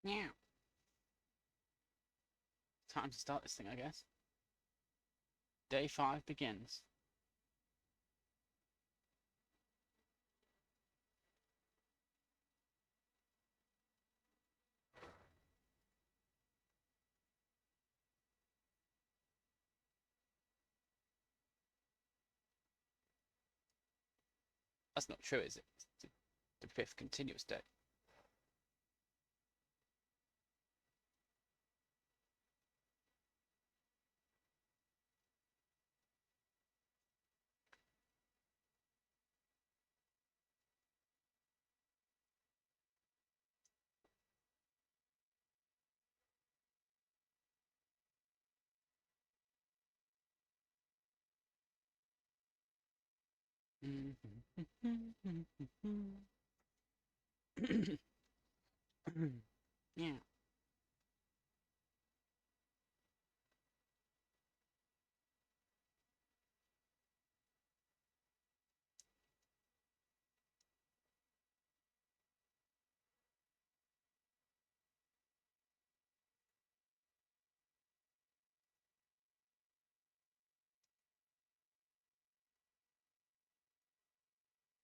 Yeah. Time to start this thing, I guess. Day 5 begins. That's not true, is it? It's the fifth continuous day. Yeah.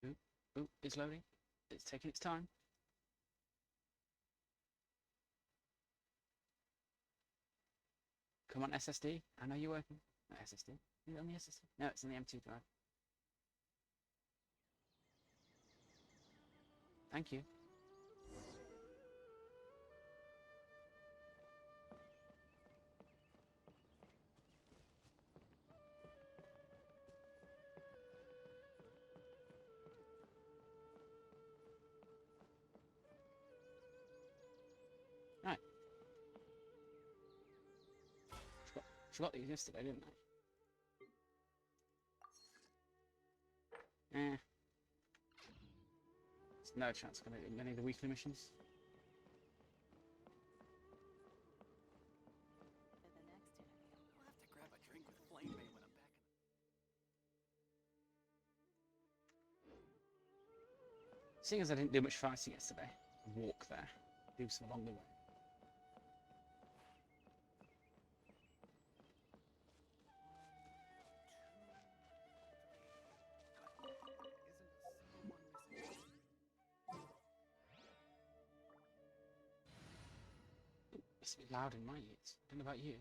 Oop, oop, it's loading. It's taking its time. Come on, SSD. I know you're working. No, SSD. Is it on the SSD? No, it's on the M2 drive. Thank you. Right. Forgot these yesterday, didn't I? Eh. There's no chance I'm going to do many of the weekly missions. We'll have to grab a drink with Flame Bay when I'm back in Seeing as I didn't do much fighting yesterday, walk there, do some along the way. It's a bit loud in my ears. I don't know about you.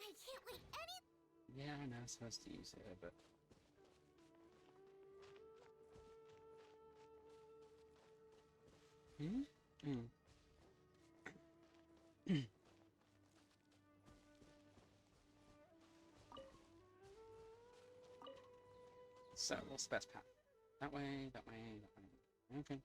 I can't wait any. Yeah, I know I'm supposed to use it, but So, what's the best path? That way, that way, that way. Okay.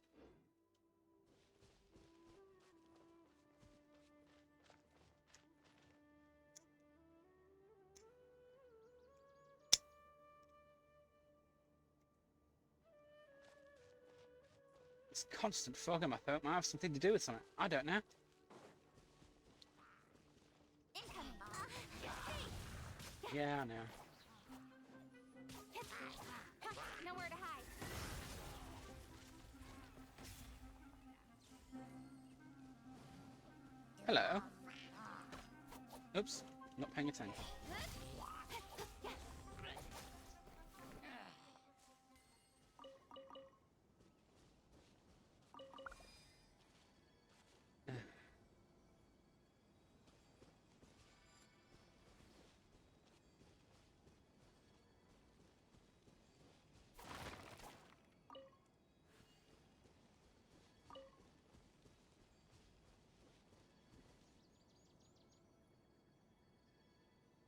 This constant fog on my throat might have something to do with something. I don't know. Incoming. Yeah, I know. Nowhere to hide. Hello. Oops, not paying attention.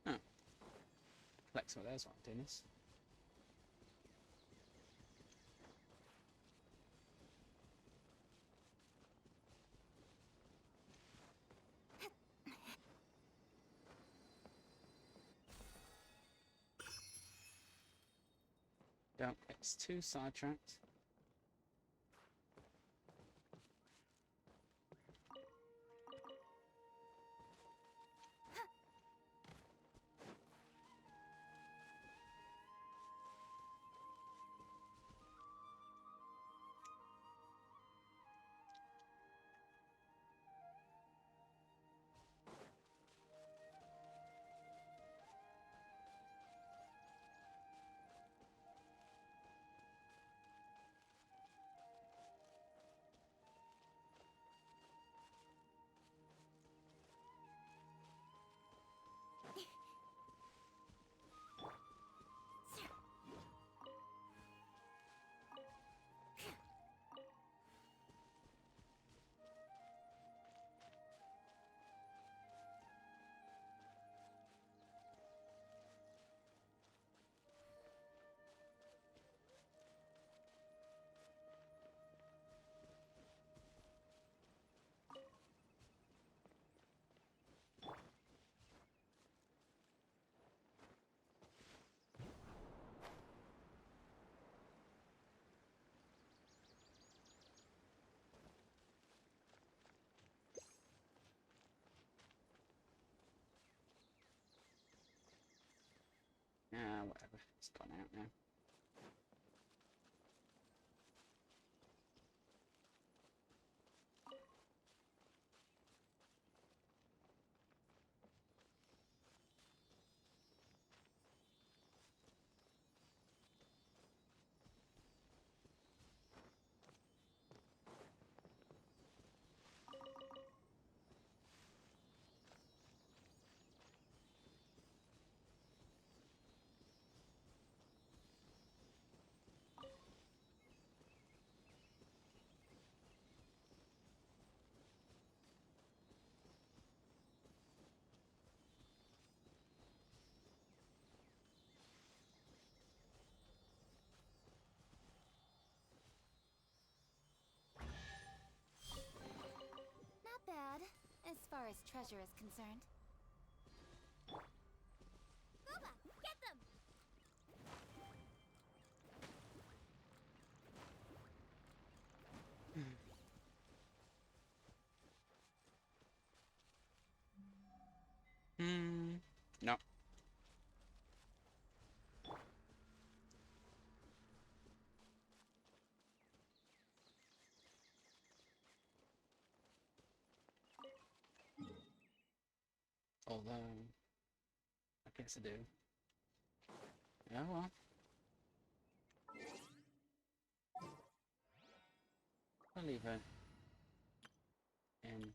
Oh. Collect some of those while I'm doing this. Don't get too sidetracked. Whatever. It's gone out now. Not bad, as far as treasure is concerned. Booba, get them! No. Although, I guess I do. Yeah, well. I'll leave her in.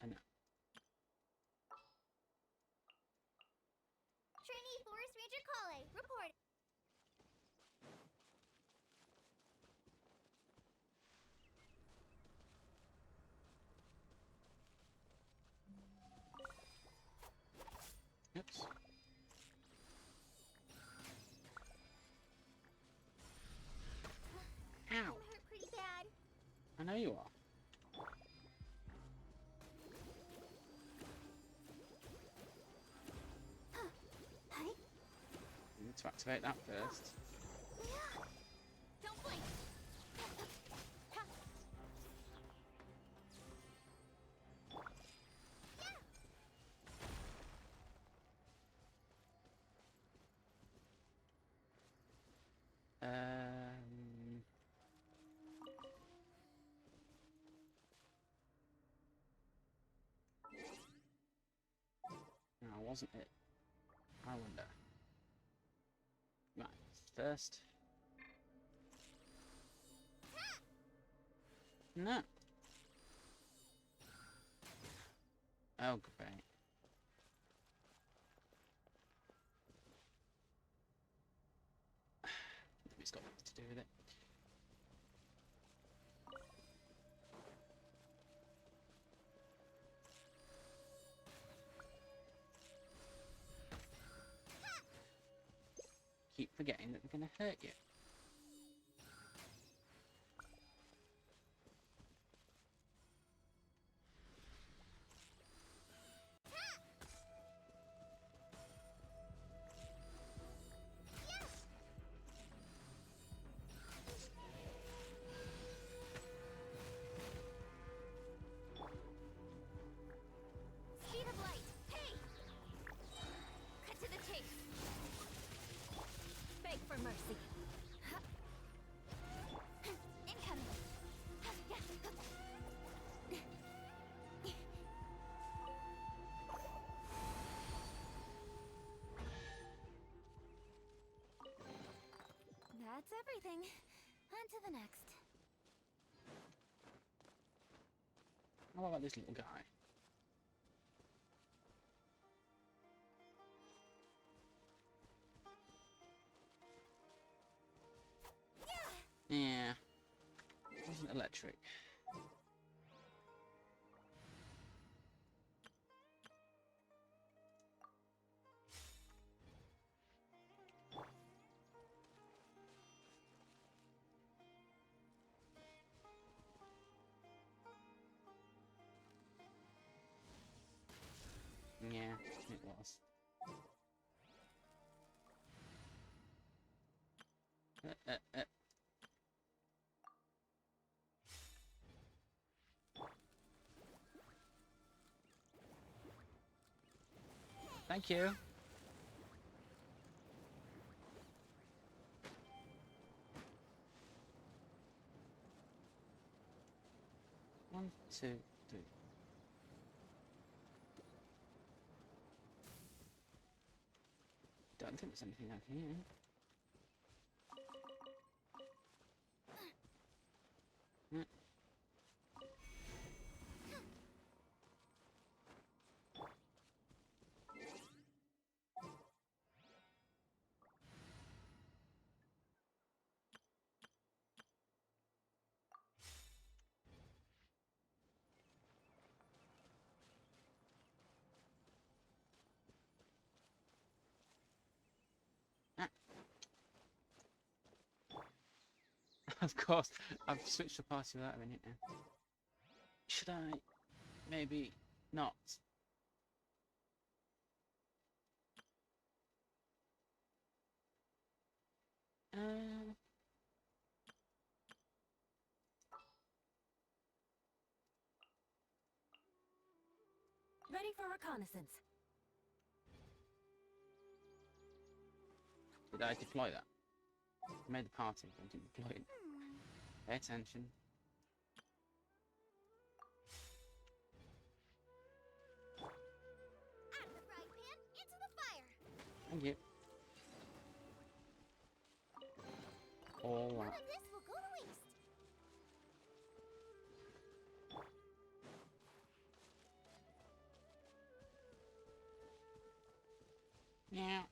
And Trainee Forest Ranger Kale, report. oops. Ow! I'm hurt pretty bad. I know you are. Hi. You need to activate that first. Yeah. Don't blink. No, wasn't it? I wonder. Right, first. No. Oh, great. Maybe it's got to do with it. Keep forgetting that they're going to hurt you. Speed of light. Hey! Cut to the chase. Beg for mercy. Incoming. That's everything. On to the next. How about this little guy? Yeah. It wasn't electric. Yeah, it was. Uh, uh, uh. Thank you. 1, 2, 3. Don't think there's anything out here. Hmm. Of course, I've switched the party without having it now. Should I maybe not? Uh, Ready for reconnaissance. did I deploy that? I made the party, but I didn't deploy it. Pay attention. Out of the frying pan, into the fire. Thank you. All None that. of this will go to waste. Yeah.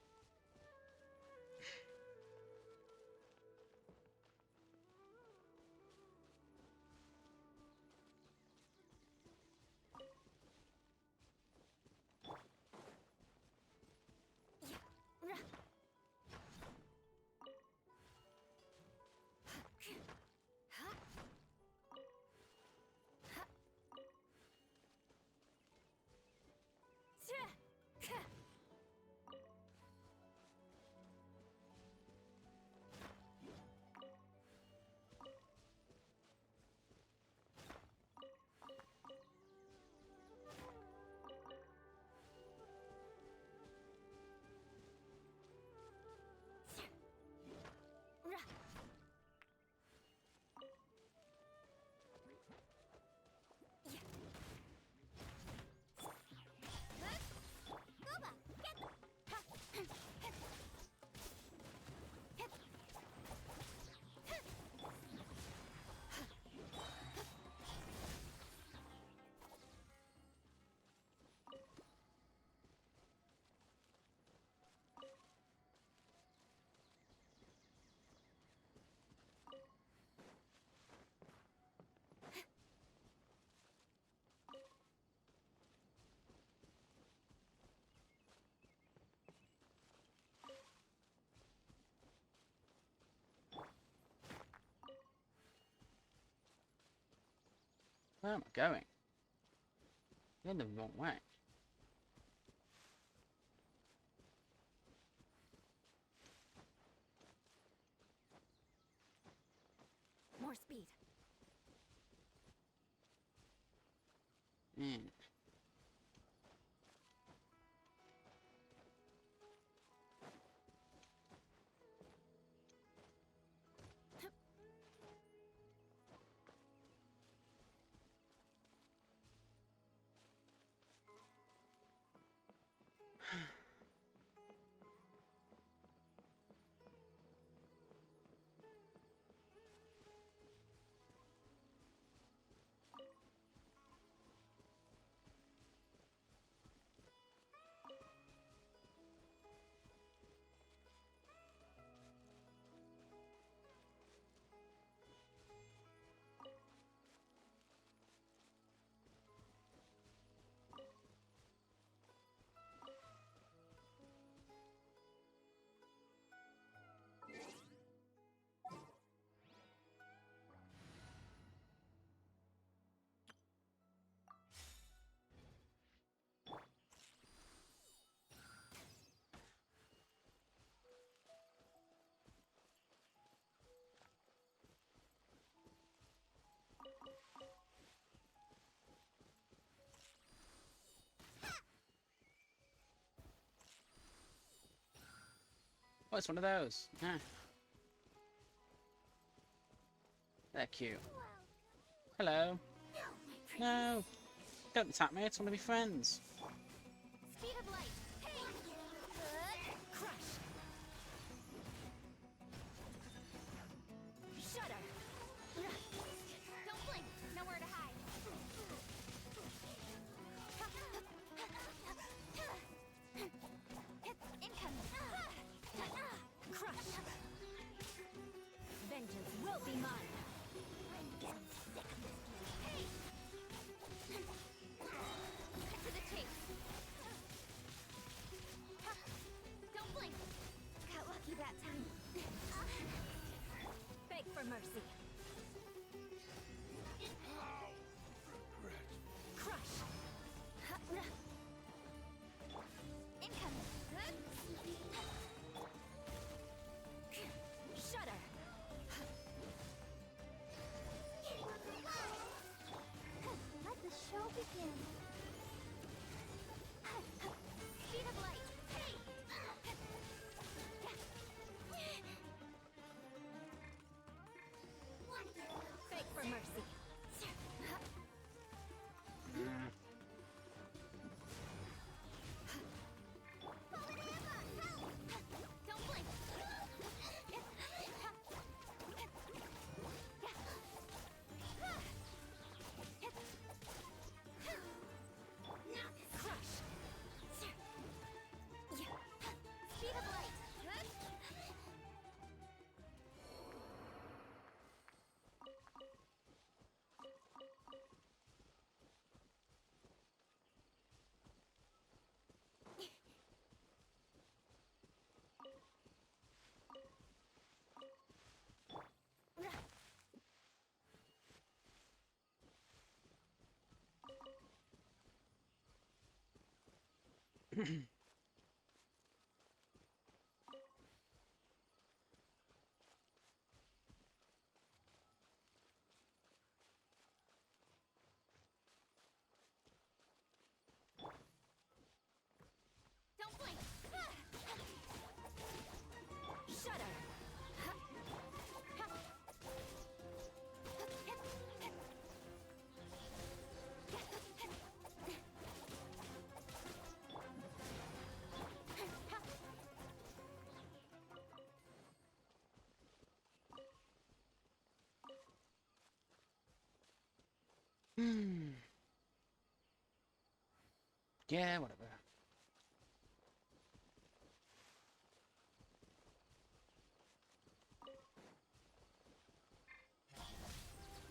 Where am I going? You're in the wrong way. More speed. Mm. Oh, it's one of those. Ah. They're cute. Hello. Now, No! Don't attack me, I just want to be friends. Speed of light. Hey! Crush. Shudder. Don't blink. Nowhere to hide. Incoming. Crush. Vengeance will be mine. Hey! Cut to the chase. Don't blink. Got lucky that time. Beg for mercy. Crush. Incoming. Shudder. Let the show begin. Speed of light. Hey! Beg for mercy. Don't blink. Crush. Speed of light. Don't blink. Shudder. Yeah, whatever.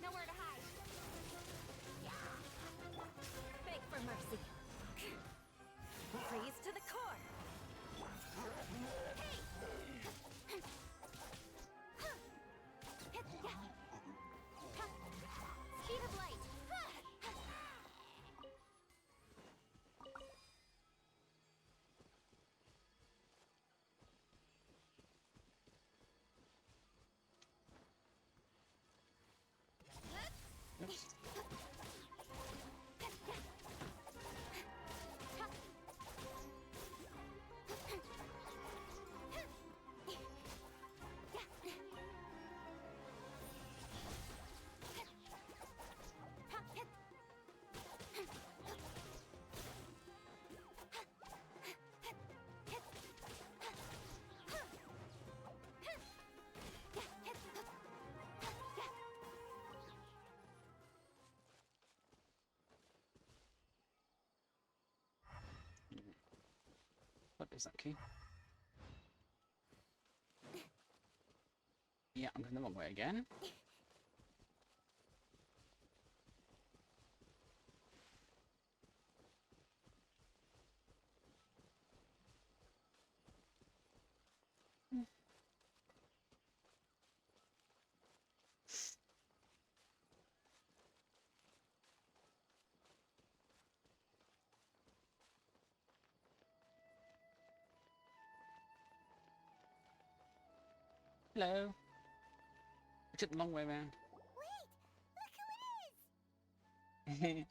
Nowhere to hide. Beg for mercy. Freeze to the core. Speed of light. Oops. What is that key? Yeah, I'm going the wrong way again. Hello. I took the long way around. Wait, look who it is!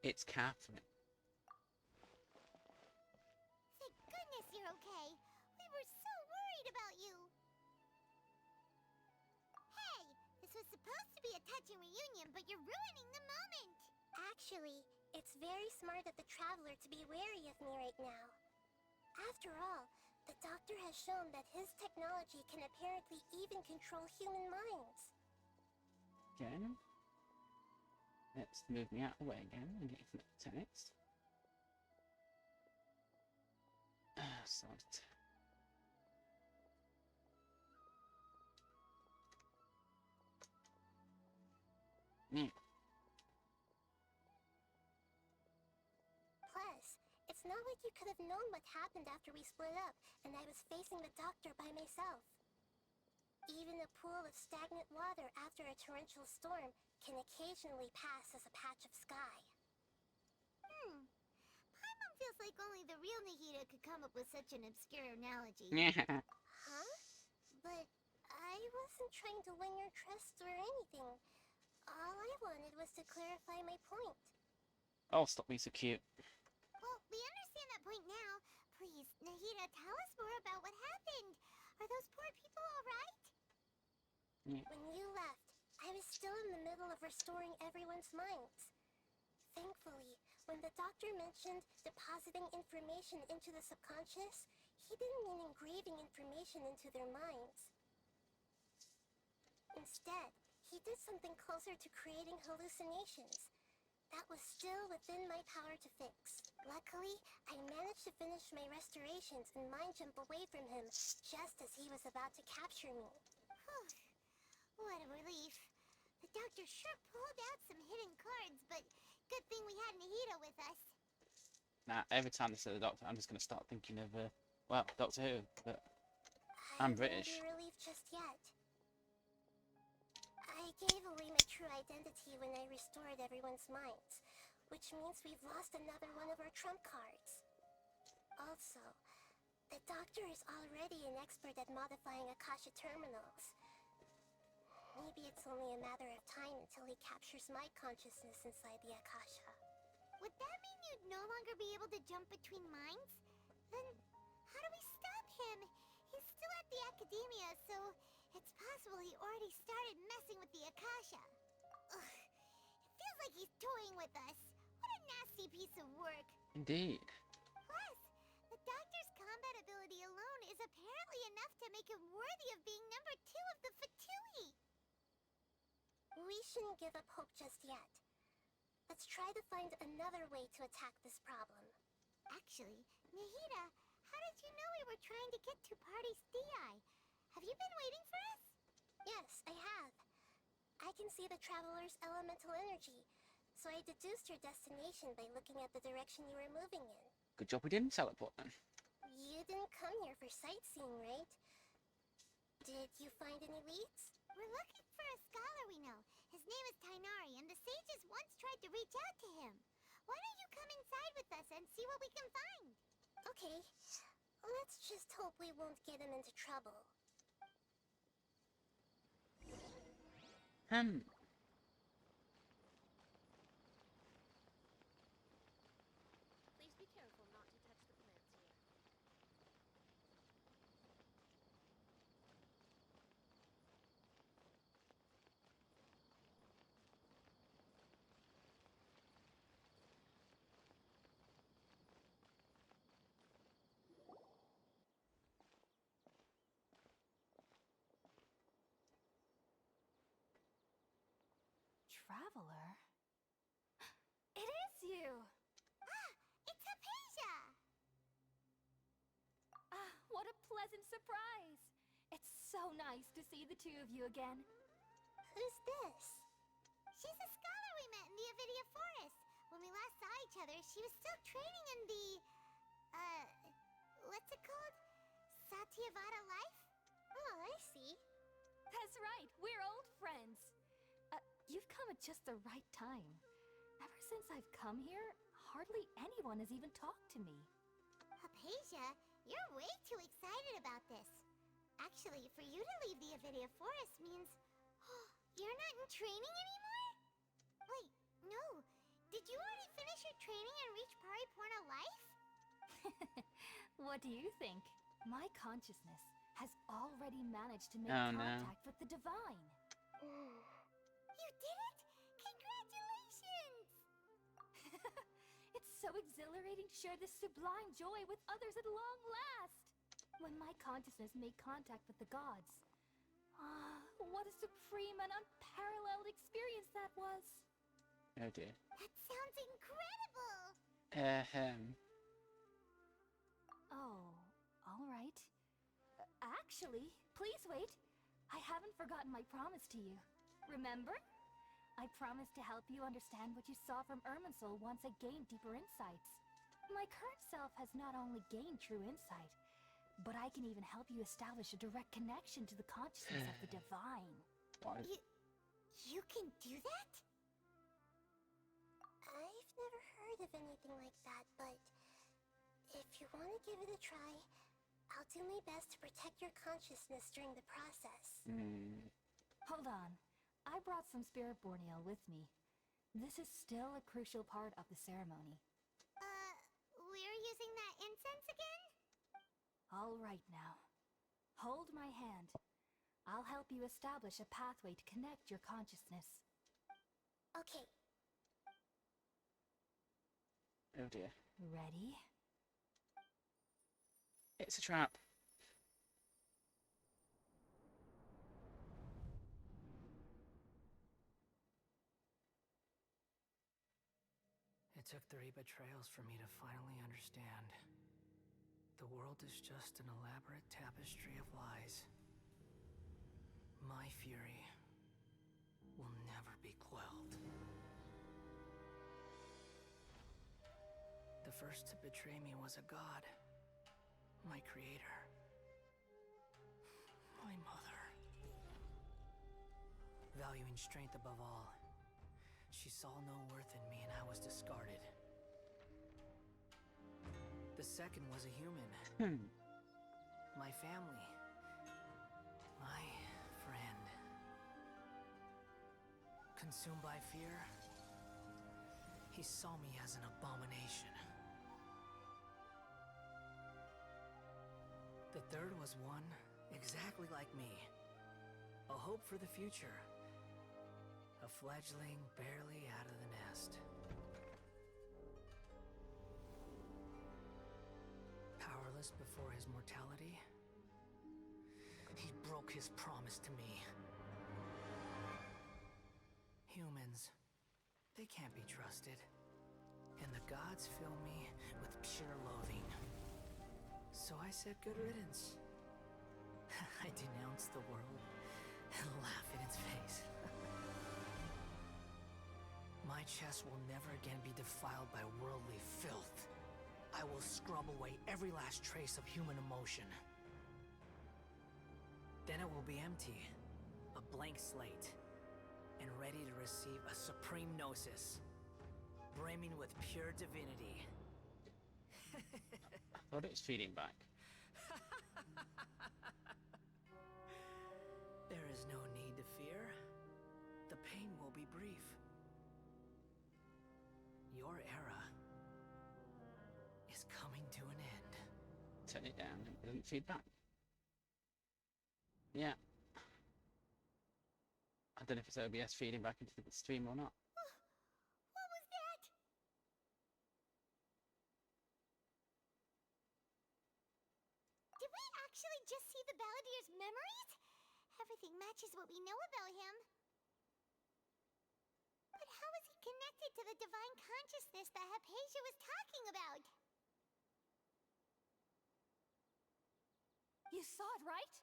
It's Catherine. Thank goodness you're okay. We were so worried about you. Hey, this was supposed to be a touching reunion, but you're ruining the moment. Actually, it's very smart of the traveler to be wary of me right now. After all, the doctor has shown that his technology can apparently even control human minds. Again. Let's move me out of the way again and get some text. Sort. Plus, it's not like you could have known what happened after we split up and I was facing the doctor by myself. Even a pool of stagnant water after a torrential storm can occasionally pass as a patch of sky. Paimon feels like only the real Nahida could come up with such an obscure analogy. Yeah. Huh? But I wasn't trying to win your trust or anything. All I wanted was to clarify my point. Oh, stop being so cute. Well, we understand that point now. Please, Nahida, tell us more about what happened. Are those poor people all right? Yeah. When you left, I was still in the middle of restoring everyone's minds. Thankfully, when the doctor mentioned depositing information into the subconscious, he didn't mean engraving information into their minds. Instead, he did something closer to creating hallucinations. That was still within my power to fix. Luckily, I managed to finish my restorations and mind jump away from him just as he was about to capture me. What a relief. The doctor sure pulled out some hidden cards, but good thing we had Nahida with us. Now, every time they say the Doctor, I'm just going to start thinking of, well, Doctor Who, but I'm British. I won't be relieved just yet. I gave away my true identity when I restored everyone's minds, which means we've lost another one of our trump cards. Also, the doctor is already an expert at modifying Akasha terminals. Maybe it's only a matter of time until he captures my consciousness inside the Akasha. Would that mean you'd no longer be able to jump between minds? Then how do we stop him? He's still at the academia, so it's possible he already started messing with the Akasha. Ugh, it feels like he's toying with us. What a nasty piece of work. Indeed. Plus, the doctor's combat ability alone is apparently enough to make him worthy of being number 2 of the Fatui. We shouldn't give up hope just yet. Let's try to find another way to attack this problem. Actually, Nahida, how did you know we were trying to get to Party's DI? Have you been waiting for us? Yes, I have. I can see the traveler's elemental energy, so I deduced your destination by looking at the direction you were moving in. Good job we didn't teleport then. You didn't come here for sightseeing, right? Did you find any leads? We're looking for a scholar we know. His name is Tainari, and the sages once tried to reach out to him. Why don't you come inside with us and see what we can find? Okay. Let's just hope we won't get him into trouble. Please be careful not to touch the plants here. Traveler? It is you! Ah! It's Hypatia! Ah, what a pleasant surprise! It's so nice to see the two of you again. Who's this? She's a scholar we met in the Avidia Forest. When we last saw each other, she was still training in the... what's it called? Satyavada life? Oh, I see. That's right, we're old friends. You've come at just the right time. Ever since I've come here, hardly anyone has even talked to me. Hypatia, you're way too excited about this. Actually, for you to leave the Avidia Forest means... you're not in training anymore? Wait, no. Did you already finish your training and reach Paripurna life? What do you think? My consciousness has already managed to make Oh, no. contact with the divine. You did it! Congratulations! It's so exhilarating to share this sublime joy with others at long last! When my consciousness made contact with the gods. Ah, what a supreme and unparalleled experience that was! Oh dear. That sounds incredible! Oh, alright. Actually, please wait. I haven't forgotten my promise to you. Remember? I promised to help you understand what you saw from Irminsul once I gained deeper insights. My current self has not only gained true insight, but I can even help you establish a direct connection to the consciousness of the divine. What? You can do that? I've never heard of anything like that, but if you want to give it a try, I'll do my best to protect your consciousness during the process. Hold on. I brought some spirit borneo with me. This is still a crucial part of the ceremony. We're using that incense again? All right now. Hold my hand. I'll help you establish a pathway to connect your consciousness. Okay. Oh dear. Ready? It's a trap. It took 3 betrayals for me to finally understand. The world is just an elaborate tapestry of lies. My fury will never be quelled. The first to betray me was a god. My creator. My mother. Valuing strength above all, she saw no worth in me and I was discarded. The second was a human. My family. My friend. Consumed by fear, he saw me as an abomination. The third was one exactly like me. A hope for the future. A fledgling barely out of the nest. Powerless before his mortality, he broke his promise to me. Humans, they can't be trusted. And the gods fill me with pure loathing. So I said good riddance. I denounced the world and laugh in its face. My chest will never again be defiled by worldly filth. I will scrub away every last trace of human emotion. Then it will be empty, a blank slate, and ready to receive a supreme gnosis, brimming with pure divinity. I thought it was feeding back. There is no need to fear. The pain will be brief. Your era is coming to an end. Turn it down and it doesn't feed back. Yeah. I don't know if it's OBS feeding back into the stream or not. What was that? Did we actually just see the Balladeer's memories? Everything matches what we know about him. But how is he connected to the divine consciousness that Hypatia was talking about? You saw it, right?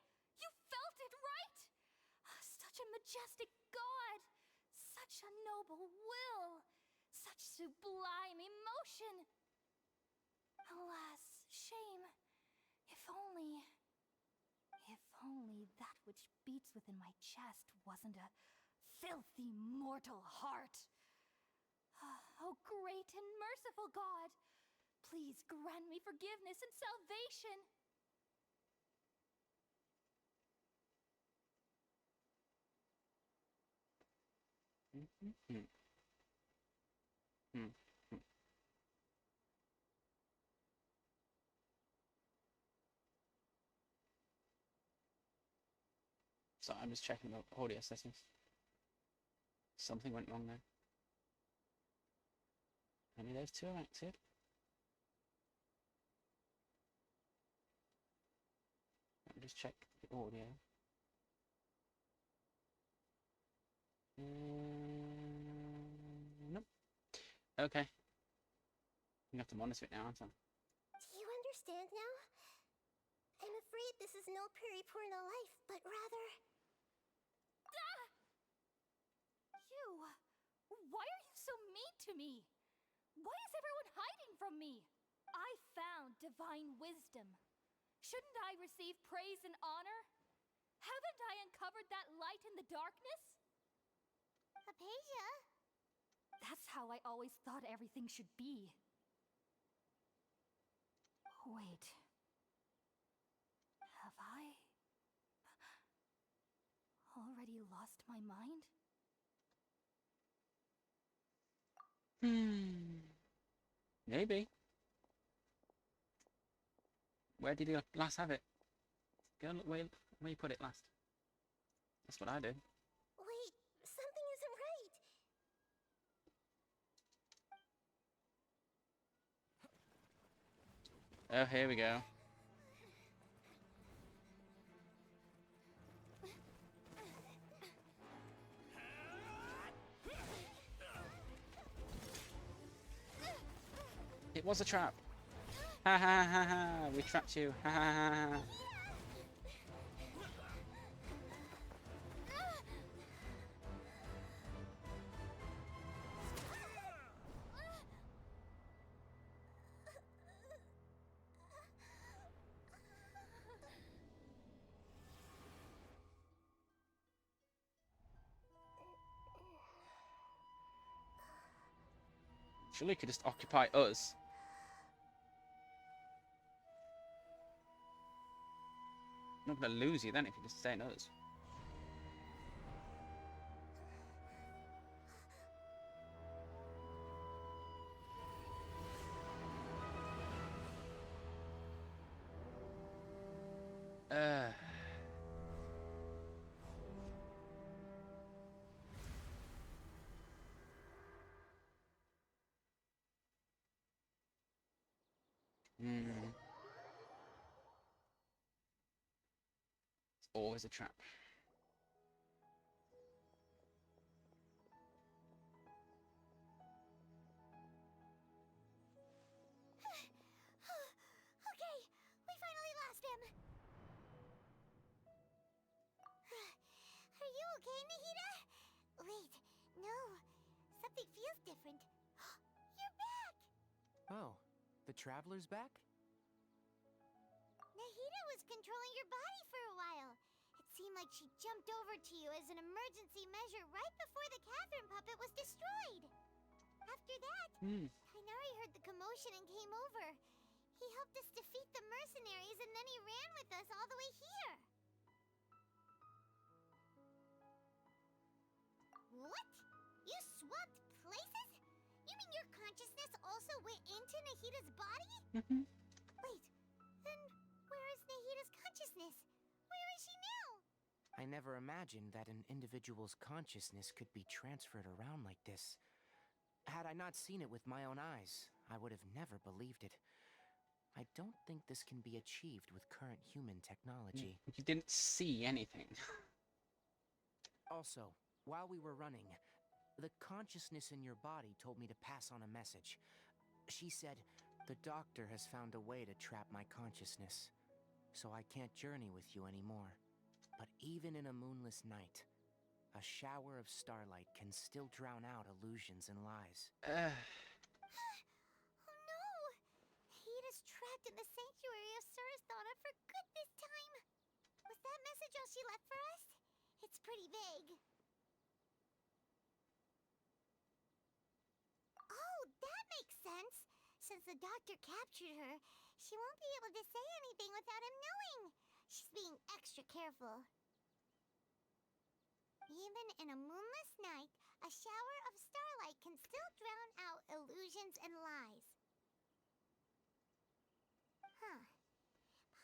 You felt it, right? Such a majestic god! Such a noble will! Such sublime emotion! Alas, shame. If only that which beats within my chest wasn't a filthy mortal heart. Oh, great and merciful God! Please grant me forgiveness and salvation! So I'm just checking the audio settings. Something went wrong there. Maybe those two are active. Let me just check the audio. Nope. Okay. You have to monitor it now, aren't I? Do you understand now? I'm afraid this is no Purina life, but rather... You! Why are you so mean to me? Why is everyone hiding from me? I found divine wisdom. Shouldn't I receive praise and honor? Haven't I uncovered that light in the darkness? Apasia? That's how I always thought everything should be. Wait. Have I already lost my mind? Maybe. Where did you last have it? Go and look where you put it last. That's what I did. Wait, something isn't right. Oh, here we go. It was a trap. Ha ha ha ha. We trapped you. Ha ha ha ha. Surely you could just occupy us. I'm not gonna lose you then if you just stay in us. Uh. It's always a trap. Okay, we finally lost him. Are you okay, Nahida? Wait, no. Something feels different. You're back! Oh, the traveler's back? Nahida was controlling your body for a while. It seemed like she jumped over to you as an emergency measure right before the Catherine puppet was destroyed. After that, Kainari heard the commotion and came over. He helped us defeat the mercenaries and then he ran with us all the way here. What? You swapped places? You mean your consciousness also went into Nahida's body? Wait, then where is Nahida's consciousness? Where is she now? I never imagined that an individual's consciousness could be transferred around like this. Had I not seen it with my own eyes, I would have never believed it. I don't think this can be achieved with current human technology. You didn't see anything. Also, while we were running, the consciousness in your body told me to pass on a message. She said, the doctor has found a way to trap my consciousness, so I can't journey with you anymore. But even in a moonless night, a shower of starlight can still drown out illusions and lies. Oh no! Nahida's trapped in the sanctuary of Surasthana for good this time. Was that message all she left for us? It's pretty vague. Oh, that makes sense. Since the doctor captured her, she won't be able to say anything without him knowing. She's being extra careful. Even in a moonless night, a shower of starlight can still drown out illusions and lies. Huh.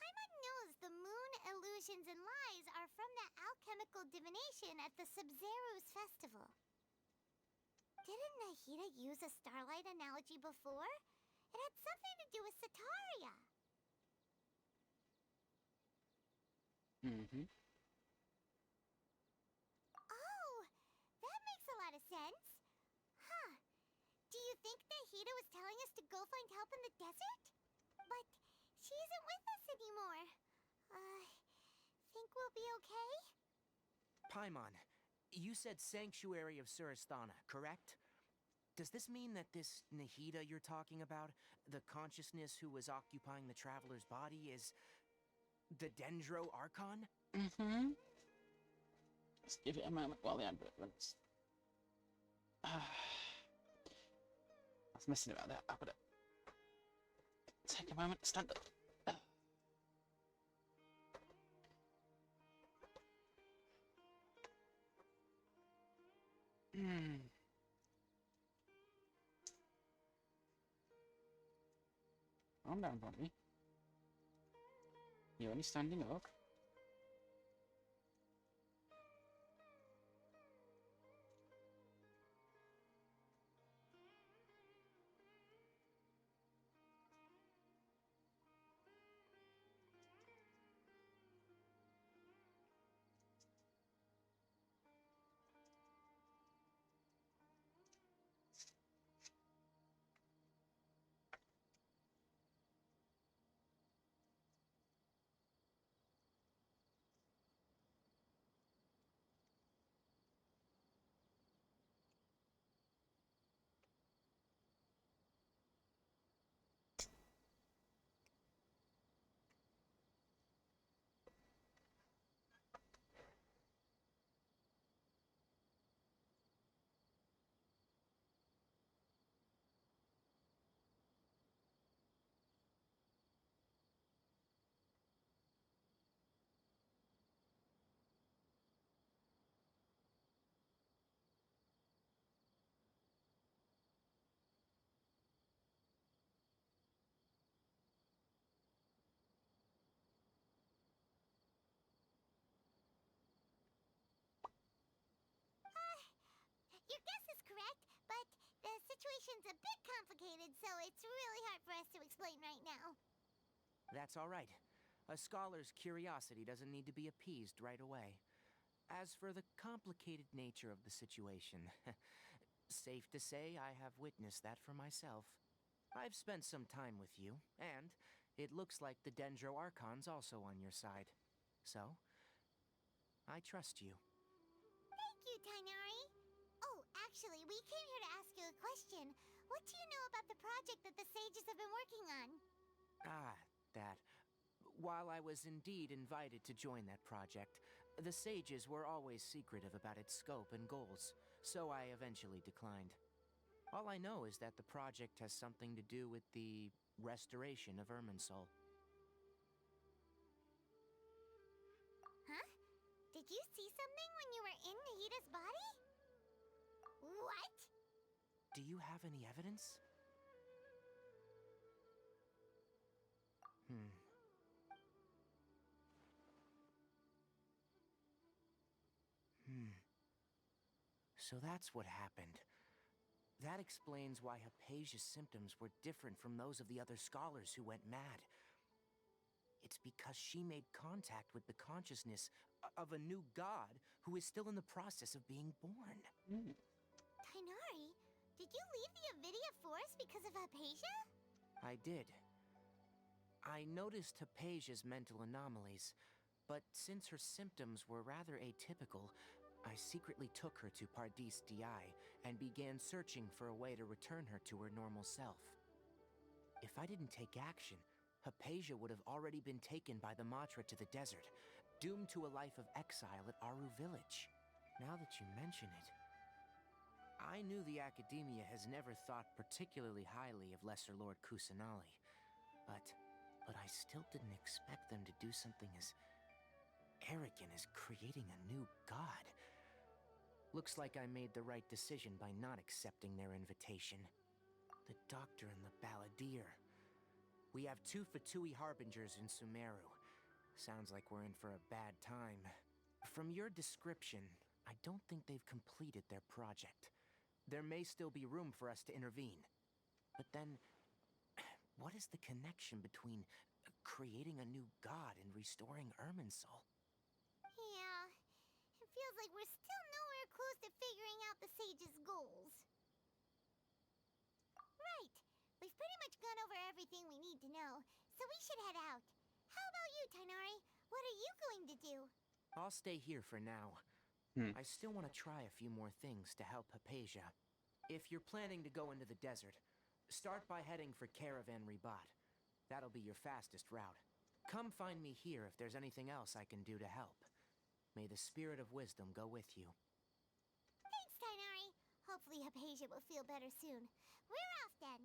Paimon knows the moon illusions and lies are from the alchemical divination at the Sub-Zero's festival. Didn't Nahida use a starlight analogy before? It had something to do with Sataria. Mm-hmm. Oh, that makes a lot of sense. Huh. Do you think Nahida was telling us to go find help in the desert? But she isn't with us anymore. Think we'll be okay? Paimon, you said Sanctuary of Surasthana, correct? Does this mean that this Nahida you're talking about, the consciousness who was occupying the traveler's body, is the Dendro Archon? Mm-hmm. Let's give it a moment while the advert runs. I was messing about that. I've got to take a moment to stand up. Calm down, Bobby. You're only standing up. Your guess is correct, but the situation's a bit complicated, so it's really hard for us to explain right now. That's all right. A scholar's curiosity doesn't need to be appeased right away. As for the complicated nature of the situation, safe to say I have witnessed that for myself. I've spent some time with you, and it looks like the Dendro Archon's also on your side. So, I trust you. Thank you, Tainari. Oh, actually, we came here to ask you a question. What do you know about the project that the sages have been working on? That. While I was indeed invited to join that project, the sages were always secretive about its scope and goals, so I eventually declined. All I know is that the project has something to do with the restoration of Irminsul. Huh? Did you see something when you were in Nahida's body? What? Do you have any evidence? So that's what happened. That explains why Hypatia's symptoms were different from those of the other scholars who went mad. It's because she made contact with the consciousness of a new god who is still in the process of being born. Tainari, did you leave the Avidia Forest because of Hypatia? I did. I noticed Hypatia's mental anomalies, but since her symptoms were rather atypical, I secretly took her to Pardis Di and began searching for a way to return her to her normal self. If I didn't take action, Hypatia would have already been taken by the Matra to the desert, doomed to a life of exile at Aru village. Now that you mention it, I knew the Academia has never thought particularly highly of Lesser Lord Kusanali, but I still didn't expect them to do something as arrogant as creating a new god. Looks like I made the right decision by not accepting their invitation. The Doctor and the Balladeer. We have 2 Fatui Harbingers in Sumeru. Sounds like we're in for a bad time. From your description, I don't think they've completed their project. there may still be room for us to intervene. But then, what is the connection between creating a new god and restoring Irminsul? Yeah, it feels like we're still nowhere close to figuring out the sage's goals. Right. We've pretty much gone over everything we need to know, so we should head out. How about you, Tainari? What are you going to do? I'll stay here for now. I still want to try a few more things to help Hypatia. If you're planning to go into the desert, start by heading for Caravan Ribat. That'll be your fastest route. Come find me here if there's anything else I can do to help. May the spirit of wisdom go with you. Thanks, Tainari. Hopefully Hypatia will feel better soon. We're off then.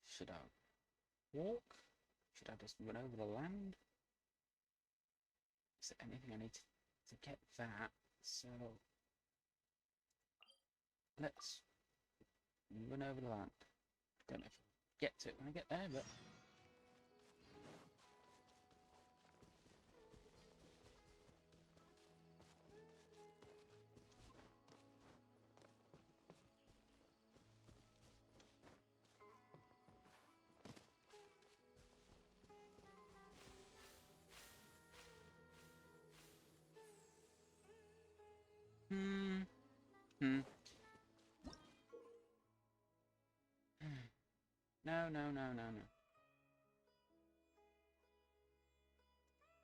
Should I walk? Should I just run over the land? Is there anything I need to get that? So let's run over the land. Don't know if I'll get to it when I get there, but No, no, no, no,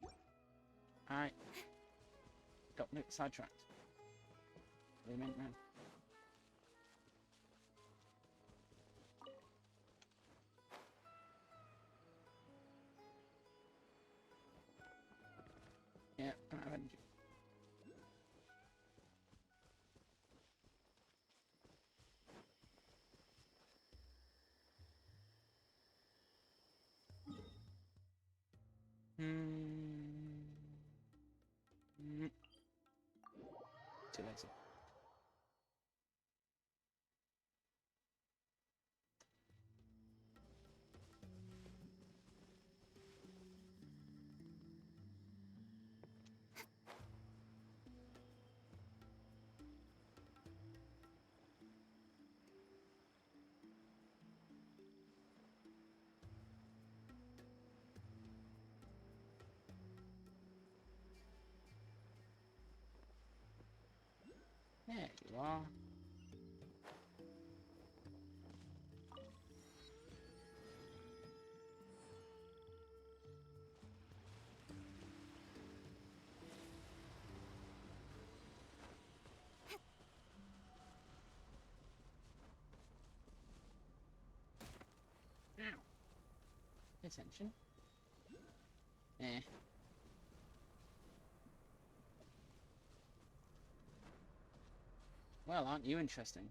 no. I got sidetracked. What do you mean, man? Yeah, don't have energy. Too lazy. There you are. Ow. Pay attention. Eh. Well, aren't you interesting?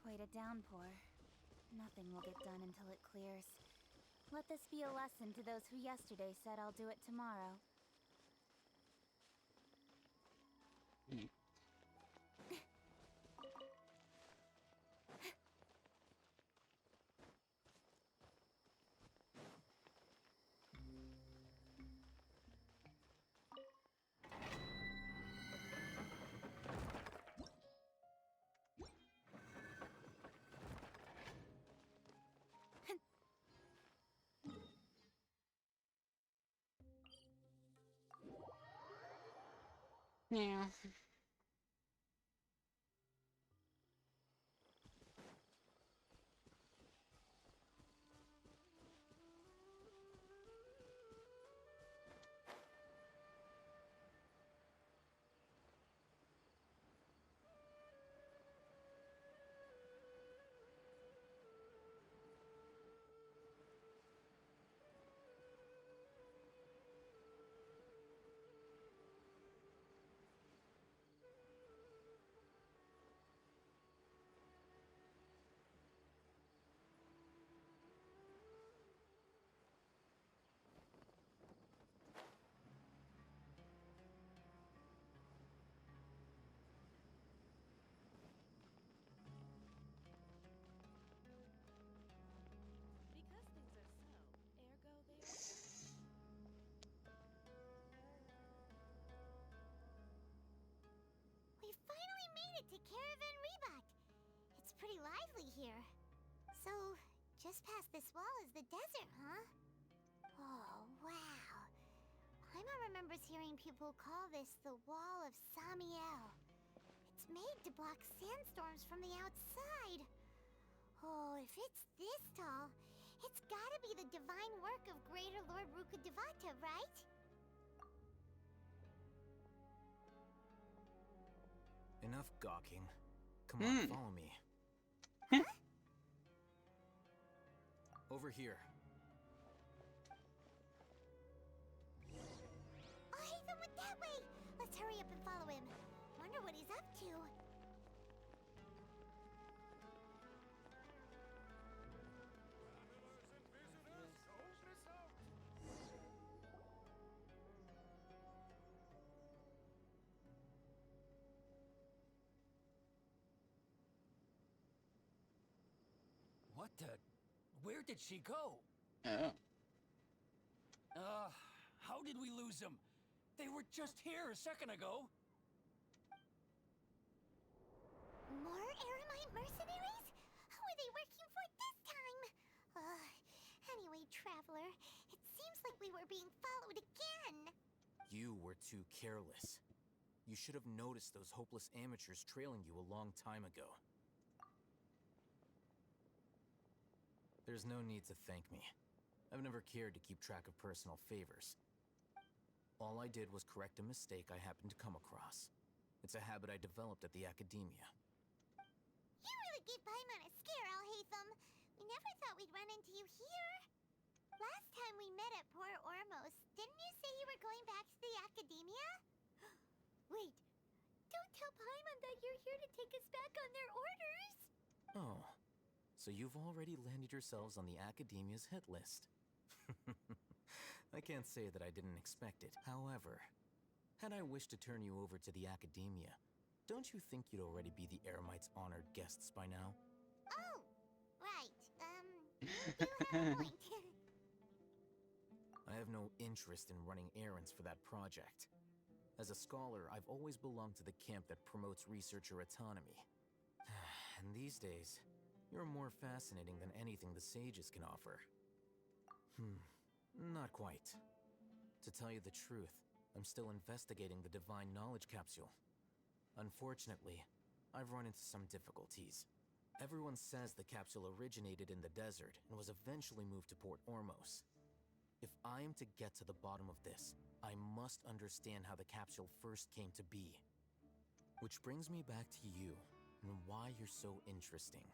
Quite a downpour. Nothing will get done until it clears. Let this be a lesson to those who yesterday said I'll do it tomorrow. Yeah. Caravan Rebot. It's pretty lively here. So, just past this wall is the desert, huh? Oh, wow. Paimon remembers hearing people call this the Wall of Samiel. It's made to block sandstorms from the outside. Oh, if it's this tall, it's gotta be the divine work of Greater Lord Rukkhadevata, right? Enough gawking. Come on, follow me. Over here. Oh, Hatham went that way! Let's hurry up and follow him. Wonder what he's up to. What the? Where did she go? Oh. How did we lose them? They were just here a second ago. More Eremite mercenaries? Who are they working for this time? Anyway, Traveler, it seems like we were being followed again. You were too careless. You should have noticed those hopeless amateurs trailing you a long time ago. There's no need to thank me. I've never cared to keep track of personal favors. All I did was correct a mistake I happened to come across. It's a habit I developed at the Academia. You really gave Paimon a scare, Alhaitham. We never thought we'd run into you here. Last time we met at Port Ormos, didn't you say you were going back to the Academia? Wait, don't tell Paimon that you're here to take us back on their orders. Oh, so you've already landed yourselves on the Academia's hit list. I can't say that I didn't expect it. However, had I wished to turn you over to the Academia, don't you think you'd already be the Eremites' honored guests by now? Oh, right. You do have a point. I have no interest in running errands for that project. As a scholar, I've always belonged to the camp that promotes researcher autonomy. And these days, you're more fascinating than anything the sages can offer. Not quite. To tell you the truth, I'm still investigating the Divine Knowledge Capsule. Unfortunately, I've run into some difficulties. Everyone says the capsule originated in the desert and was eventually moved to Port Ormos. If I am to get to the bottom of this, I must understand how the capsule first came to be. Which brings me back to you, and why you're so interesting.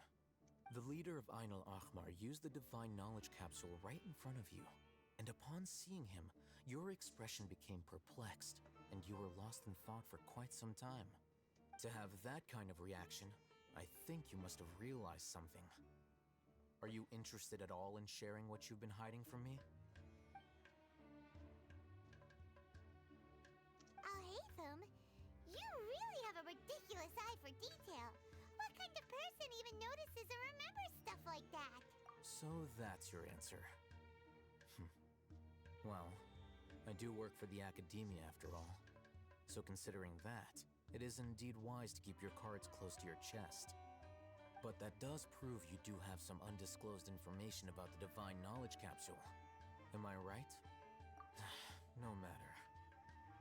The leader of Ainul Ahmar used the Divine Knowledge Capsule right in front of you, and upon seeing him, your expression became perplexed, and you were lost in thought for quite some time. To have that kind of reaction, I think you must have realized something. Are you interested at all in sharing what you've been hiding from me? Alhaitham, you really have a ridiculous eye for detail. What kind of person even notices or remembers stuff like that? So that's your answer. Well, I do work for the Academia after all. So considering that, it is indeed wise to keep your cards close to your chest. But that does prove you do have some undisclosed information about the Divine Knowledge Capsule. Am I right? No matter.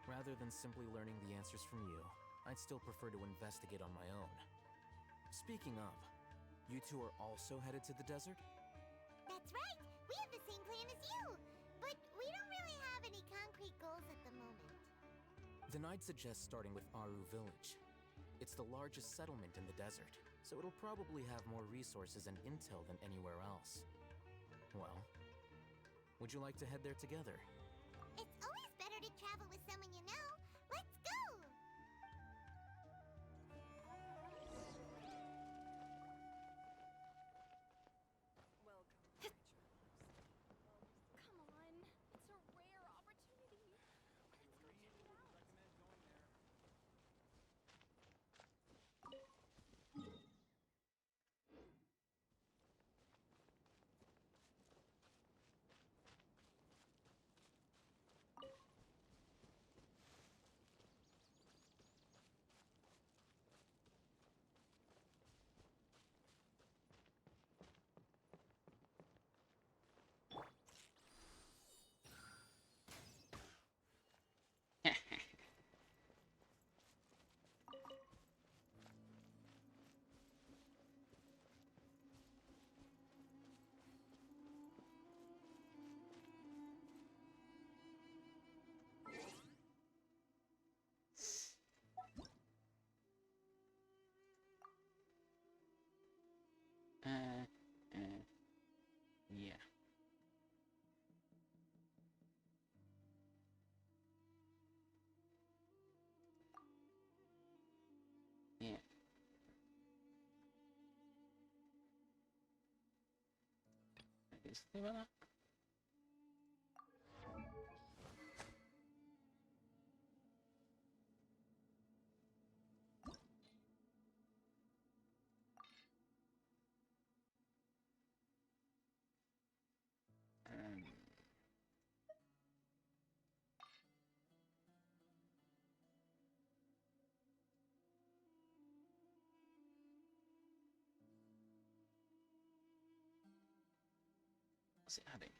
Rather than simply learning the answers from you, I'd still prefer to investigate on my own. Speaking of, you two are also headed to the desert? That's right! We have the same plan as you! But we don't really have any concrete goals at the moment. Then I'd suggest starting with Aru Village. It's the largest settlement in the desert, so it'll probably have more resources and intel than anywhere else. Well, would you like to head there together? It's always better to travel with someone you know. Let's go! Come on. It's a rare opportunity. Let's go check it out. Is something like that? Um, what's it adding?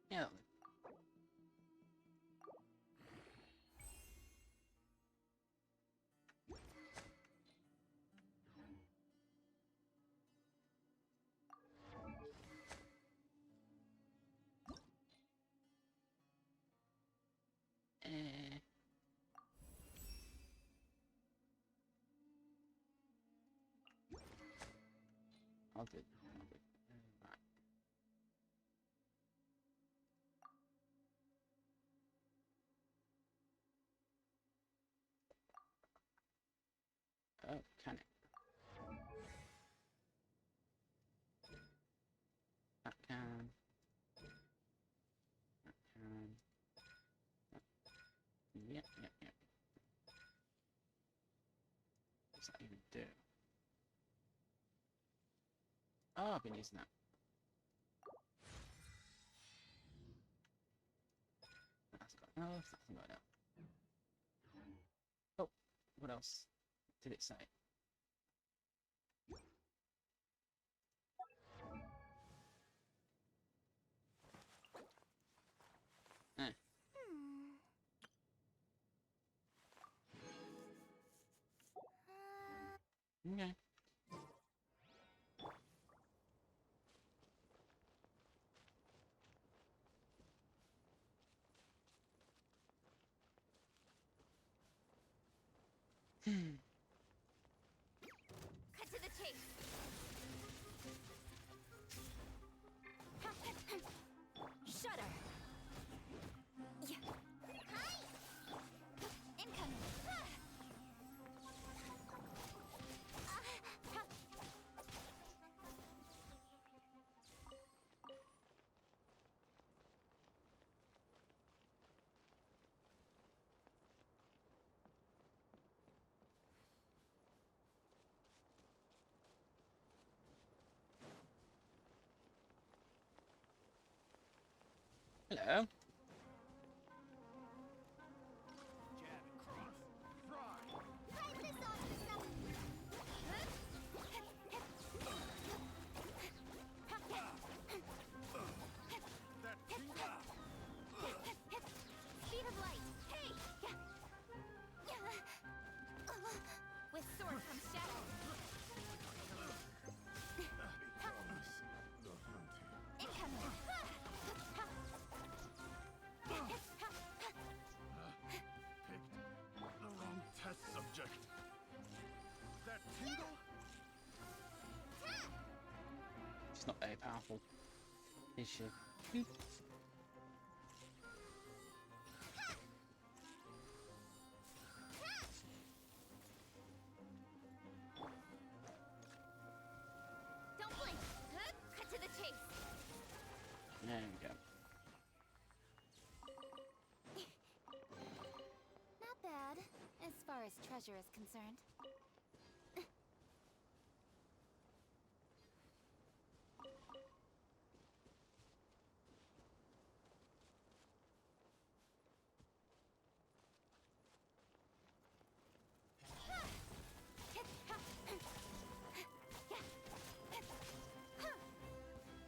Yeah. Eh. I'll do it. Right. Oh, can it? That can. That can. That. Yep, yep, yep. What's that even do? Oh, I've been using that. That's got no, that's not got that. Oh, what else did it say? Eh. Okay. Cut to the chase. Shudder. Yeah. Hi. Incoming. Hello. Jab and cross. Fry. Fight this officer! That tingle. Speed of light. Hey. With sword comes shadow. Incoming. Picked the wrong test subject. That tingle? She's not very powerful, is she? Don't blink. Cut to the chase. There we go. Not bad, as far as treasure is concerned.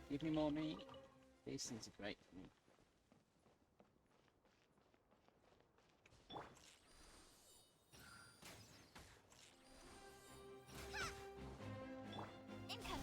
Give me more meat. These things are great for me. Incoming.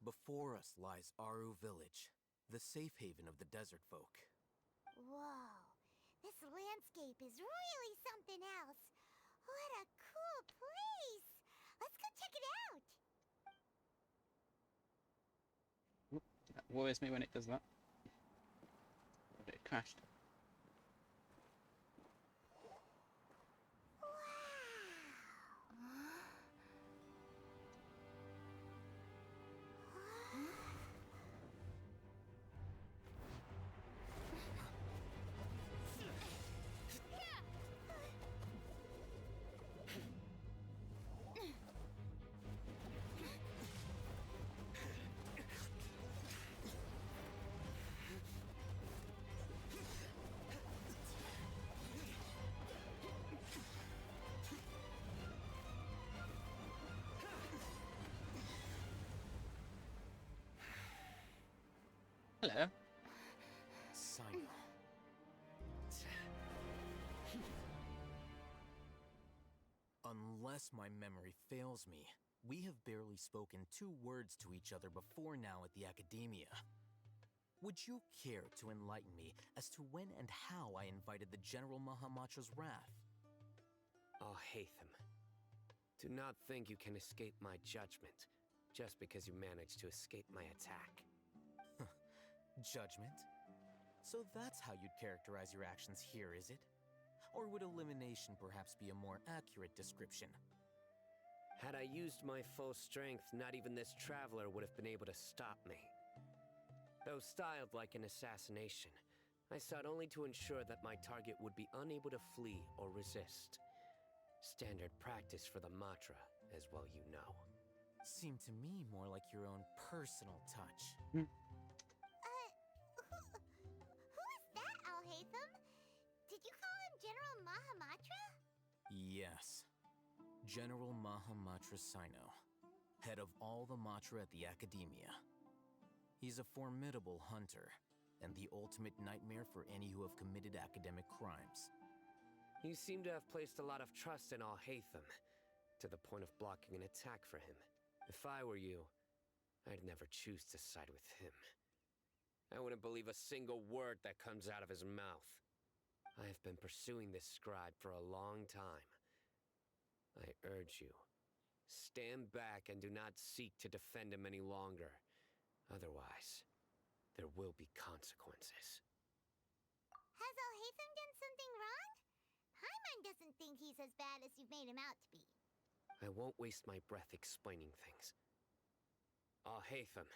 Before us lies Aru Village, the safe haven of the desert folk. Whoa, this landscape is really something else. What a cool place! Let's go check it out! That worries me when it does that. It crashed. Hello. Sino. Unless my memory fails me, we have barely spoken 2 words to each other before now at the Academia. Would you care to enlighten me as to when and how I invited the General Mahamatra's wrath? Oh, Hatham. Do not think you can escape my judgment, just because you managed to escape my attack. Judgment? So that's how you'd characterize your actions here, is it? Or would elimination perhaps be a more accurate description? Had I used my full strength, not even this traveler would have been able to stop me. Though styled like an assassination, I sought only to ensure that my target would be unable to flee or resist. Standard practice for the Matra, as well you know. Seemed to me more like your own personal touch. Who is that, Alhaitham? Did you call him General Mahamatra? Yes. General Mahamatra Sino, head of all the Matra at the Academia. He's a formidable hunter, and the ultimate nightmare for any who have committed academic crimes. You seem to have placed a lot of trust in Alhaitham, to the point of blocking an attack for him. If I were you, I'd never choose to side with him. I wouldn't believe a single word that comes out of his mouth. I have been pursuing this scribe for a long time. I urge you, stand back and do not seek to defend him any longer. Otherwise, there will be consequences. Has Alhaitham done something wrong? Paimon doesn't think he's as bad as you've made him out to be. I won't waste my breath explaining things. Alhaitham,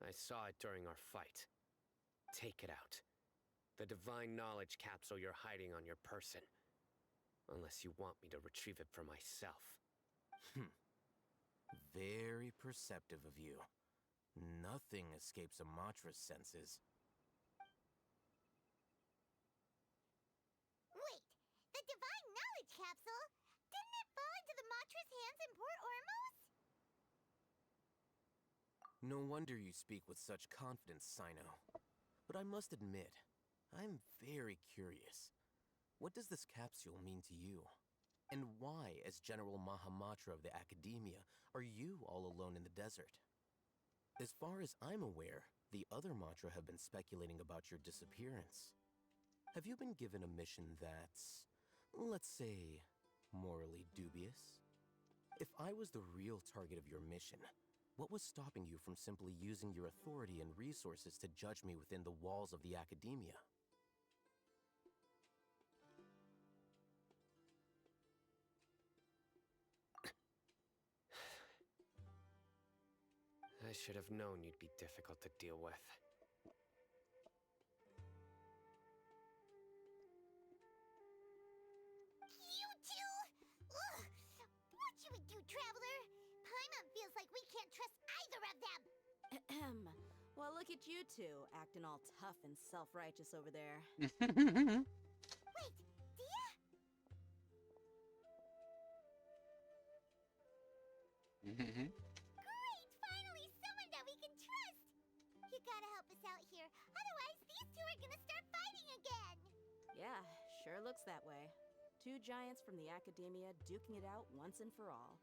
I saw it during our fight. Take it out. The divine knowledge capsule you're hiding on your person. Unless you want me to retrieve it for myself. Very perceptive of you. Nothing escapes a Matra's senses. Wait, the divine knowledge capsule? Didn't it fall into the Matra's hands in Port Ormos? No wonder you speak with such confidence, Sino. But I must admit, I'm very curious. What does this capsule mean to you? And why, as General Mahamatra of the Academia, are you all alone in the desert? As far as I'm aware, the other Matra have been speculating about your disappearance. Have you been given a mission that's, let's say, morally dubious? If I was the real target of your mission, what was stopping you from simply using your authority and resources to judge me within the walls of the Academia? I should have known you'd be difficult to deal with. You two! Ugh! What should we do, Traveler? Paimon feels like we can't trust either of them! Ahem. Well, look at you two, acting all tough and self-righteous over there. Wait, Dia? Great! Finally, someone that we can trust! You gotta help us out here, otherwise these two are gonna start fighting again! Yeah, sure looks that way. 2 giants from the Academia duking it out once and for all.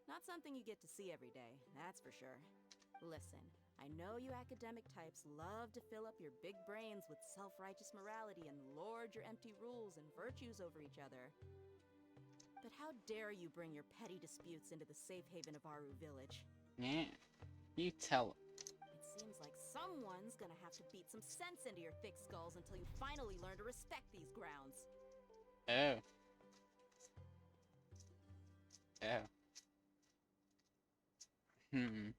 Not something you get to see every day, that's for sure. Listen, I know you academic types love to fill up your big brains with self-righteous morality and lord your empty rules and virtues over each other. But how dare you bring your petty disputes into the safe haven of Aru Village? Yeah. You tell. It seems like someone's gonna have to beat some sense into your thick skulls until you finally learn to respect these grounds. Oh. Oh. Hmm.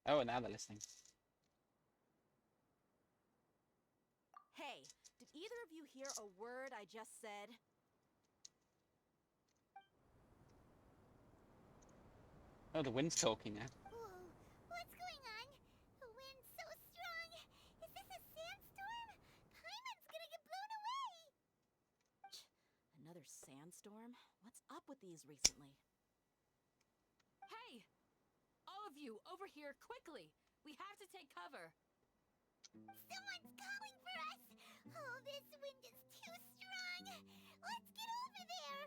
Oh, now they're listening. Hey, did either of you hear a word I just said? Oh, the wind's talking now. Whoa, what's going on? The wind's so strong. Is this a sandstorm? Paimon's gonna get blown away. Another sandstorm? What's up with these recently? Hey! All of you, over here, quickly! We have to take cover! Someone's calling for us. Oh, this wind is too strong. Let's get over there.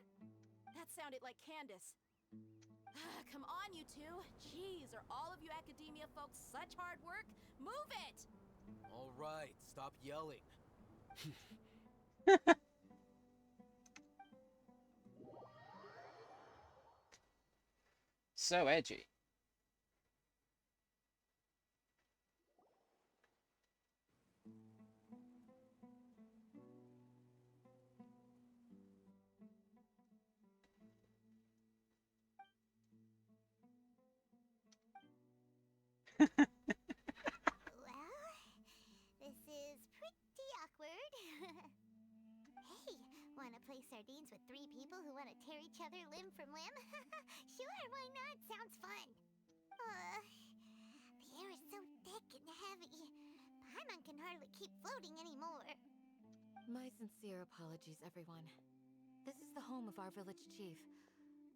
That sounded like Candace. Come on, you two. Jeez, are all of you academia folks such hard work? Move it! All right, stop yelling. So edgy. Well, this is pretty awkward. Hey, wanna play sardines with 3 people who wanna tear each other limb from limb? Sure, why not? Sounds fun. The air is so thick and heavy. Paimon can hardly keep floating anymore. My sincere apologies, everyone. This is the home of our village chief.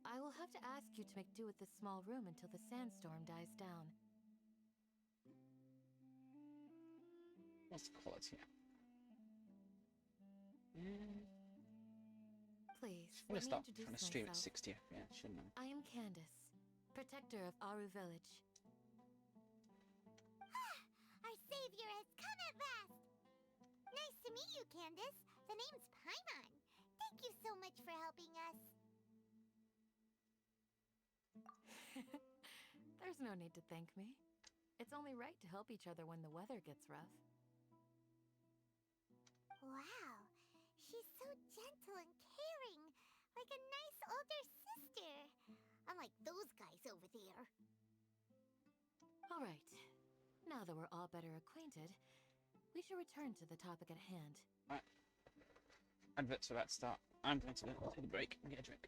I will have to ask you to make do with this small room until the sandstorm dies down. What's the quality? Please, I'm gonna let me stop introduce trying to stream at myself. 60 FPS, shouldn't I? I am Candace, protector of Aru Village. Our savior has come at last! Nice to meet you, Candace. The name's Paimon. Thank you so much for helping us. There's no need to thank me. It's only right to help each other when the weather gets rough. Wow, she's so gentle and caring, like a nice older sister. Unlike those guys over there. All right. Now that we're all better acquainted, we should return to the topic at hand. Right. Adverts are about to start. I'm going to take a break and get a drink.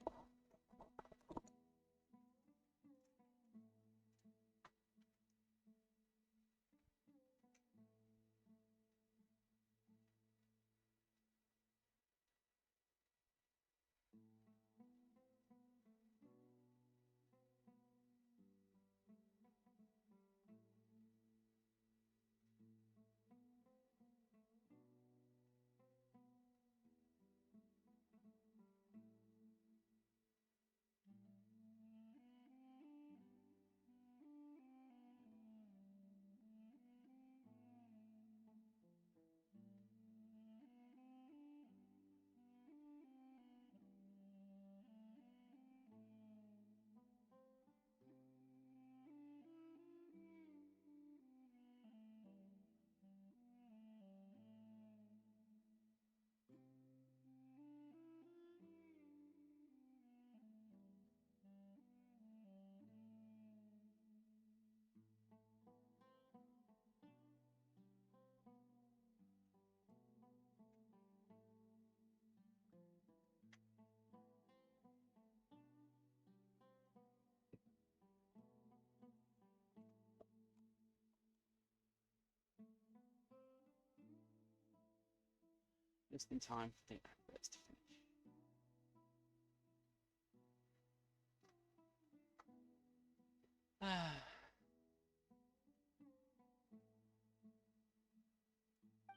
Just in time for the adverts to finish.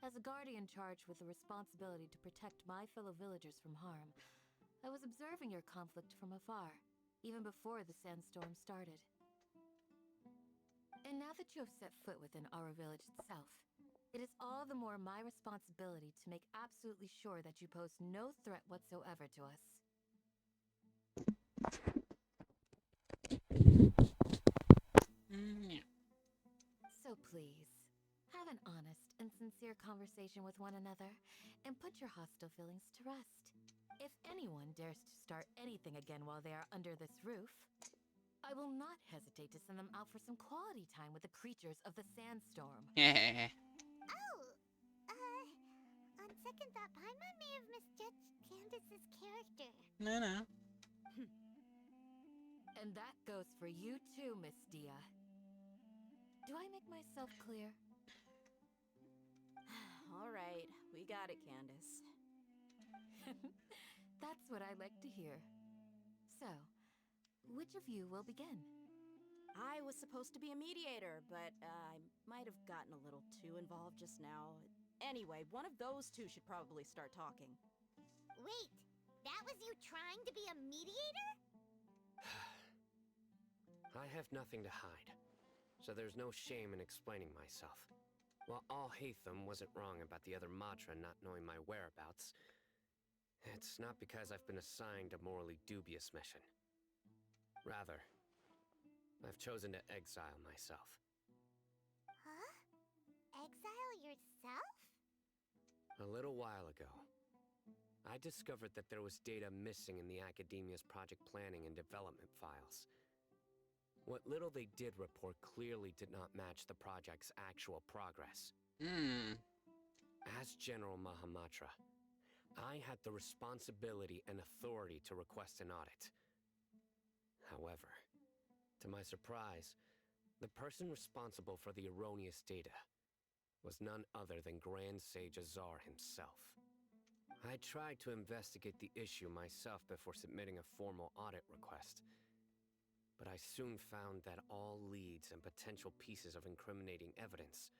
As a guardian charged with the responsibility to protect my fellow villagers from harm, I was observing your conflict from afar, even before the sandstorm started. And now that you have set foot within our village itself, it is all the more my responsibility to make absolutely sure that you pose no threat whatsoever to us. Yeah. So please, have an honest and sincere conversation with one another, and put your hostile feelings to rest. If anyone dares to start anything again while they are under this roof, I will not hesitate to send them out for some quality time with the creatures of the sandstorm. Yeah. Oh, on second thought, Paimon may have misjudged Candace's character. No. And that goes for you too, Miss Dia. Do I make myself clear? All right, we got it, Candace. That's what I like to hear. So, which of you will begin? I was supposed to be a mediator, but I might have gotten a little too involved just now. Anyway, one of those two should probably start talking. Wait, that was you trying to be a mediator? I have nothing to hide, so there's no shame in explaining myself. While Alhaitham wasn't wrong about the other Matra not knowing my whereabouts, it's not because I've been assigned a morally dubious mission. Rather, I've chosen to exile myself. Huh? Exile yourself? A little while ago, I discovered that there was data missing in the Academia's project planning and development files. What little they did report clearly did not match the project's actual progress. As General Mahamatra, I had the responsibility and authority to request an audit. However, to my surprise, the person responsible for the erroneous data was none other than Grand Sage Azar himself. I tried to investigate the issue myself before submitting a formal audit request, but I soon found that all leads and potential pieces of incriminating evidence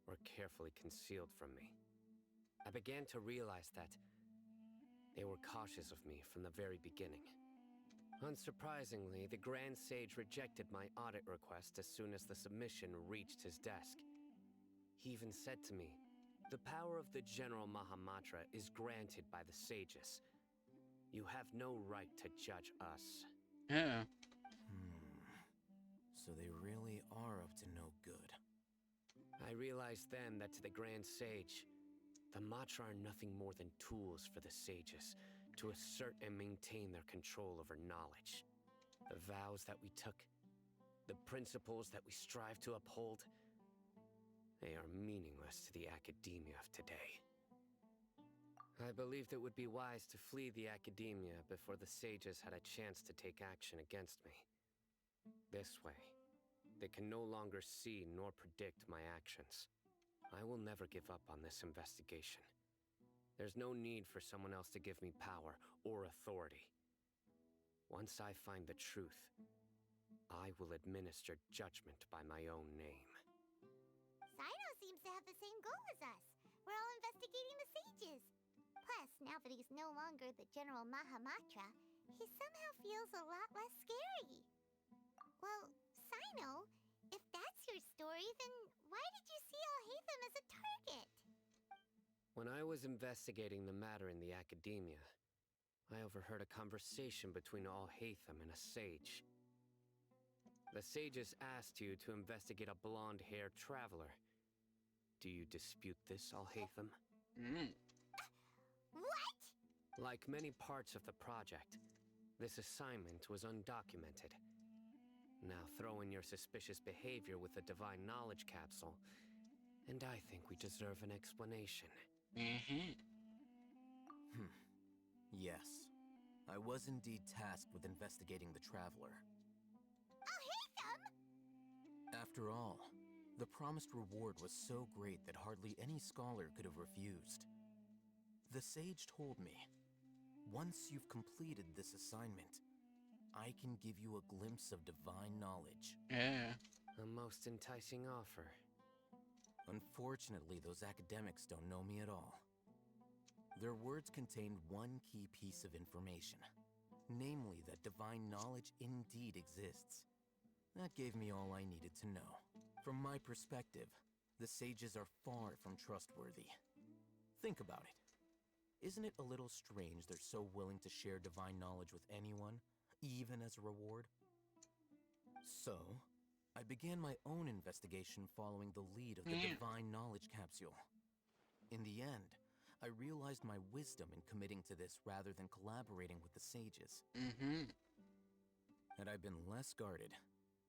were carefully concealed from me. I began to realize that they were cautious of me from the very beginning. Unsurprisingly, the Grand Sage rejected my audit request as soon as the submission reached his desk. He even said to me, "The power of the General Mahamatra is granted by the sages. You have no right to judge us." Oh. So they really are up to no good. I realized then that to the Grand Sage, the Matra are nothing more than tools for the sages to assert and maintain their control over knowledge. The vows that we took, the principles that we strive to uphold, they are meaningless to the academia of today. I believed it would be wise to flee the academia before the sages had a chance to take action against me. This way, they can no longer see nor predict my actions. I will never give up on this investigation. There's no need for someone else to give me power or authority. Once I find the truth, I will administer judgment by my own name. Sino seems to have the same goal as us. We're all investigating the sages. Plus, now that he's no longer the General Mahamatra, he somehow feels a lot less scary. Well, Sino, if that's your story, then why did you see Alhaitham as a target? When I was investigating the matter in the academia, I overheard a conversation between Alhaitham and a sage. The sages asked you to investigate a blonde-haired traveler. Do you dispute this, Alhaitham? What? Like many parts of the project, this assignment was undocumented. Now throw in your suspicious behavior with the Divine Knowledge Capsule, and I think we deserve an explanation. Yes. I was indeed tasked with investigating the Traveler. Alhaitham! After all, the promised reward was so great that hardly any scholar could have refused. The sage told me, once you've completed this assignment, I can give you a glimpse of divine knowledge. Yeah. A most enticing offer. Unfortunately, those academics don't know me at all. Their words contained one key piece of information, namely that divine knowledge indeed exists. That gave me all I needed to know. From my perspective, the sages are far from trustworthy. Think about it. Isn't it a little strange they're so willing to share divine knowledge with anyone, even as a reward? So, I began my own investigation following the lead of the divine knowledge capsule. In the end, I realized my wisdom in committing to this rather than collaborating with the sages. Had I been less guarded,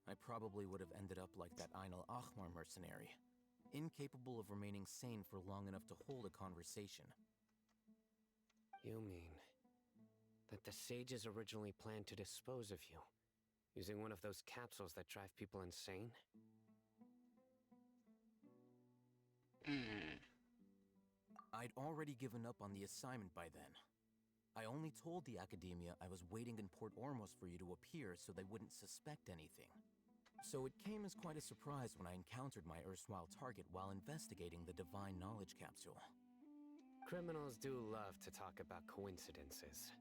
I probably would have ended up like that Ain al-Ahmar mercenary, incapable of remaining sane for long enough to hold a conversation. You mean that the sages originally planned to dispose of you, using one of those capsules that drive people insane? I'd already given up on the assignment by then. I only told the Academia I was waiting in Port Ormos for you to appear so they wouldn't suspect anything. So it came as quite a surprise when I encountered my erstwhile target while investigating the Divine Knowledge Capsule. Criminals do love to talk about coincidences.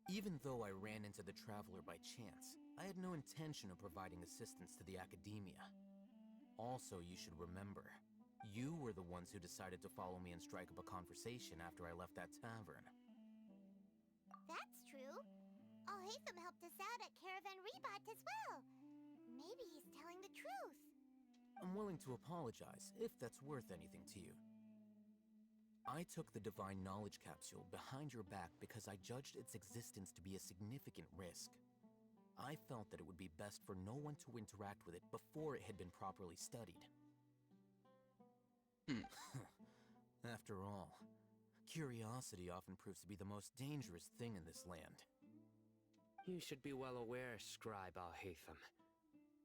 Even though I ran into the Traveler by chance, I had no intention of providing assistance to the Academia. Also, you should remember, you were the ones who decided to follow me and strike up a conversation after I left that tavern. That's true. Al-Haytham helped us out at Caravan Rebat as well. Maybe he's telling the truth. I'm willing to apologize, if that's worth anything to you. I took the Divine Knowledge Capsule behind your back because I judged its existence to be a significant risk. I felt that it would be best for no one to interact with it before it had been properly studied. After all, curiosity often proves to be the most dangerous thing in this land. You should be well aware, Scribe Al-Haytham,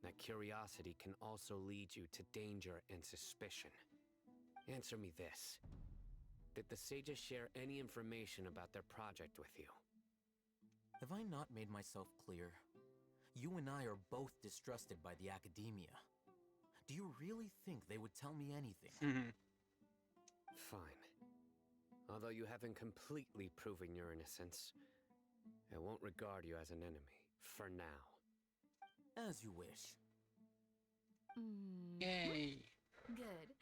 that curiosity can also lead you to danger and suspicion. Answer me this. Did the sages share any information about their project with you? Have I not made myself clear? You and I are both distrusted by the Academia. Do you really think they would tell me anything? Fine. Although you haven't completely proven your innocence, I won't regard you as an enemy, for now. As you wish. Yay! Good.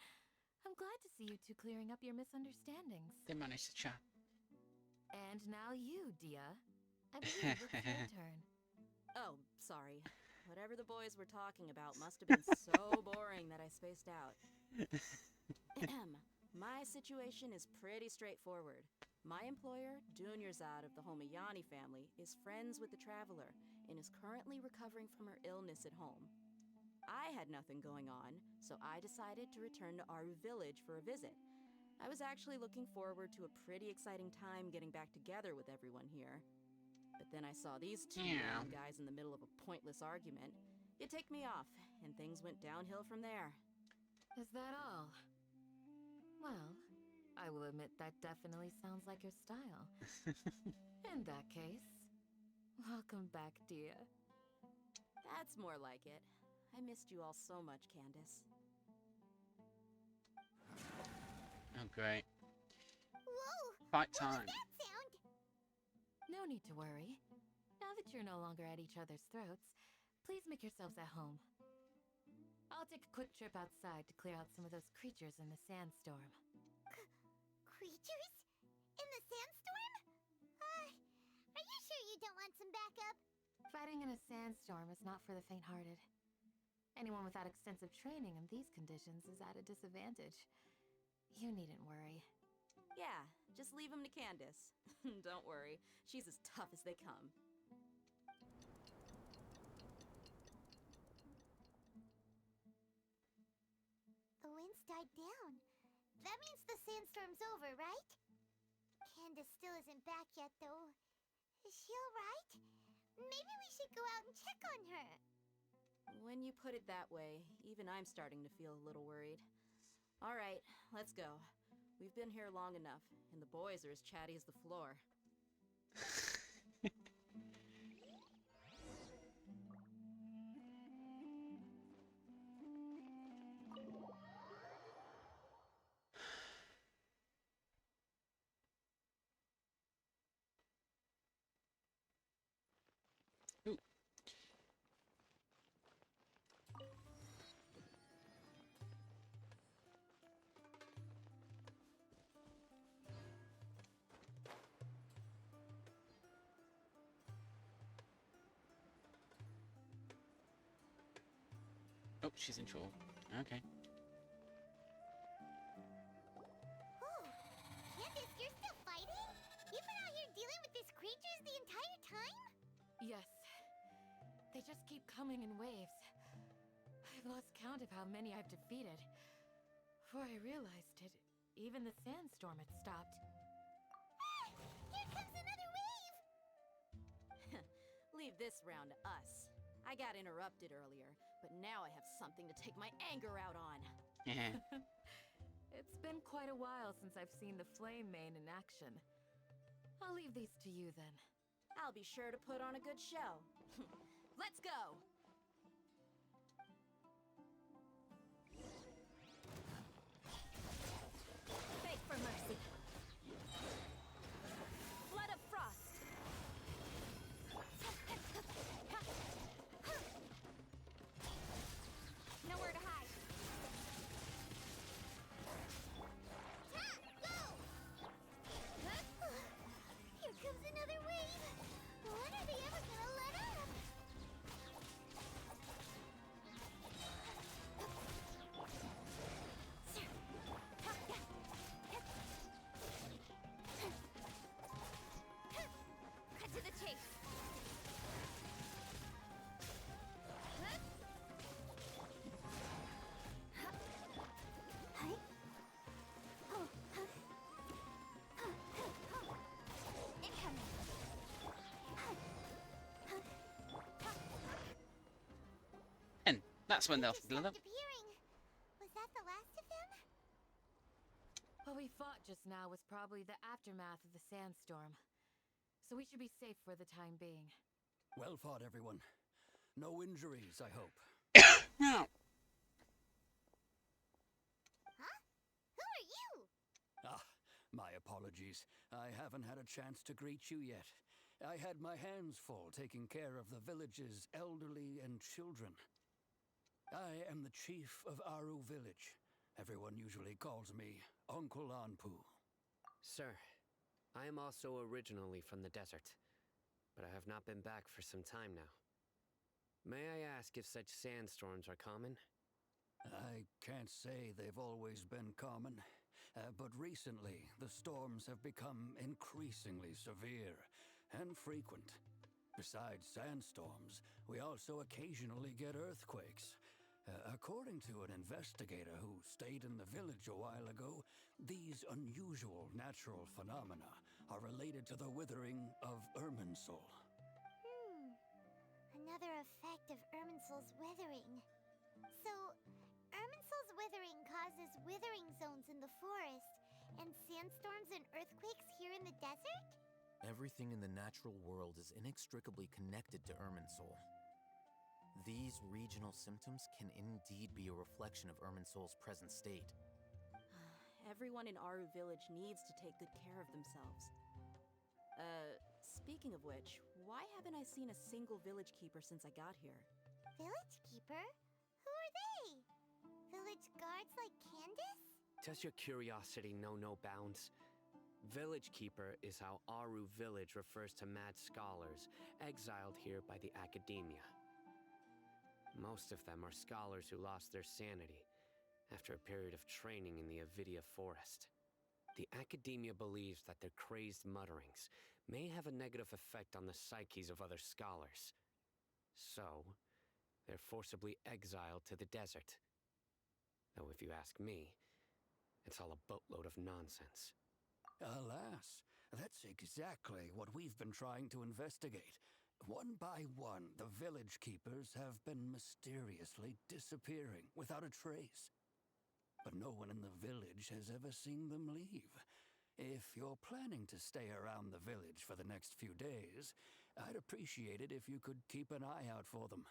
I'm glad to see you two clearing up your misunderstandings. They managed to chat. And now you, Dia. I believe it's your turn. Oh, sorry. Whatever the boys were talking about must have been so boring that I spaced out. My situation is pretty straightforward. My employer, Dunyarzad of the Homayani family, is friends with the Traveler and is currently recovering from her illness at home. I had nothing going on, so I decided to return to Aru village for a visit. I was actually looking forward to a pretty exciting time getting back together with everyone here. But then I saw these two random guys in the middle of a pointless argument. It ticked me off, and things went downhill from there. Is that all? Well, I will admit that definitely sounds like your style. In that case, welcome back, Dia. That's more like it. I missed you all so much, Candace. Oh, great. Whoa! Fight What time. was that sound? No need to worry. Now that you're no longer at each other's throats, please make yourselves at home. I'll take a quick trip outside to clear out some of those creatures in the sandstorm. Creatures? In the sandstorm? Are you sure you don't want some backup? Fighting in a sandstorm is not for the faint-hearted. Anyone without extensive training in these conditions is at a disadvantage. You needn't worry. Yeah, just leave him to Candace. Don't worry, she's as tough as they come. The wind's died down. That means the sandstorm's over, right? Candace still isn't back yet, though. Is she alright? Maybe we should go out and check on her. When you put it that way, even I'm starting to feel a little worried. All right, let's go. We've been here long enough, and the boys are as chatty as the floor. Oh, she's in trouble. Okay. Oh, Candace, you're still fighting? You've been out here dealing with these creatures the entire time? Yes. They just keep coming in waves. I've lost count of how many I've defeated. Before I realized it, even the sandstorm had stopped. Ah, here comes another wave! Leave this round to us. I got interrupted earlier, but now I have something to take my anger out on. Yeah. It's been quite a while since I've seen the Flame Mane in action. I'll leave these to you then. I'll be sure to put on a good show. Let's go! Beg for mercy. Flood of frost. Nowhere to hide. Ta! Go! Here comes another wave. When are they ever gonna let up? Cut to the chase. Incoming. And that's when They they'll just split stopped up. appearing. Was that the last of them? What we fought just now was probably the aftermath of the sandstorm. So we should be safe for the time being. Well fought, everyone. No injuries, I hope. Now, Huh? Who are you? Ah, my apologies. I haven't had a chance to greet you yet. I had my hands full taking care of the village's elderly and children. I am the chief of Aru village. Everyone usually calls me Uncle Anpu. Sir, I am also originally from the desert, but I have not been back for some time now. May I ask if such sandstorms are common? I can't say they've always been common, but recently the storms have become increasingly severe and frequent. Besides sandstorms, we also occasionally get earthquakes. According to an investigator who stayed in the village a while ago, these unusual natural phenomena are related to the withering of Irminsul. Another effect of Irminsul's withering. So, Irminsul's withering causes withering zones in the forest, and sandstorms and earthquakes here in the desert? Everything in the natural world is inextricably connected to Irminsul. These regional symptoms can indeed be a reflection of Irminsul's present state. Everyone in Aru village needs to take good care of themselves. Speaking of which, why haven't I seen a single village keeper since I got here? Village keeper? Who are they? Village guards like Candace? Does your curiosity know no bounds? Village Keeper is how Aru village refers to mad scholars exiled here by the academia. Most of them are scholars who lost their sanity after a period of training in the Avidia forest. The academia believes that their crazed mutterings may have a negative effect on the psyches of other scholars. So, they're forcibly exiled to the desert. Though if you ask me, it's all a boatload of nonsense. Alas, that's exactly what we've been trying to investigate. One by one, the village keepers have been mysteriously disappearing without a trace. But no one in the village has ever seen them leave. If you're planning to stay around the village for the next few days, I'd appreciate it if you could keep an eye out for them.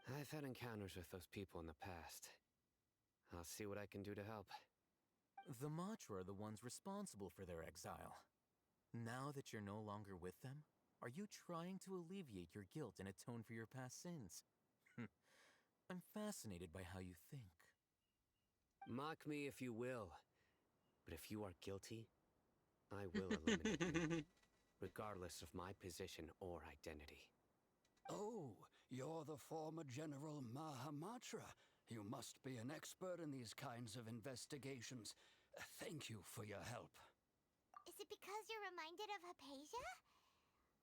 I've had encounters with those people in the past. I'll see what I can do to help. The Matra are the ones responsible for their exile. Now that you're no longer with them, are you trying to alleviate your guilt and atone for your past sins? I'm fascinated by how you think. Mock me if you will, but if you are guilty, I will eliminate you, regardless of my position or identity. Oh, you're the former General Mahamatra. You must be an expert in these kinds of investigations. Thank you for your help. Is it because you're reminded of Hypatia?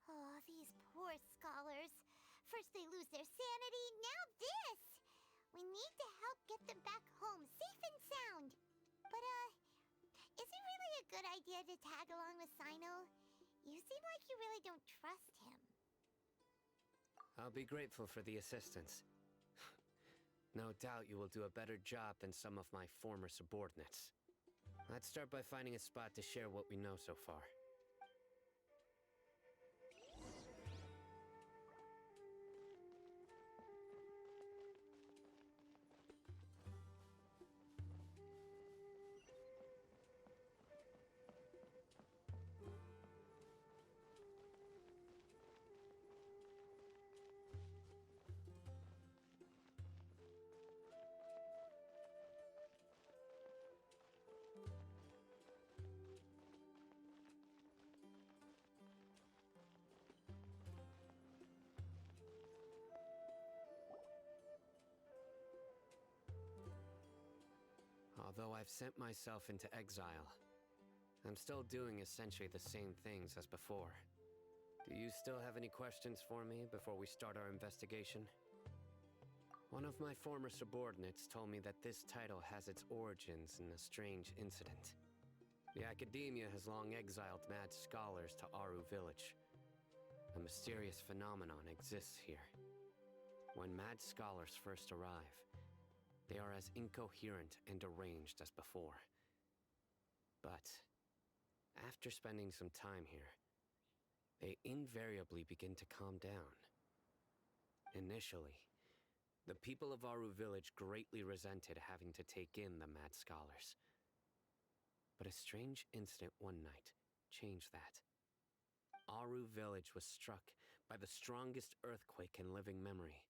Oh, these poor scholars. First they lose their sanity, now this! We need to help get them back home, safe and sound. But, is it really a good idea to tag along with Sino? You seem like you really don't trust him. I'll be grateful for the assistance. No doubt you will do a better job than some of my former subordinates. Let's start by finding a spot to share what we know so far. Although I've sent myself into exile, I'm still doing essentially the same things as before. Do you still have any questions for me before we start our investigation? One of my former subordinates told me that this title has its origins in a strange incident. The Academia has long exiled mad scholars to Aru Village. A mysterious phenomenon exists here. When mad scholars first arrive, they are as incoherent and deranged as before. But after spending some time here, they invariably begin to calm down. Initially, the people of Aru Village greatly resented having to take in the mad scholars. But a strange incident one night changed that. Aru Village was struck by the strongest earthquake in living memory.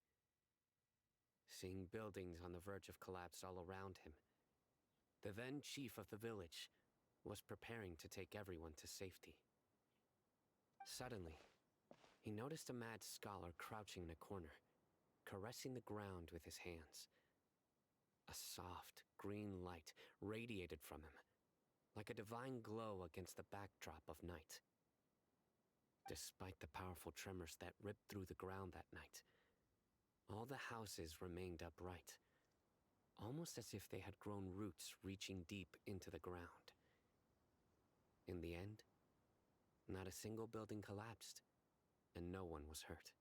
Seeing buildings on the verge of collapse all around him, the then chief of the village was preparing to take everyone to safety. Suddenly, he noticed a mad scholar crouching in a corner, caressing the ground with his hands. A soft, green light radiated from him, like a divine glow against the backdrop of night. Despite the powerful tremors that ripped through the ground that night, all the houses remained upright, almost as if they had grown roots reaching deep into the ground. In the end, not a single building collapsed, and no one was hurt.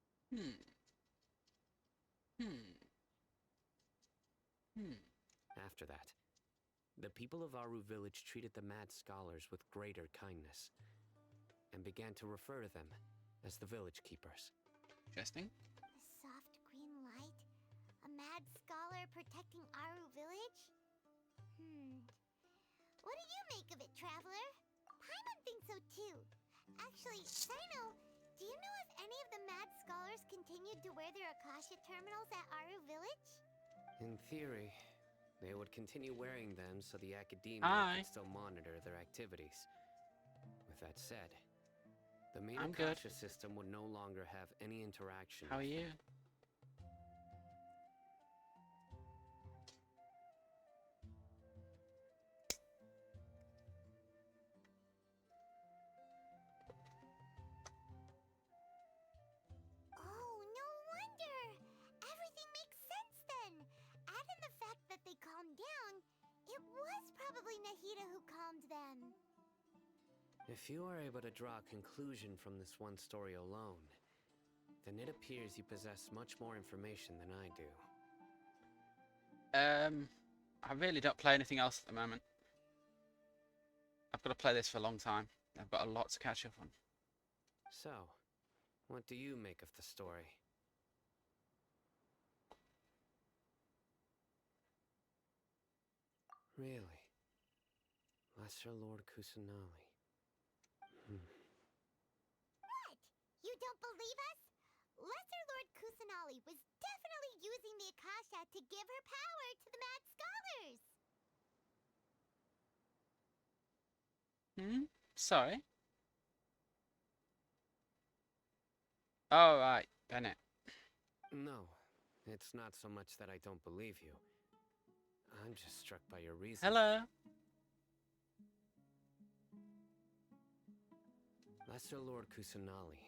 After that, the people of Aru Village treated the mad scholars with greater kindness, and began to refer to them as the village keepers. Interesting. A soft green light? A mad scholar protecting Aru Village? What do you make of it, Traveler? Paimon thinks so too. Actually, Sino, do you know if any of the mad scholars continued to wear their Akasha terminals at Aru Village? In theory, they would continue wearing them so the Academia could still monitor their activities. With that said, the main Akasha system would no longer have any interaction. How are you? Oh, no wonder! Everything makes sense then! Add in the fact that they calmed down, it was probably Nahida who calmed them. If you are able to draw a conclusion from this one story alone, then it appears you possess much more information than I do. I really don't play anything else at the moment. I've got to play this for a long time. I've got a lot to catch up on. So, what do you make of the story? Really? Lesser Lord Kusanali. What? You don't believe us? Lesser Lord Kusanali was definitely using the Akasha to give her power to the mad scholars! Sorry? Oh, right, Bennett. No, it's not so much that I don't believe you. I'm just struck by your reason. Hello. Lesser Lord Kusanali,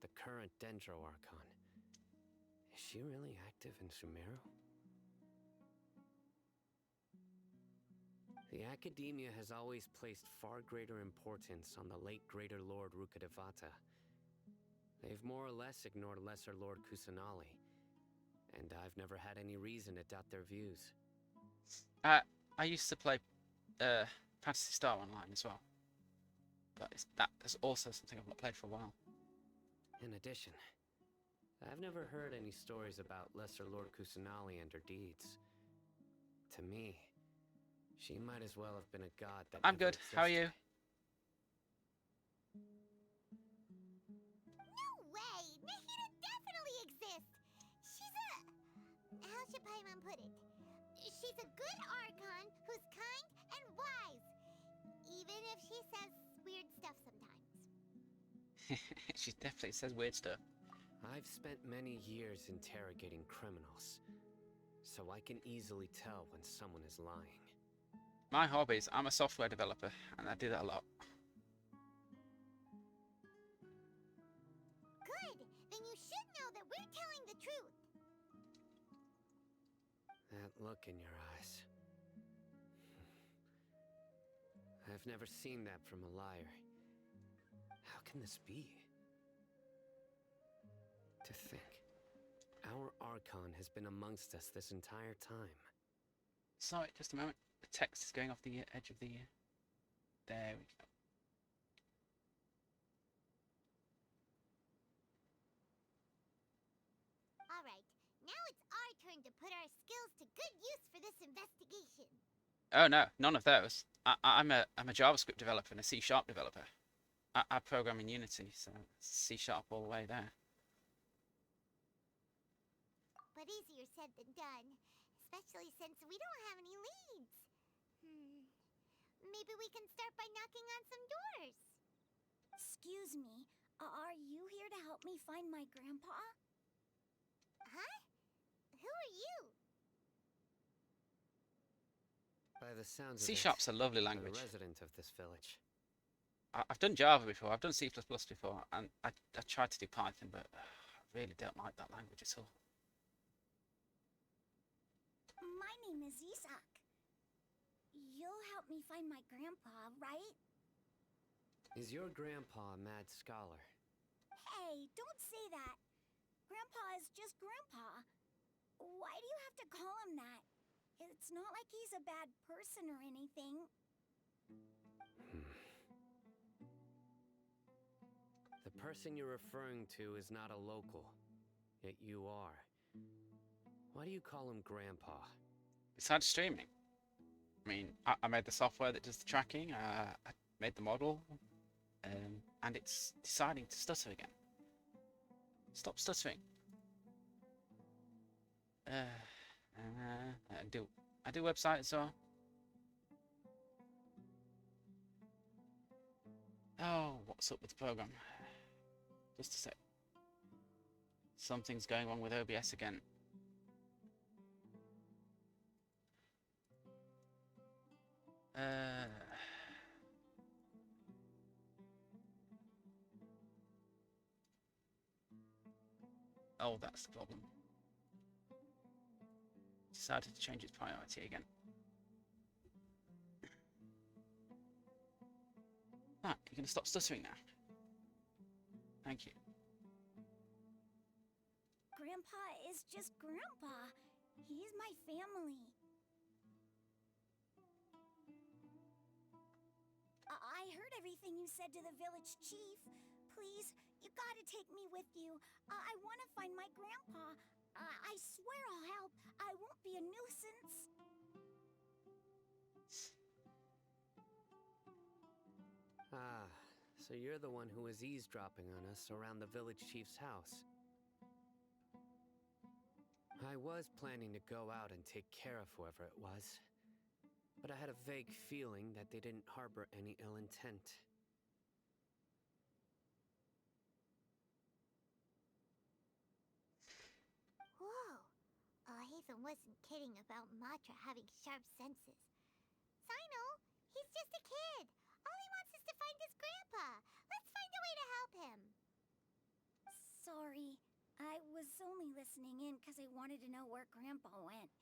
the current Dendro Archon. Is she really active in Sumeru? The Academia has always placed far greater importance on the late Greater Lord Rukkhadevata. They've more or less ignored Lesser Lord Kusanali, and I've never had any reason to doubt their views. I used to play Fantasy Star Online as well, but that's also something I've not played for a while. In addition, I've never heard any stories about Lesser Lord Kusanali and her deeds. To me, she might as well have been a god that I'm never good. How are you? No way! Nahida definitely exists! She's a... how should Paimon put it? She's a good Archon who's kind and wise. Even if she says weird stuff sometimes. She definitely says weird stuff. I've spent many years interrogating criminals, so I can easily tell when someone is lying. My hobbies, I'm a software developer, and I do that a lot. Good! Then you should know that we're telling the truth. That look in your eyes. I've never seen that from a liar. How can this be? To think, our Archon has been amongst us this entire time. Sorry, just a moment. The text is going off the edge of the... There we go. Alright, now it's our turn to put our skills to good use for this investigation. Oh no, none of those. I'm a JavaScript developer and a C# developer. I program in Unity, so C# all the way there. But easier said than done, especially since we don't have any leads. Maybe we can start by knocking on some doors. Excuse me, are you here to help me find my grandpa? Huh? Who are you? By the sounds of C# it, a lovely you're language. a resident of this village. I've done Java before, I've done C++ before, and I tried to do Python, but I really don't like that language at all. My name is Isak. You'll help me find my grandpa, right? Is your grandpa a mad scholar? Hey, don't say that. Grandpa is just Grandpa. Why do you have to call him that? It's not like he's a bad person or anything. The person you're referring to is not a local, yet you are. Why do you call him Grandpa? Besides streaming, I mean, I made the software that does the tracking, I made the model, and it's deciding to stutter again. Stop stuttering. I do websites as well. Oh, what's up with the program? Just a sec. Something's going wrong with OBS again. Oh, that's the problem. Decided to change its priority again. Ah, you're going to stop stuttering now. Thank you. Grandpa is just Grandpa. He's my family. I heard everything you said to the village chief. Please, you gotta take me with you. I want to find my grandpa. I swear I'll help. I won't be a nuisance. Ah, so you're the one who was eavesdropping on us around the village chief's house. I was planning to go out and take care of whoever it was, but I had a vague feeling that they didn't harbor any ill intent. Whoa. He Ansem wasn't kidding about Matra having sharp senses. Sino, he's just a kid. All he wants is to find his grandpa. Let's find a way to help him. Sorry, I was only listening in because I wanted to know where Grandpa went.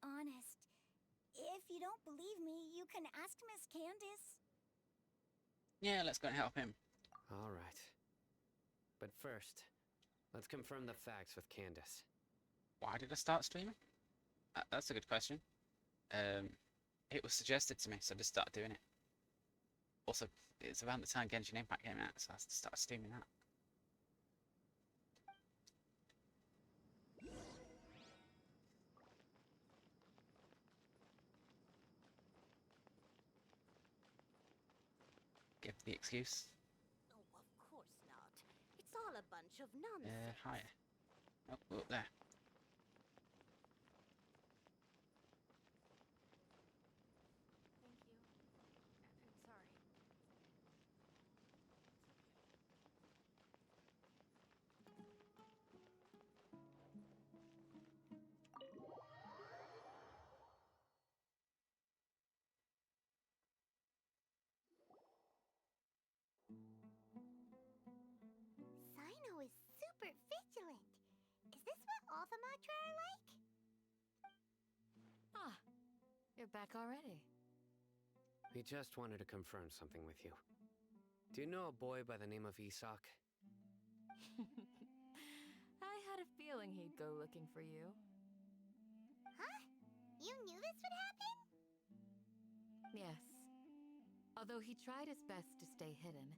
Honest. If you don't believe me, you can ask Miss Candace. Yeah, let's go and help him. All right. But first, let's confirm the facts with Candace. Why did I start streaming? That's a good question. It was suggested to me, so I just started doing it. Also, it's around the time Genshin Impact came out, so I started streaming that. Give the excuse. Oh, of course not. It's all a bunch of nonsense. Higher. Oh, up there. Thank you. I'm sorry. Sino is super vigilant. Is this what all the Matra are like? Ah, you're back already. We just wanted to confirm something with you. Do you know a boy by the name of Isak? I had a feeling he'd go looking for you. Huh? You knew this would happen? Yes. Although he tried his best to stay hidden,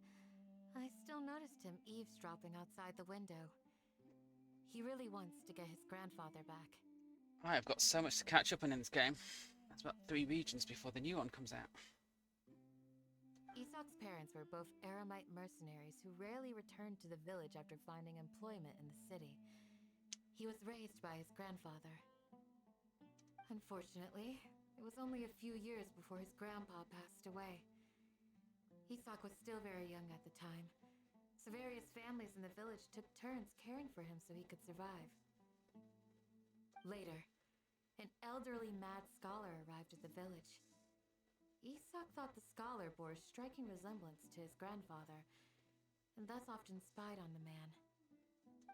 I still noticed him eavesdropping outside the window. He really wants to get his grandfather back. I have got so much to catch up on in this game. That's about 3 regions before the new one comes out. Isak's parents were both Aramite mercenaries who rarely returned to the village after finding employment in the city. He was raised by his grandfather. Unfortunately, it was only a few years before his grandpa passed away. Isak was still very young at the time, so various families in the village took turns caring for him so he could survive. Later, an elderly mad scholar arrived at the village. Isak thought the scholar bore a striking resemblance to his grandfather, and thus often spied on the man.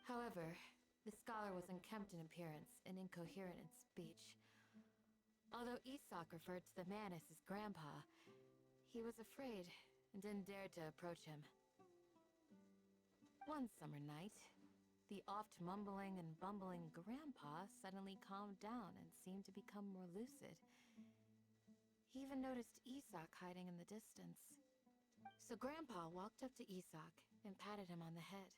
However, the scholar was unkempt in appearance and incoherent in speech. Although Isak referred to the man as his grandpa, he was afraid and didn't dare to approach him. One summer night, the oft mumbling and bumbling grandpa suddenly calmed down and seemed to become more lucid. He even noticed Isak hiding in the distance. So Grandpa walked up to Isak and patted him on the head.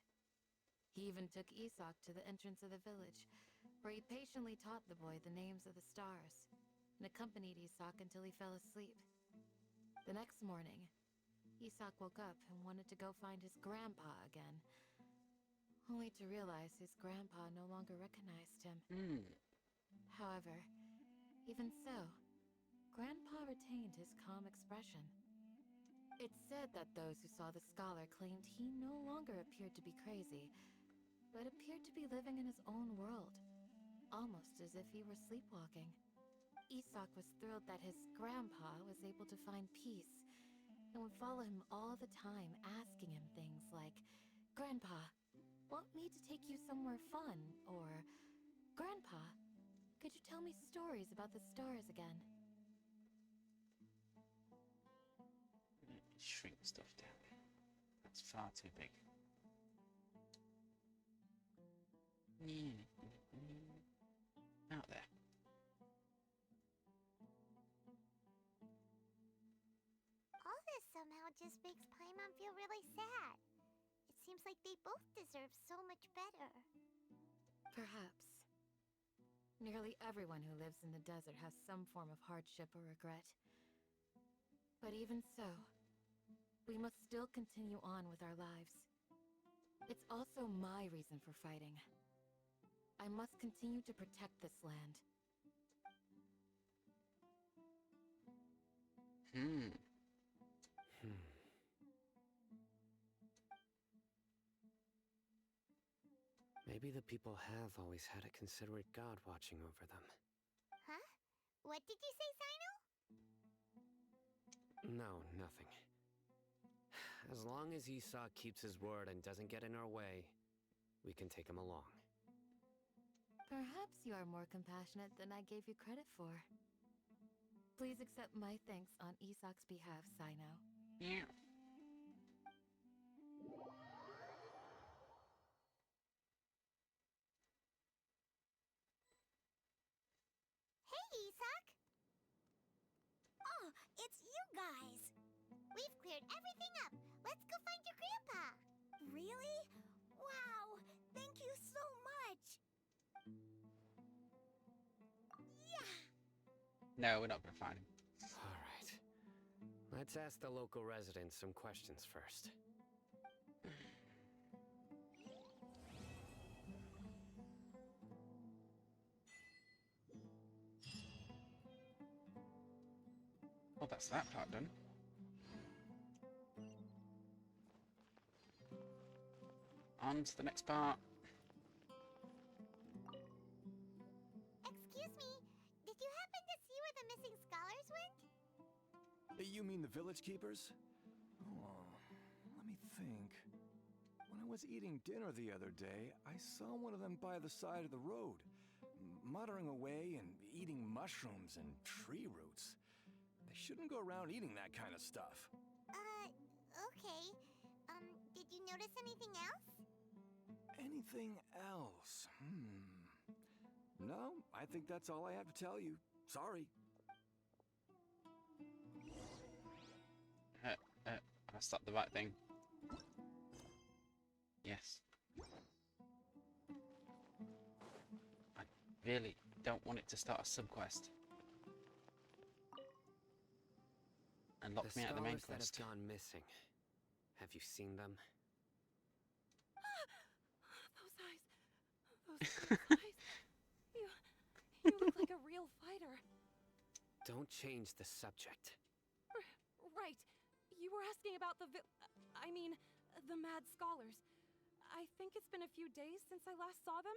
He even took Isak to the entrance of the village, where he patiently taught the boy the names of the stars, and accompanied Isak until he fell asleep. The next morning, Isak woke up and wanted to go find his grandpa again, only to realize his grandpa no longer recognized him. However, even so, Grandpa retained his calm expression. It's said that those who saw the scholar claimed he no longer appeared to be crazy, but appeared to be living in his own world, almost as if he were sleepwalking. Isak was thrilled that his grandpa was able to find peace, and would follow him all the time, asking him things like, "Grandpa, want me to take you somewhere fun?" Or, "Grandpa, could you tell me stories about the stars again?" Shrink stuff down there. That's far too big. Out there. All this somehow just makes Paimon feel really sad. It seems like they both deserve so much better. Perhaps. Nearly everyone who lives in the desert has some form of hardship or regret. But even so, we must still continue on with our lives. It's also my reason for fighting. I must continue to protect this land. Maybe the people have always had a considerate god watching over them. Huh? What did you say, Sino? No, nothing. As long as Esau keeps his word and doesn't get in our way, we can take him along. Perhaps you are more compassionate than I gave you credit for. Please accept my thanks on Isak's behalf, Sino. Yeah. Hey, Isak! Oh, it's you guys! We've cleared everything up. Let's go find your grandpa. Really? Wow! Thank you so much! Yeah! No, we're not gonna find him. Alright. Let's ask the local residents some questions first. Well, that's that part done. On to the next part. Excuse me, did you happen to see where the missing scholars went? You mean the village keepers? Oh, let me think. When I was eating dinner the other day, I saw one of them by the side of the road, muttering away and eating mushrooms and tree roots. They shouldn't go around eating that kind of stuff. Okay. Did you notice anything else? Anything else? No, I think that's all I have to tell you. Sorry. I stopped the right thing. Yes. I really don't want it to start a subquest. And lock me out of the main scholars that quest. have gone missing. Have you seen them? Those eyes. Those eyes. You look like a real fighter. Don't change the subject. Right. You were asking about the mad scholars. I think it's been a few days since I last saw them.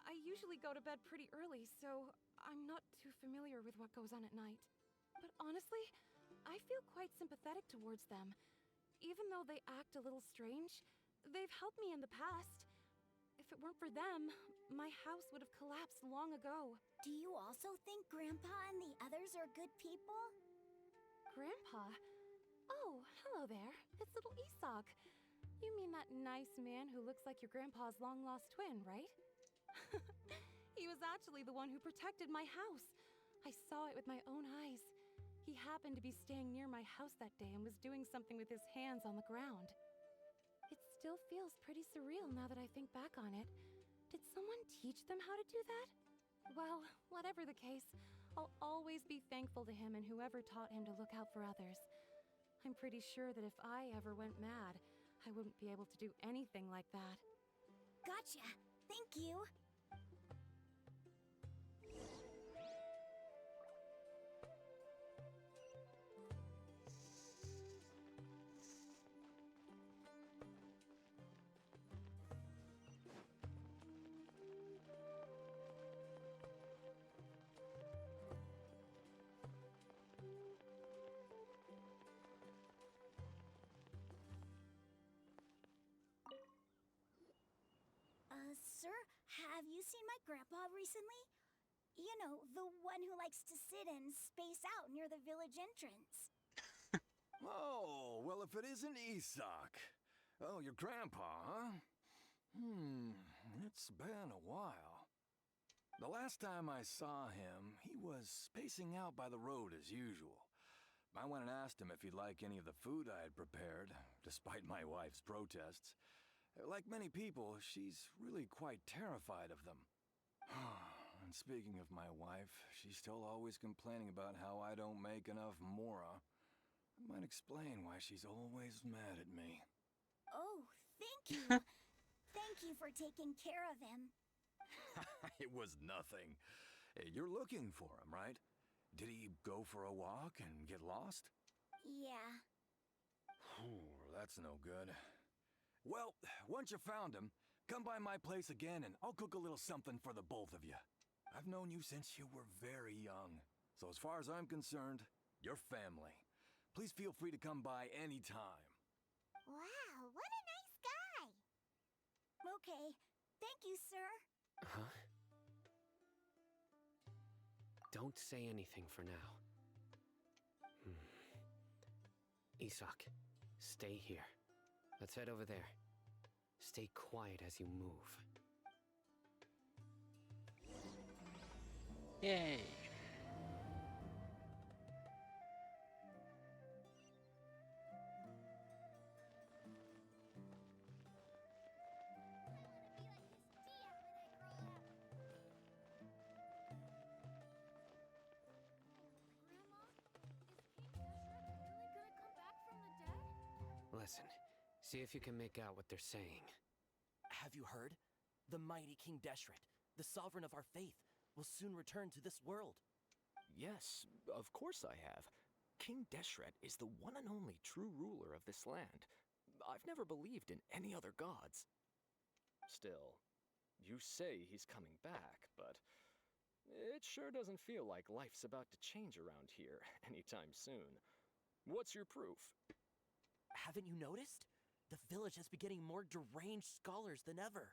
I usually go to bed pretty early, so I'm not too familiar with what goes on at night. But honestly, I feel quite sympathetic towards them. Even though they act a little strange, they've helped me in the past. If it weren't for them, my house would have collapsed long ago. Do you also think Grandpa and the others are good people? Grandpa? Oh, hello there. It's little Isak. You mean that nice man who looks like your grandpa's long-lost twin, right? He was actually the one who protected my house. I saw it with my own eyes. He happened to be staying near my house that day and was doing something with his hands on the ground. It still feels pretty surreal now that I think back on it. Did someone teach them how to do that? Well, whatever the case, I'll always be thankful to him and whoever taught him to look out for others. I'm pretty sure that if I ever went mad, I wouldn't be able to do anything like that. Gotcha. Thank you. Sir, have you seen my grandpa recently? You know, the one who likes to sit and space out near the village entrance. Oh, well, if it isn't Isak. Oh, your grandpa, huh? It's been a while. The last time I saw him, he was spacing out by the road as usual. I went and asked him if he'd like any of the food I had prepared, despite my wife's protests. Like many people, she's really quite terrified of them. And speaking of my wife, she's still always complaining about how I don't make enough mora. That might explain why she's always mad at me. Oh, thank you. Thank you for taking care of him. It was nothing. You're looking for him, right? Did he go for a walk and get lost? Yeah. That's no good. Well, once you found him, come by my place again and I'll cook a little something for the both of you. I've known you since you were very young, so as far as I'm concerned, you're family. Please feel free to come by anytime. Wow, what a nice guy! Okay, thank you, sir. Huh? Don't say anything for now. Isak, stay here. Let's head over there. Stay quiet as you move. Yay! Listen, see if you can make out what they're saying. Have you heard? The mighty King Deshret, the sovereign of our faith, will soon return to this world. Yes, of course I have. King Deshret is the one and only true ruler of this land. I've never believed in any other gods. Still, you say he's coming back, but it sure doesn't feel like life's about to change around here anytime soon. What's your proof? Haven't you noticed? The village has been getting more deranged scholars than ever.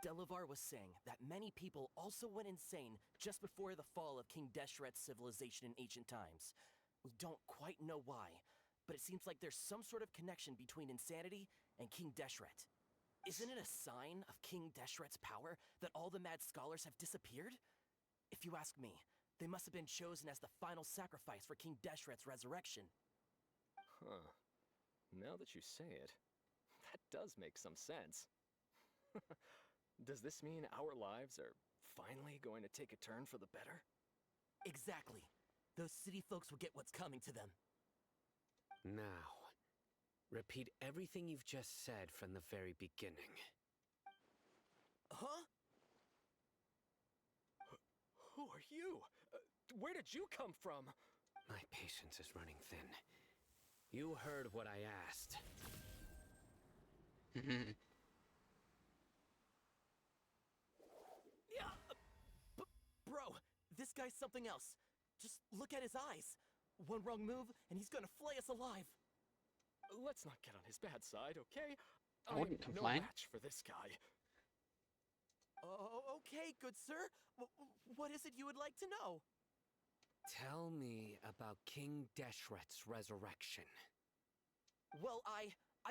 Delavar was saying that many people also went insane just before the fall of King Deshret's civilization in ancient times. We don't quite know why, but it seems like there's some sort of connection between insanity and King Deshret. Isn't it a sign of King Deshret's power that all the mad scholars have disappeared? If you ask me, they must have been chosen as the final sacrifice for King Deshret's resurrection. Huh. Now that you say it, that does make some sense. Does this mean our lives are finally going to take a turn for the better? Exactly. Those city folks will get what's coming to them. Now, repeat everything you've just said from the very beginning. Huh? Who are you? Where did you come from? My patience is running thin. You heard what I asked. Yeah, bro, this guy's something else. Just look at his eyes. One wrong move, and he's gonna flay us alive. Let's not get on his bad side, okay? I wouldn't I'm complain. no match for this guy. Okay, good sir. What is it you would like to know? Tell me about King Deshret's resurrection. Well, I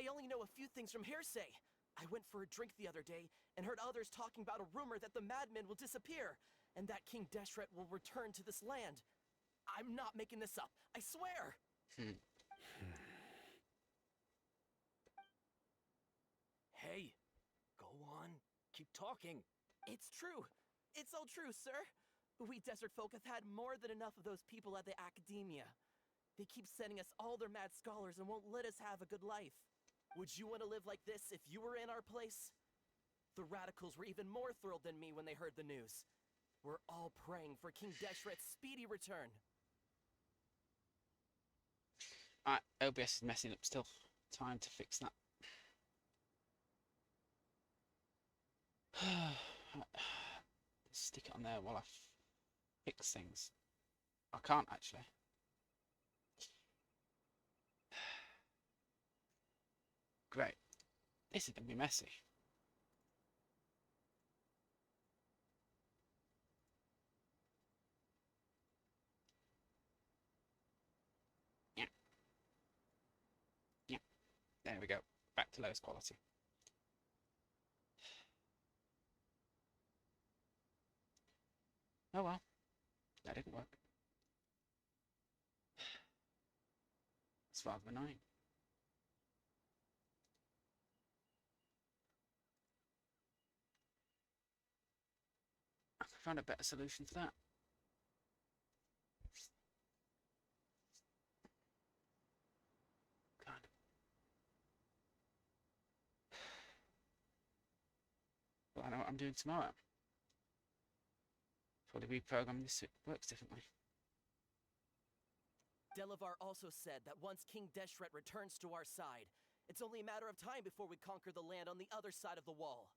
only know a few things from hearsay. I went for a drink the other day and heard others talking about a rumor that the madmen will disappear and that King Deshret will return to this land. I'm not making this up, I swear! Hey, go on. Keep talking. It's true. It's all true, sir. We desert folk have had more than enough of those people at the academia. They keep sending us all their mad scholars and won't let us have a good life. Would you want to live like this if you were in our place? The radicals were even more thrilled than me when they heard the news. We're all praying for King Deshret's speedy return. Alright, OBS is messing up still. Time to fix that. Stick it on there while I fix things. I can't actually. Great. This is going to be messy. Yeah. Yeah. There we go. Back to lowest quality. Oh well. That didn't work. It's rather annoying. I found a better solution to that. God. Well, I know what I'm doing tomorrow. Probably reprogram this so it works differently. Delavar also said that once King Deshret returns to our side, it's only a matter of time before we conquer the land on the other side of the wall.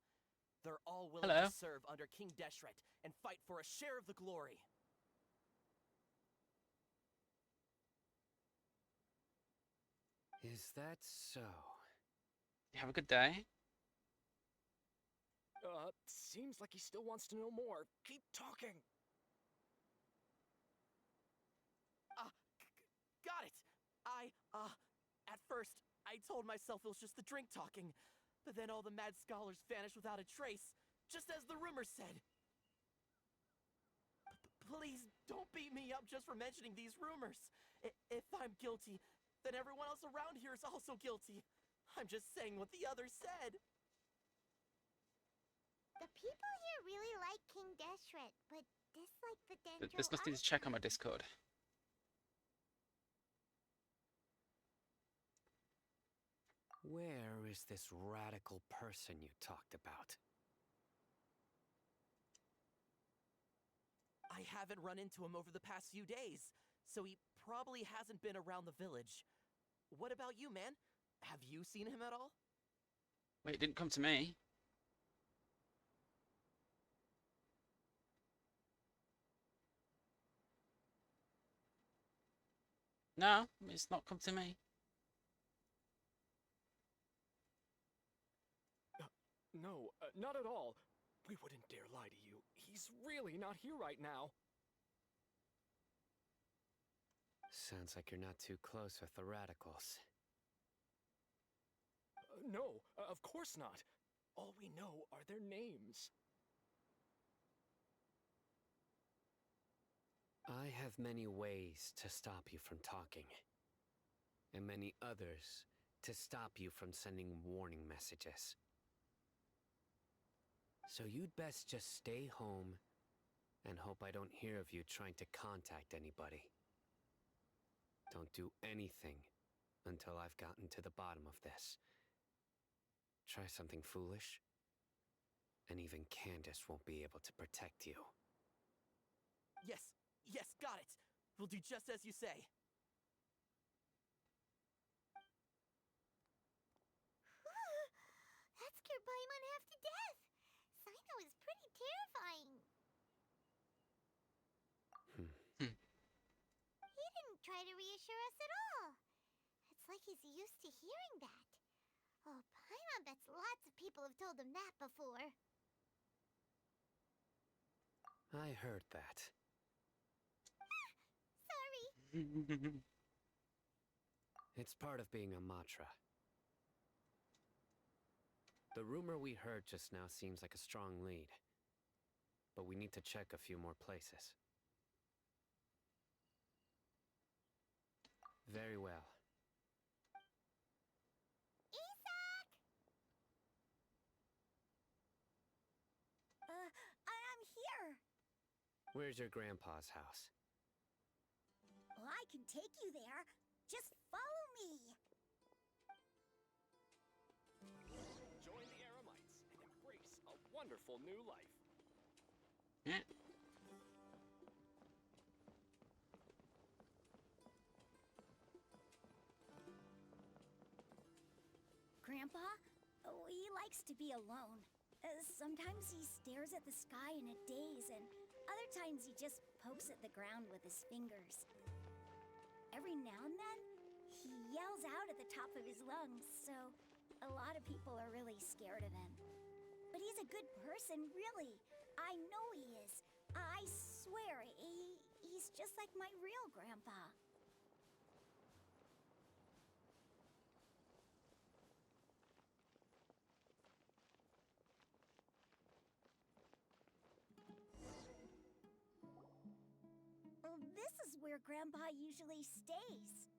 They're all willing Hello. to serve under King Deshret and fight for a share of the glory. Is that so? You have a good day. Seems like he still wants to know more. Keep talking. Got it! At first, I told myself it was just the drink talking, but then all the mad scholars vanished without a trace, just as the rumor said. Please, don't beat me up just for mentioning these rumors. If I'm guilty, then everyone else around here is also guilty. I'm just saying what the others said. The people here really like King Deshret, but dislike the Dendro There's nothing to check on my Discord. Where is this radical person you talked about? I haven't run into him over the past few days, so he probably hasn't been around the village. What about you, man? Have you seen him at all? Wait, it didn't come to me. No, it's not come to me. No, not at all. We wouldn't dare lie to you. He's really not here right now. Sounds like you're not too close with the radicals. No, of course not. All we know are their names. I have many ways to stop you from talking, and many others to stop you from sending warning messages. So you'd best just stay home and hope I don't hear of you trying to contact anybody. Don't do anything until I've gotten to the bottom of this. Try something foolish, and even Candace won't be able to protect you. Yes, got it. We'll do just as you say. That scared Paimon half to death. Sino is pretty terrifying. He didn't try to reassure us at all. It's like he's used to hearing that. Oh, Paimon bets lots of people have told him that before. I heard that. Sorry. It's part of being a Matra. The rumor we heard just now seems like a strong lead, but we need to check a few more places. Very well. Isak! I'm here. Where's your grandpa's house? Well, I can take you there. Just follow me. Join the Eremites and embrace a wonderful new life. Yeah. Grandpa? Oh, he likes to be alone. Sometimes he stares at the sky in a daze, and other times he just pokes at the ground with his fingers. Every now and then, he yells out at the top of his lungs, so a lot of people are really scared of him. But he's a good person, really. I know he is. I swear, he's just like my real grandpa. Well, this is where Grandpa usually stays.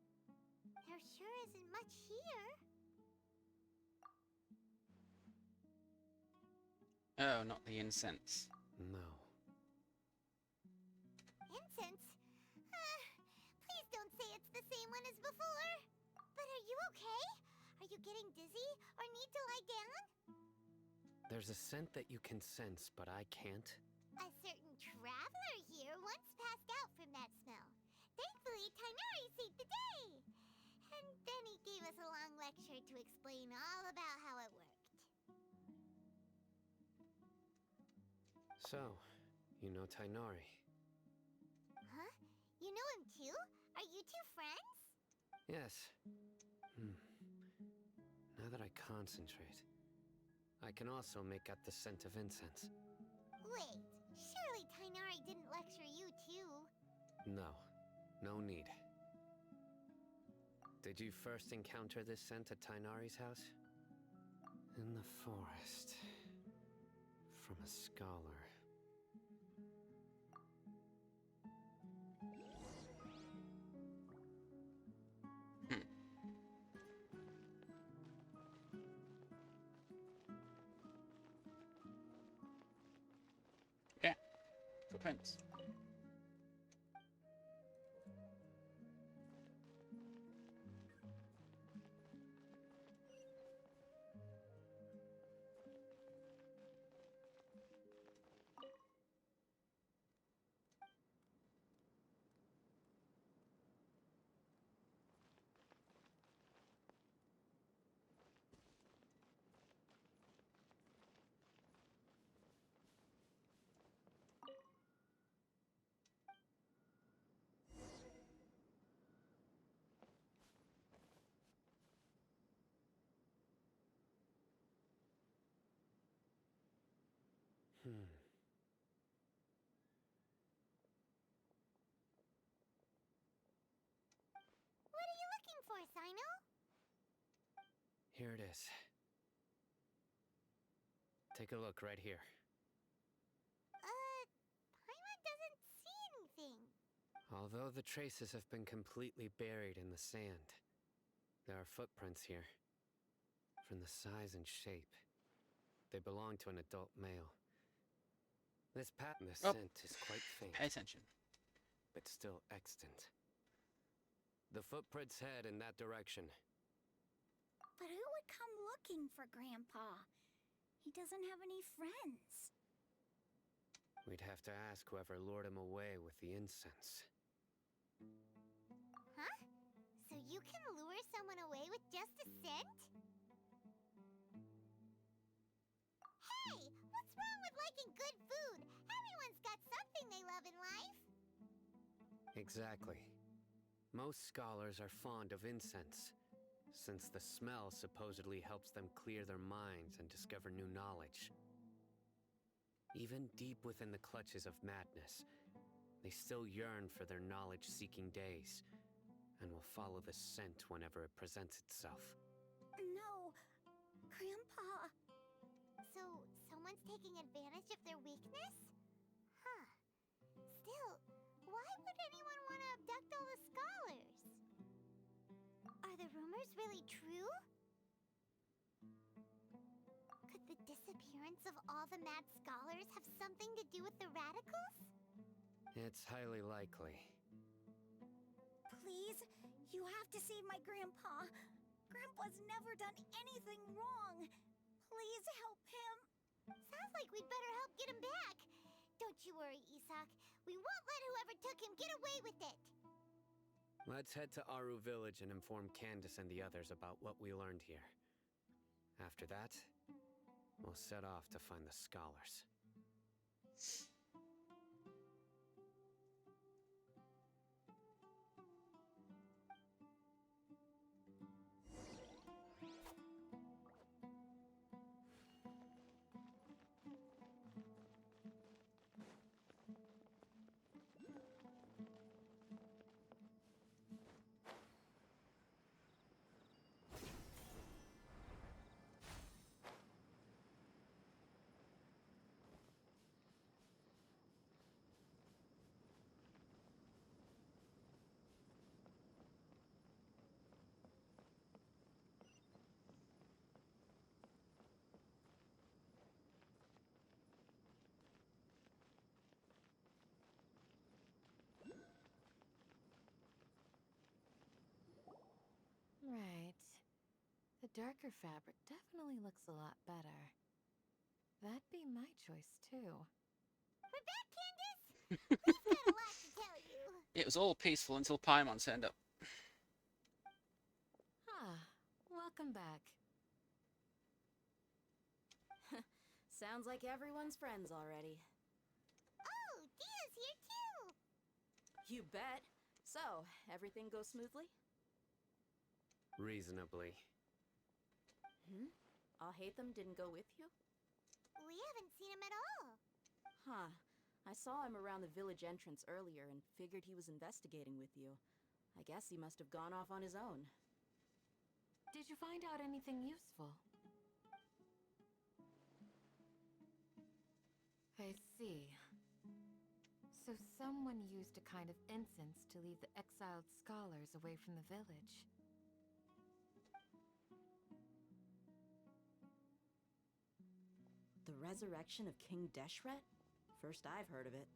There sure isn't much here. Oh, not the incense. No. Incense? Please don't say it's the same one as before. But are you okay? Are you getting dizzy or need to lie down? There's a scent that you can sense, but I can't. A certain traveler here once passed out from that smell. Thankfully, Tighnari saved the day. And then he gave us a long lecture to explain all about how it worked. So, you know Tainari? Huh? You know him too? Are you two friends? Yes. Now that I concentrate, I can also make out the scent of incense. Wait, surely Tainari didn't lecture you too? No, no need. Did you first encounter this scent at Tainari's house? In the forest. From a scholar. Yeah, footprints. What are you looking for, Sino? Here it is. Take a look right here. Paimon doesn't see anything. Although the traces have been completely buried in the sand, there are footprints here. From the size and shape, they belong to an adult male. This pattern, the scent is quite faint. Pay attention. But still extant. The footprints head in that direction. But who would come looking for Grandpa? He doesn't have any friends. We'd have to ask whoever lured him away with the incense. Huh? So you can lure someone away with just a scent? Hey! What's wrong with liking good food? Everyone's got something they love in life. Exactly. Most scholars are fond of incense, since the smell supposedly helps them clear their minds and discover new knowledge. Even deep within the clutches of madness, they still yearn for their knowledge-seeking days, and will follow the scent whenever it presents itself. No, Grandpa. So, someone's taking advantage of their weakness? Huh. Still, why would anyone want to abduct all the scholars? Are the rumors really true? Could the disappearance of all the mad scholars have something to do with the radicals? It's highly likely. Please, you have to save my Grandpa. Grandpa's never done anything wrong. Please help him. Sounds like we'd better help get him back. Don't you worry, Isak. We won't let whoever took him get away with it. Let's head to Aru Village and inform Candace and the others about what we learned here. After that, we'll set off to find the scholars. Right. The darker fabric definitely looks a lot better. That'd be my choice, too. We're back, Candace! We've got a lot to tell you. It was all peaceful until Paimon turned up. Ah, welcome back. Sounds like everyone's friends already. Dia's here too! You bet. So, everything goes smoothly? Reasonably. Alhaitham didn't go with you? We haven't seen him at all. Huh. I saw him around the village entrance earlier and figured he was investigating with you. I guess he must have gone off on his own. Did you find out anything useful? I see. So someone used a kind of incense to lead the exiled scholars away from the village. The resurrection of King Deshret? First I've heard of it.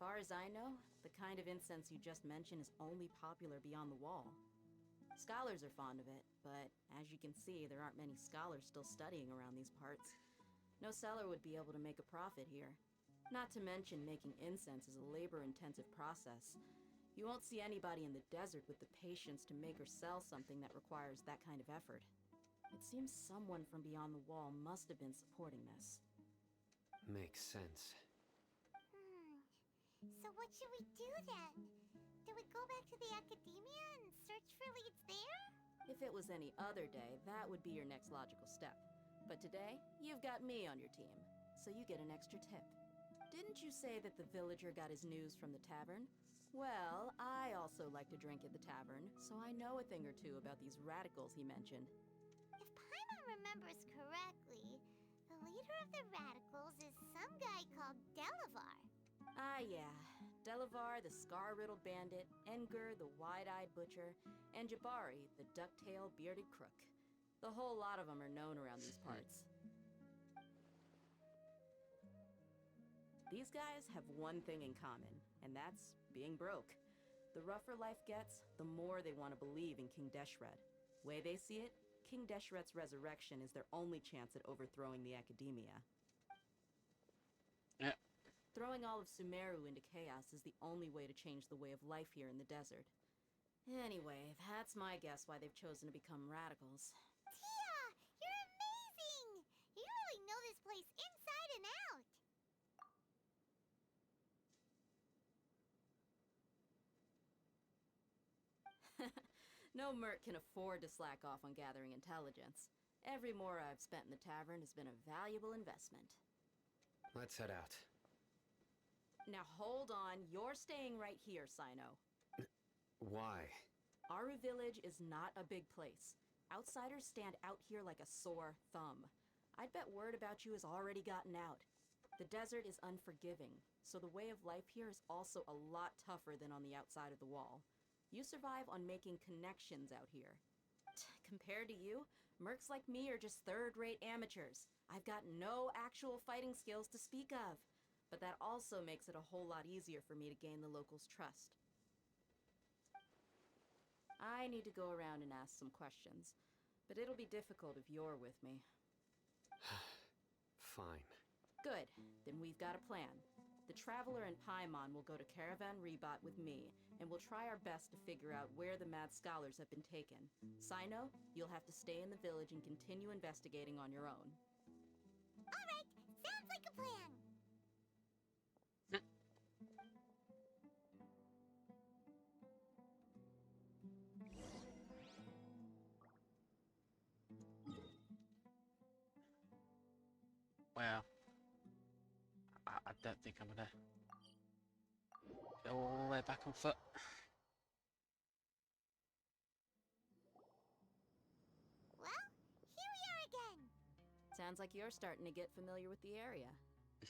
Far as I know, the kind of incense you just mentioned is only popular beyond the wall. Scholars are fond of it, but as you can see, there aren't many scholars still studying around these parts. No seller would be able to make a profit here. Not to mention making incense is a labor-intensive process. You won't see anybody in the desert with the patience to make or sell something that requires that kind of effort. It seems someone from beyond the wall must have been supporting this. Makes sense. So what should we do then? Do we go back to the academia and search for leads there? If it was any other day, that would be your next logical step. But today, you've got me on your team, so you get an extra tip. Didn't you say that the villager got his news from the tavern? Well, I also like to drink at the tavern, so I know a thing or two about these radicals he mentioned. If Paimon remembers correctly, the leader of the radicals is some guy called Delavar. Ah, yeah. Delavar, the scar-riddled bandit, Engur, the wide-eyed butcher, and Jabari, the duck-tailed bearded crook. The whole lot of them are known around these parts. These guys have one thing in common, and that's being broke. The rougher life gets, the more they want to believe in King Deshret. Way they see it, King Deshret's resurrection is their only chance at overthrowing the academia. Yeah. Throwing all of Sumeru into chaos is the only way to change the way of life here in the desert. Anyway, that's my guess why they've chosen to become radicals. Tia! You're amazing! You really know this place inside and out! No merc can afford to slack off on gathering intelligence. Every mora I've spent in the tavern has been a valuable investment. Let's head out. Now hold on, you're staying right here, Sino. Why? Aru Village is not a big place. Outsiders stand out here like a sore thumb. I'd bet word about you has already gotten out. The desert is unforgiving, so the way of life here is also a lot tougher than on the outside of the wall. You survive on making connections out here. Compared to you, mercs like me are just third-rate amateurs. I've got no actual fighting skills to speak of, but that also makes it a whole lot easier for me to gain the locals' trust. I need to go around and ask some questions, but it'll be difficult if you're with me. Fine. Good, then we've got a plan. The Traveler and Paimon will go to Caravan Rebot with me, and we'll try our best to figure out where the mad scholars have been taken. Sino, you'll have to stay in the village and continue investigating on your own. Alright, sounds like a plan! Well, I don't think I'm gonna go all the way back on foot. Well, here we are again! Sounds like you're starting to get familiar with the area.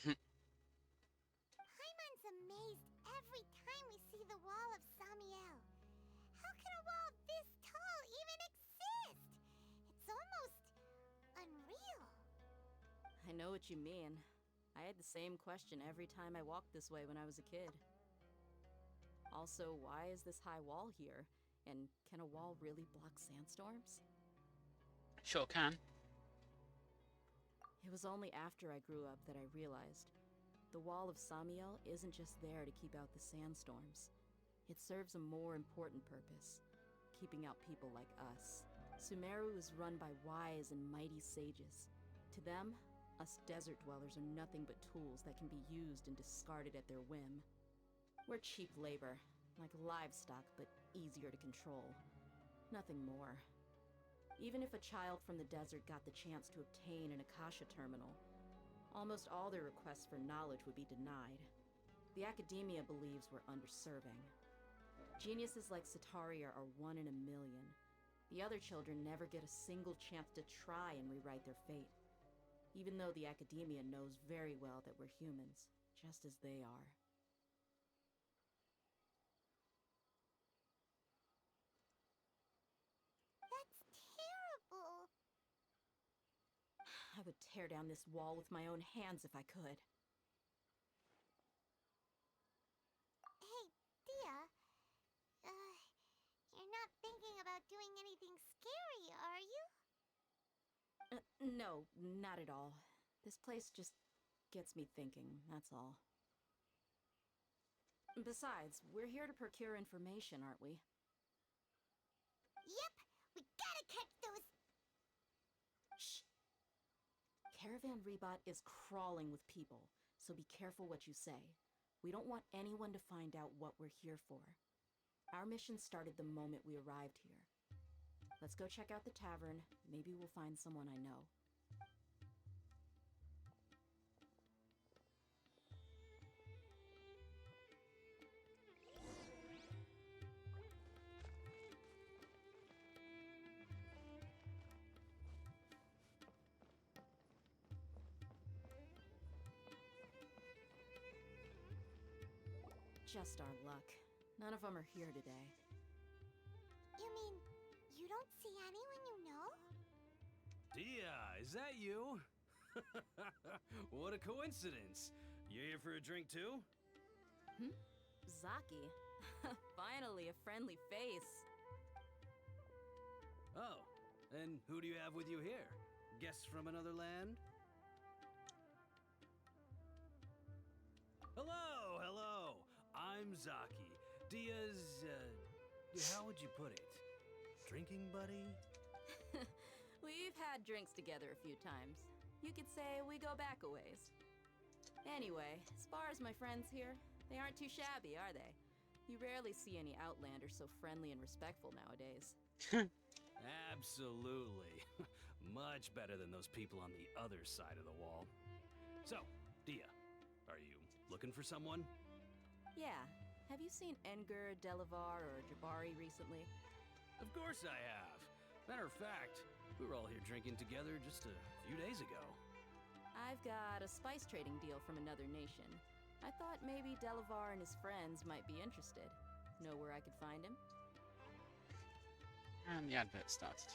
Paimon's amazed every time we see the wall of Samiel. How can a wall this tall even exist? It's almost unreal. I know what you mean. I had the same question every time I walked this way when I was a kid. Also, why is this high wall here? And can a wall really block sandstorms? Sure can. It was only after I grew up that I realized the wall of Samiel isn't just there to keep out the sandstorms. It serves a more important purpose, keeping out people like us. Sumeru is run by wise and mighty sages. To them, Us desert dwellers are nothing but tools that can be used and discarded at their whim. We're cheap labor, like livestock, but easier to control. Nothing more. Even if a child from the desert got the chance to obtain an Akasha terminal, almost all their requests for knowledge would be denied. The academia believes we're underserving. Geniuses like Sataria are 1 in a million. The other children never get a single chance to try and rewrite their fate, even though the academia knows very well that we're humans, just as they are. That's terrible. I would tear down this wall with my own hands if I could. Hey, Dia. You're not thinking about doing anything scary, are you? No, not at all. This place just gets me thinking, that's all. Besides, we're here to procure information, aren't we? Yep, we gotta catch those. Shh. Caravan Rebot is crawling with people, so be careful what you say. We don't want anyone to find out what we're here for. Our mission started the moment we arrived here. Let's go check out the tavern. Maybe we'll find someone I know. Just our luck. None of them are here today. You mean, you don't see anyone you know? Dia, is that you? What a coincidence. You here for a drink too? Zaki. Finally, a friendly face. Oh, and who do you have with you here? Guests from another land? Hello, hello. I'm Zaki. Dia's, how would you put it? Drinking buddy? We've had drinks together a few times. You could say we go back a ways. Anyway, as far as my friends here, they aren't too shabby, are they? You rarely see any Outlanders so friendly and respectful nowadays. Absolutely. Much better than those people on the other side of the wall. So, Dia, are you looking for someone? Yeah. Have you seen Engur, Delavar, or Jabari recently? Of course I have. Matter of fact, we were all here drinking together just a few days ago. I've got a spice trading deal from another nation. I thought maybe Delavar and his friends might be interested. Know where I could find him? And the advert started.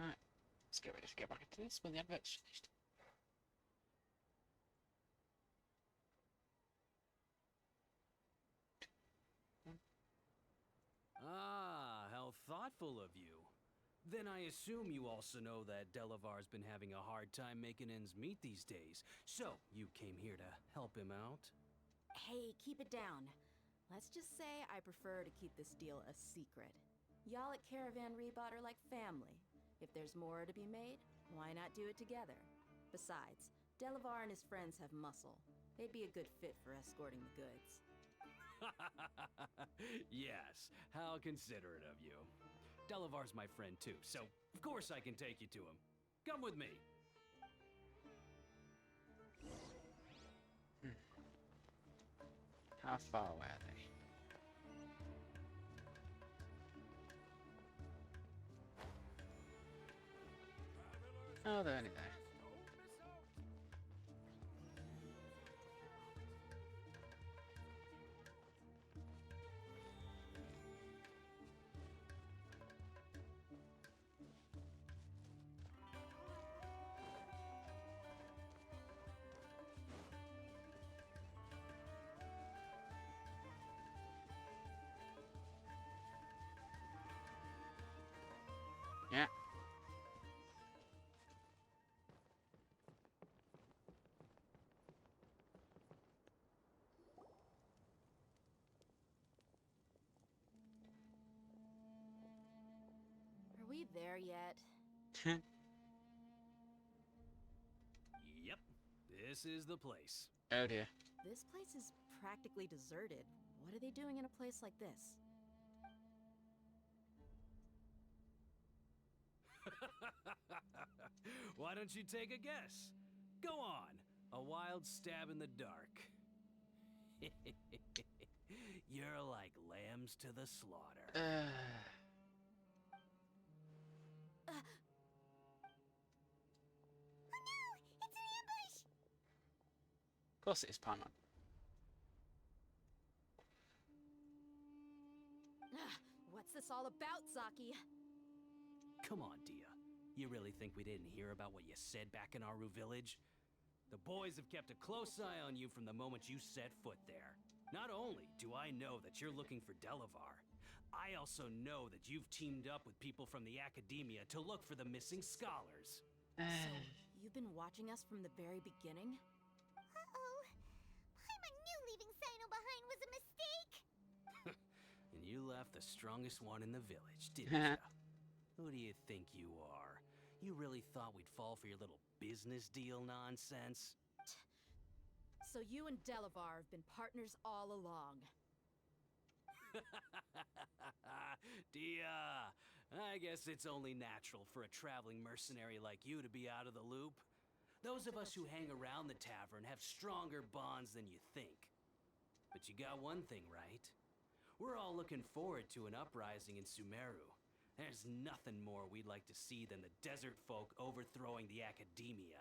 Alright, let's get ready to get back into this when the advert's finished. Ah, how thoughtful of you. Then I assume you also know that Delavar's been having a hard time making ends meet these days, so you came here to help him out? Hey, keep it down. Let's just say I prefer to keep this deal a secret. Y'all at Caravan Rebot are like family. If there's more to be made, why not do it together? Besides, Delavar and his friends have muscle. They'd be a good fit for escorting the goods. Yes, how considerate of you. Delavar's my friend too, so of course I can take you to him. Come with me. How far away are they? Oh, they're only there. Yeah. Are we there yet? Yep, this is the place. Oh dear. This place is practically deserted. What are they doing in a place like this? Why don't you take a guess? Go on, a wild stab in the dark. You're like lambs to the slaughter. Of course it is, Paimon. What's this all about, Zaki? Come on, Dia. You really think we didn't hear about what you said back in Aru Village? The boys have kept a close eye on you from the moment you set foot there. Not only do I know that you're looking for Delavar, I also know that you've teamed up with people from the Academia to look for the missing scholars. So, you've been watching us from the very beginning? Uh-oh. Paimon knew leaving Sino behind was a mistake! And you left the strongest one in the village, didn't ya? Who do you think you are? You really thought we'd fall for your little business deal nonsense? So you and Delavar have been partners all along. Dia, I guess it's only natural for a traveling mercenary like you to be out of the loop. Those of us who hang around the tavern have stronger bonds than you think. But you got one thing right. We're all looking forward to an uprising in Sumeru. There's nothing more we'd like to see than the desert folk overthrowing the Academia.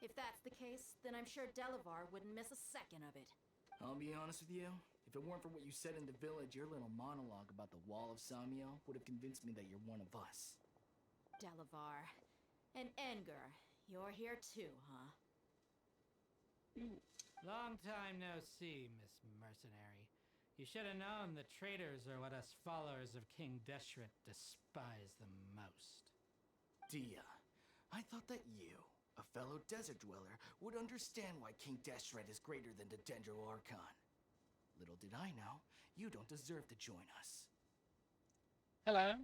If that's the case, then I'm sure Delavar wouldn't miss a second of it. I'll be honest with you. If it weren't for what you said in the village, your little monologue about the Wall of Samiel would have convinced me that you're one of us. Delavar. And Enger, you're here too, huh? Long time no see, Miss Mercenary. You should have known the traitors are what us followers of King Deshret despise the most. Dia, I thought that you, a fellow desert dweller, would understand why King Deshret is greater than the Dendro Archon. Little did I know, you don't deserve to join us. Hello.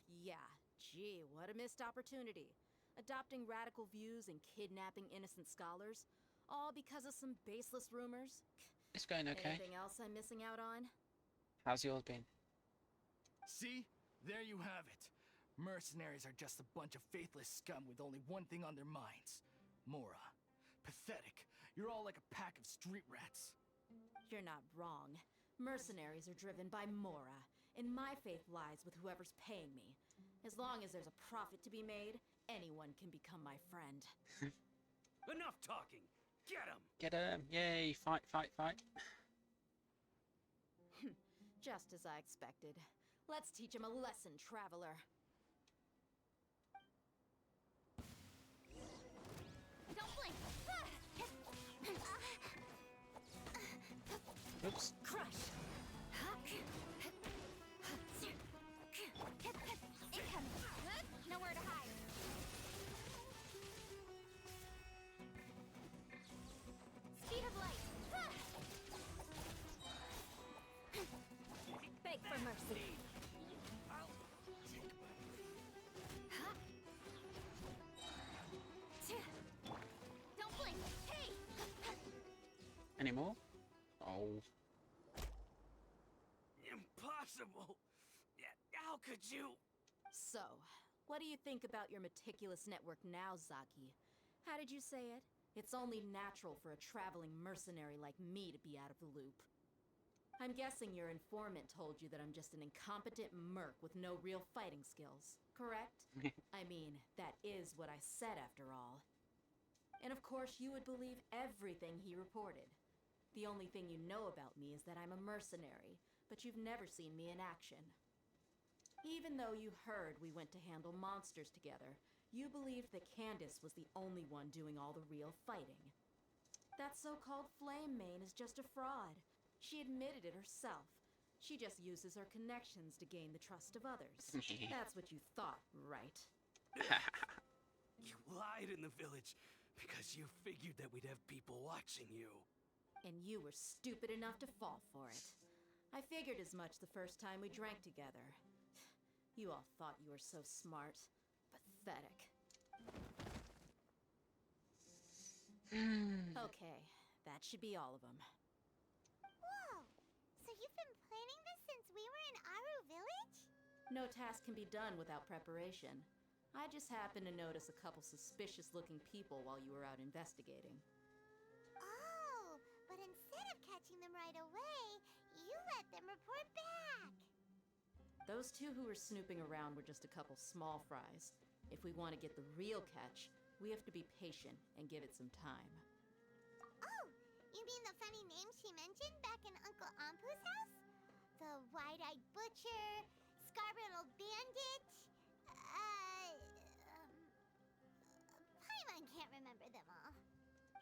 Yeah, gee, what a missed opportunity. Adopting radical views and kidnapping innocent scholars, all because of some baseless rumors. It's going okay. Anything else I'm missing out on? How's yours been? See? There you have it. Mercenaries are just a bunch of faithless scum with only one thing on their minds. Mora. Pathetic. You're all like a pack of street rats. You're not wrong. Mercenaries are driven by Mora, and my faith lies with whoever's paying me. As long as there's a profit to be made, anyone can become my friend. Enough talking! Get him! Get him! Yay! Fight, fight, fight. Just as I expected. Let's teach him a lesson, traveler. Don't blink! Oops. Crush! Incoming! Nowhere to hide! Speed of light! Beg for mercy! Anymore? Oh. Impossible! How could you? So, what do you think about your meticulous network now, Zaki? How did you say it? It's only natural for a traveling mercenary like me to be out of the loop. I'm guessing your informant told you that I'm just an incompetent merc with no real fighting skills, correct? I mean, that is what I said after all. And of course, you would believe everything he reported. The only thing you know about me is that I'm a mercenary, but you've never seen me in action. Even though you heard we went to handle monsters together, you believed that Candace was the only one doing all the real fighting. That so-called Flame Mane is just a fraud. She admitted it herself. She just uses her connections to gain the trust of others. That's what you thought, right? You lied in the village because you figured that we'd have people watching you. And you were stupid enough to fall for it. I figured as much the first time we drank together. You all thought you were so smart. Pathetic. Okay, that should be all of them. Whoa! So you've been planning this since we were in Aru Village? No task can be done without preparation. I just happened to notice a couple suspicious-looking people while you were out investigating. Oh, but instead of catching them right away, you let them report back. Those two who were snooping around were just a couple small fries. If we want to get the real catch, we have to be patient and give it some time. Oh, you mean the funny names she mentioned back in Uncle Ampu's house? The wide-eyed butcher, scar-riddled bandit, Paimon can't remember them all.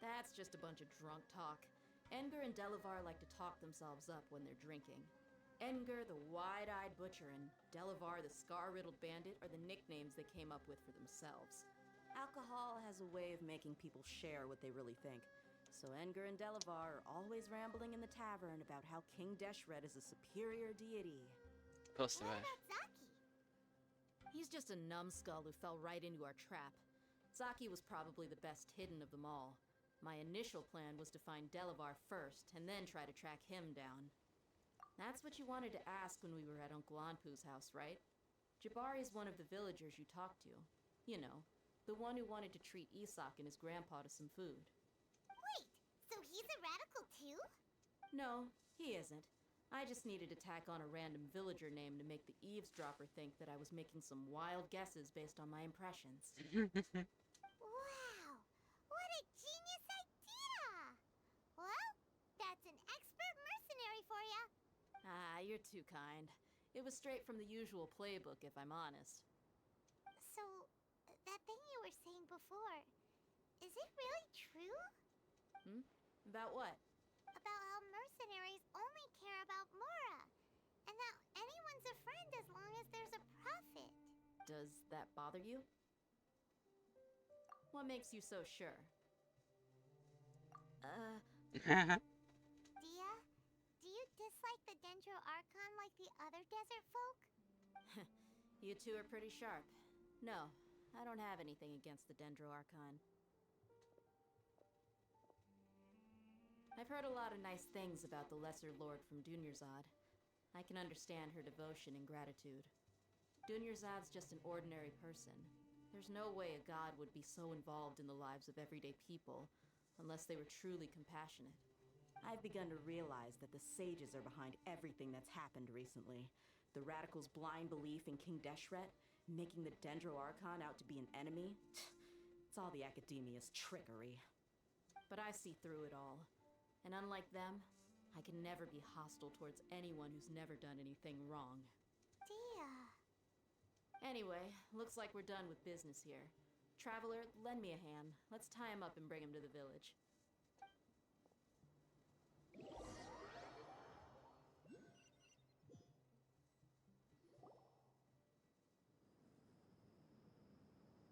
That's just a bunch of drunk talk. Edgar and Delavar like to talk themselves up when they're drinking. Edgar, the wide-eyed butcher, and Delavar, the scar-riddled bandit, are the nicknames they came up with for themselves. Alcohol has a way of making people share what they really think. So Edgar and Delavar are always rambling in the tavern about how King Deshret is a superior deity. What about Zaki? He's just a numbskull who fell right into our trap. Zaki was probably the best hidden of them all. My initial plan was to find Delavar first, and then try to track him down. That's what you wanted to ask when we were at Uncle Anpu's house, right? Jabari is one of the villagers you talked to. You know, the one who wanted to treat Isak and his grandpa to some food. Wait, so he's a radical too? No, he isn't. I just needed to tack on a random villager name to make the eavesdropper think that I was making some wild guesses based on my impressions. Wow, what a genius idea! Well, that's an expert mercenary for ya. Ah, you're too kind. It was straight from the usual playbook, if I'm honest. So, that thing you were saying before, is it really true? About what? About how mercenaries only care about Mora, and that anyone's a friend as long as there's a profit. Does that bother you? What makes you so sure? Dia, do you dislike the Dendro Archon like the other desert folk? You two are pretty sharp. No, I don't have anything against the Dendro Archon. I've heard a lot of nice things about the Lesser Lord from Dunyarzad. I can understand her devotion and gratitude. Dunyarzad's just an ordinary person. There's no way a god would be so involved in the lives of everyday people, unless they were truly compassionate. I've begun to realize that the sages are behind everything that's happened recently. The radicals' blind belief in King Deshret, making the Dendro Archon out to be an enemy. It's all the academia's trickery. But I see through it all. And unlike them, I can never be hostile towards anyone who's never done anything wrong. Dia. Anyway, looks like we're done with business here. Traveler, lend me a hand. Let's tie him up and bring him to the village.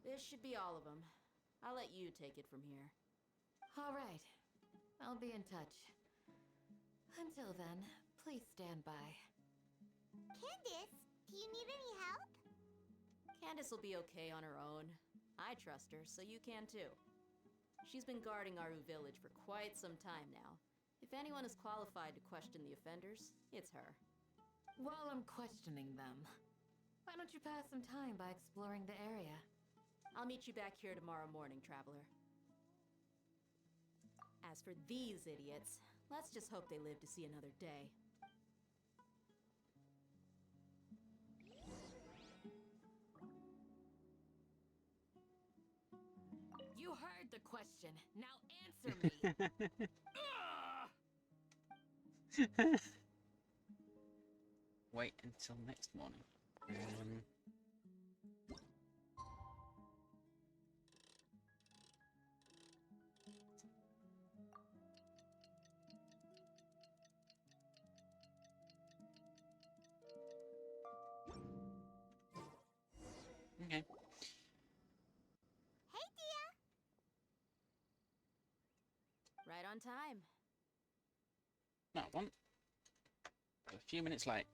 This should be all of them. I'll let you take it from here. All right. I'll be in touch. Until then, please stand by. Candace, do you need any help? Candace will be okay on her own. I trust her, so you can too. She's been guarding Aru village for quite some time now. If anyone is qualified to question the offenders, it's her. While I'm questioning them, why don't you pass some time by exploring the area? I'll meet you back here tomorrow morning, Traveler. As for these idiots, let's just hope they live to see another day. You heard the question. Now answer me. Wait until next morning. Okay. Hey, Dia! Right on time. No, one. A few minutes late.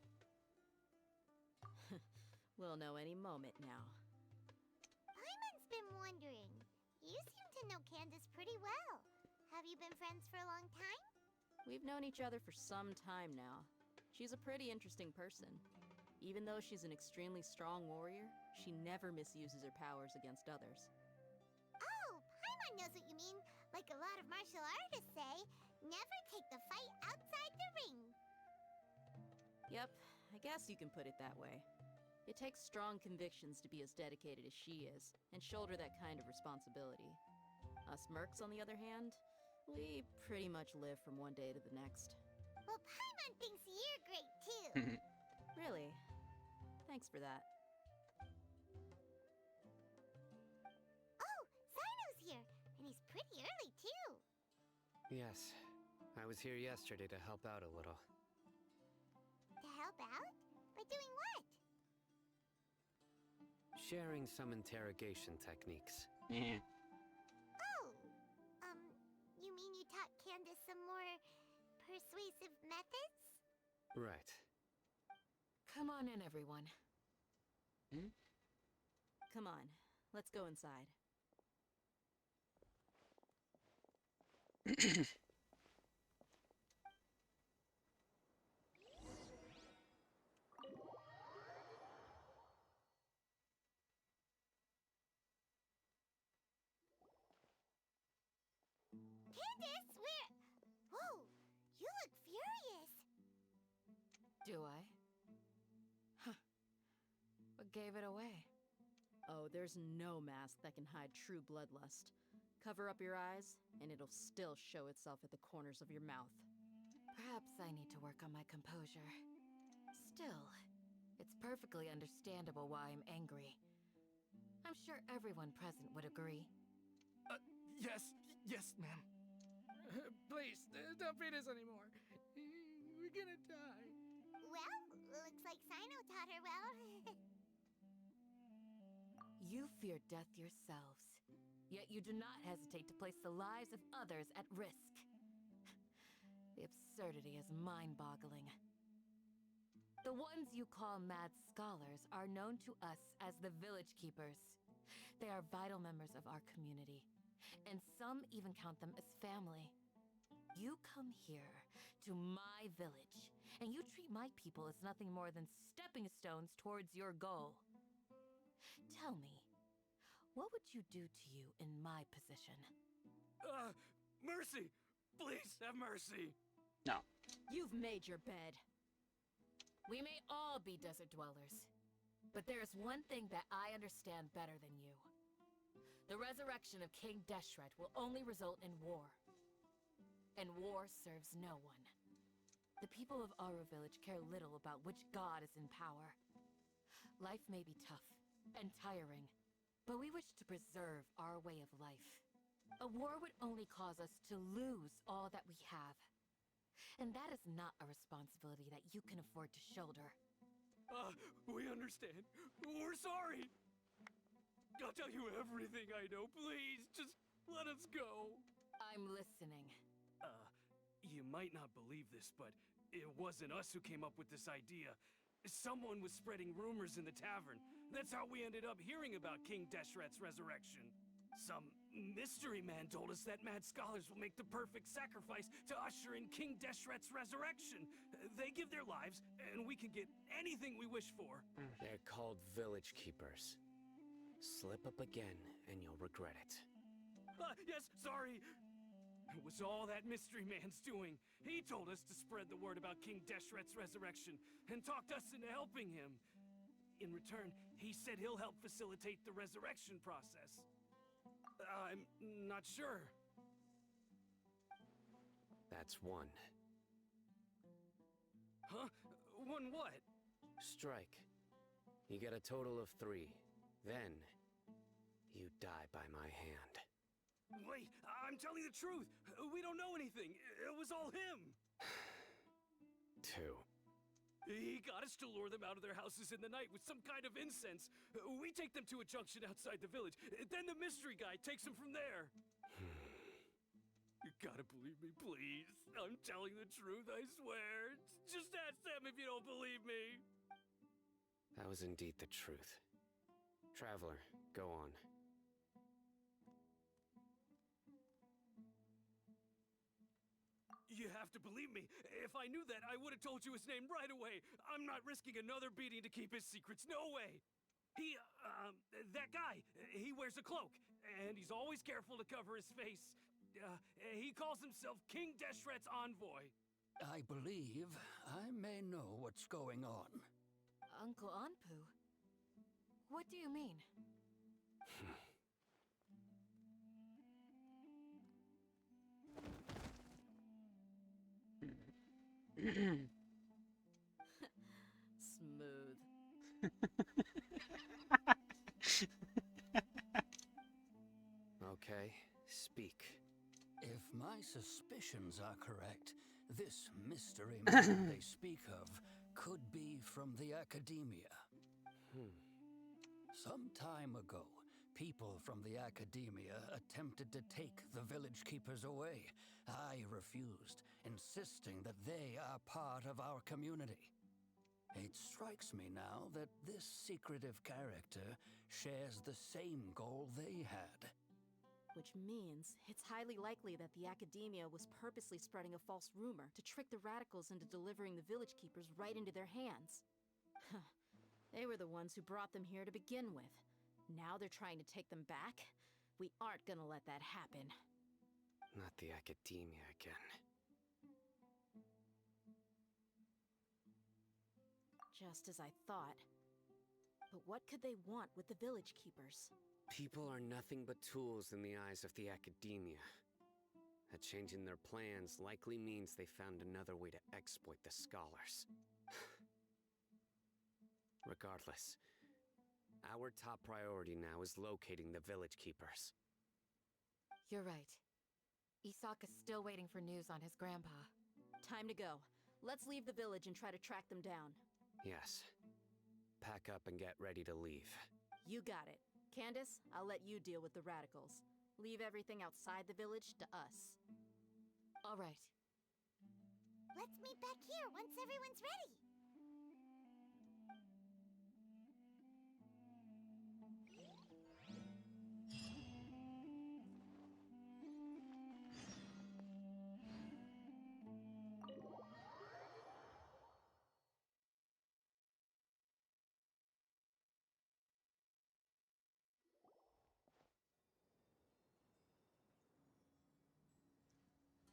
We'll know any moment now. Paimon's been wondering. You seem to know Candace pretty well. Have you been friends for a long time? We've known each other for some time now. She's a pretty interesting person. Even though she's an extremely strong warrior, she never misuses her powers against others. Oh, Paimon knows what you mean. Like a lot of martial artists say, never take the fight outside the ring. Yep, I guess you can put it that way. It takes strong convictions to be as dedicated as she is, and shoulder that kind of responsibility. Us mercs, on the other hand, we pretty much live from one day to the next. Well, Paimon thinks you're great too. Really? Thanks for that. Oh, Sino's here, and he's pretty early too. Yes, I was here yesterday to help out a little. To help out? By doing what? Sharing some interrogation techniques. Yeah. Oh, you mean you taught Candace some more persuasive methods? Right. Come on in, everyone. Come on, let's go inside. Candace, where? Whoa, you look furious. Do I? Huh. What gave it away? Oh, there's no mask that can hide true bloodlust. Cover up your eyes, and it'll still show itself at the corners of your mouth. Perhaps I need to work on my composure. Still, it's perfectly understandable why I'm angry. I'm sure everyone present would agree. Yes, ma'am. Please, don't beat us anymore. We're gonna die. Well, looks like Sino taught her well. You fear death yourselves, yet you do not hesitate to place the lives of others at risk. The absurdity is mind-boggling. The ones you call mad scholars are known to us as the Village Keepers. They are vital members of our community, and some even count them as family. You come here to my village, and you treat my people as nothing more than stepping stones towards your goal. Tell me, what would you do to you in my position? Mercy! Please have mercy! No. You've made your bed. We may all be desert dwellers, but there is one thing that I understand better than you. The resurrection of King Deshret will only result in war. And war serves no one. The people of Aru Village care little about which god is in power. Life may be tough and tiring, but we wish to preserve our way of life. A war would only cause us to lose all that we have. And that is not a responsibility that you can afford to shoulder. We understand. We're sorry. I'll tell you everything I know. Please, just let us go. I'm listening. You might not believe this, but it wasn't us who came up with this idea. Someone was spreading rumors in the tavern. That's how we ended up hearing about King Deshret's resurrection. Some mystery man told us that mad scholars will make the perfect sacrifice to usher in King Deshret's resurrection. They give their lives, and we can get anything we wish for. They're called village keepers. Slip up again, and you'll regret it. Yes, sorry. It was all that mystery man's doing. He told us to spread the word about King Deshret's resurrection, and talked us into helping him. In return, he said he'll help facilitate the resurrection process. I'm not sure. That's one. Huh? One what? Strike. You get a total of 3. Then, you die by my hand. Wait, I'm telling the truth. We don't know anything. It was all him. 2. He got us to lure them out of their houses in the night with some kind of incense. We take them to a junction outside the village. Then the mystery guy takes them from there. You gotta believe me, please. I'm telling the truth, I swear. Just ask them if you don't believe me. That was indeed the truth. Traveler, go on. You have to believe me. If I knew that, I would have told you his name right away. I'm not risking another beating to keep his secrets. No way. That guy, he wears a cloak, and he's always careful to cover his face. He calls himself King Deshret's envoy. I believe I may know what's going on. Uncle Anpu? What do you mean? Smooth. Okay, speak. If my suspicions are correct, this mystery man they speak of could be from the Academia. Some time ago, people from the Academia attempted to take the village keepers away. I refused, insisting that they are part of our community. It strikes me now that this secretive character shares the same goal they had. Which means it's highly likely that the Academia was purposely spreading a false rumor to trick the radicals into delivering the village keepers right into their hands. They were the ones who brought them here to begin with. Now they're trying to take them back? We aren't gonna let that happen. Not the Academia again. Just as I thought. But what could they want with the village keepers? People are nothing but tools in the eyes of the Academia. A change in their plans likely means they found another way to exploit the scholars. Regardless, our top priority now is locating the village keepers. You're right. Isak is still waiting for news on his grandpa. Time to go. Let's leave the village and try to track them down. Yes. Pack up and get ready to leave. You got it. Candace, I'll let you deal with the radicals. Leave everything outside the village to us. All right. Let's meet back here once everyone's ready.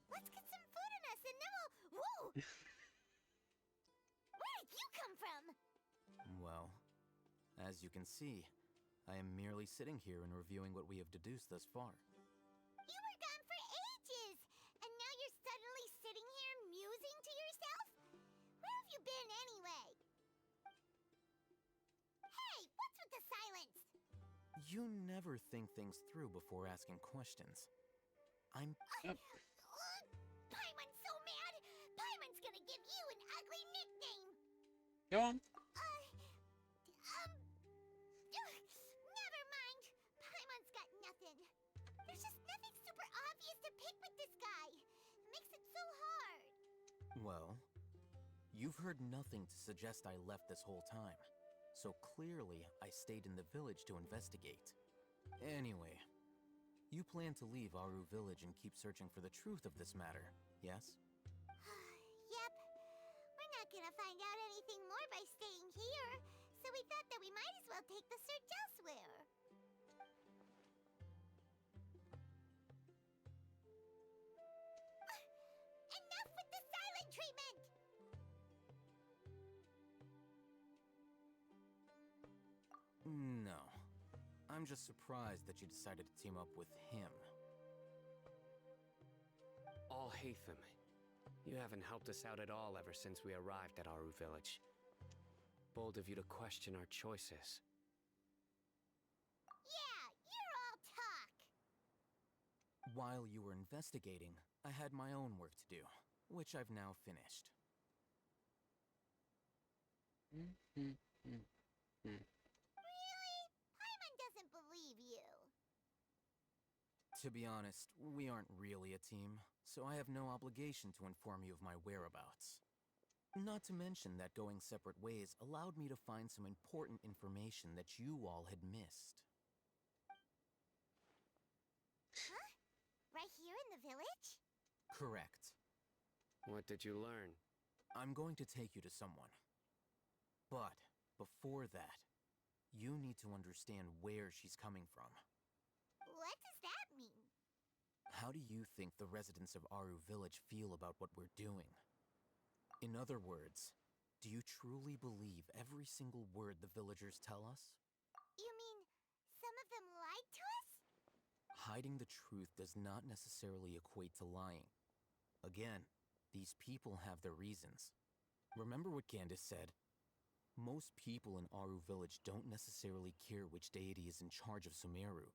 Let's get some food in us and then we'll... Whoa! Where did you come from? Well, as you can see, I am merely sitting here and reviewing what we have deduced thus far. You were gone for ages! And now you're suddenly sitting here musing to yourself? Where have you been anyway? Hey, what's with the silence? You never think things through before asking questions. I'm... Paimon's so mad! Paimon's gonna give you an ugly nickname! Go on. Never mind. Paimon's got nothing. There's just nothing super obvious to pick with this guy. It makes it so hard. Well, you've heard nothing to suggest I left this whole time. So clearly, I stayed in the village to investigate. Anyway, You plan to leave Aru Village and keep searching for the truth of this matter, yes? Yep. We're not gonna find out anything more by staying here, so we thought that we might as well take the search elsewhere. Enough with the silent treatment! No. I'm just surprised that you decided to team up with him. All Hatham, you haven't helped us out at all ever since we arrived at Aru Village. Bold of you to question our choices. Yeah, you're all talk! While you were investigating, I had my own work to do, which I've now finished. Really? Paimon doesn't believe you. To be honest, we aren't really a team, so I have no obligation to inform you of my whereabouts. Not to mention that going separate ways allowed me to find some important information that you all had missed. Huh? Right here in the village? Correct. What did you learn? I'm going to take you to someone. But before that, you need to understand where she's coming from. What does that mean? How do you think the residents of Aru Village feel about what we're doing? In other words, do you truly believe every single word the villagers tell us? You mean some of them lied to us? Hiding the truth does not necessarily equate to lying. Again, these people have their reasons. Remember what Gandis said? Most people in Aru Village don't necessarily care which deity is in charge of Sumeru.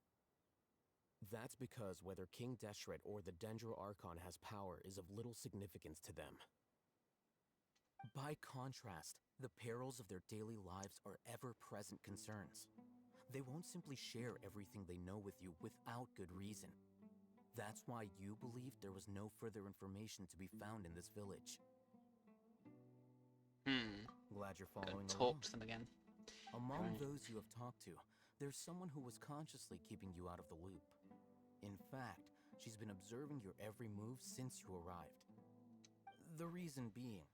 That's because whether King Deshret or the Dendro Archon has power is of little significance to them. By contrast, the perils of their daily lives are ever-present concerns. They won't simply share everything they know with you without good reason. That's why you believed there was no further information to be found in this village. Glad you're following along. Talk to them again. Among Right. those you have talked to, there's someone who was consciously keeping you out of the loop. In fact, she's been observing your every move since you arrived. The reason being,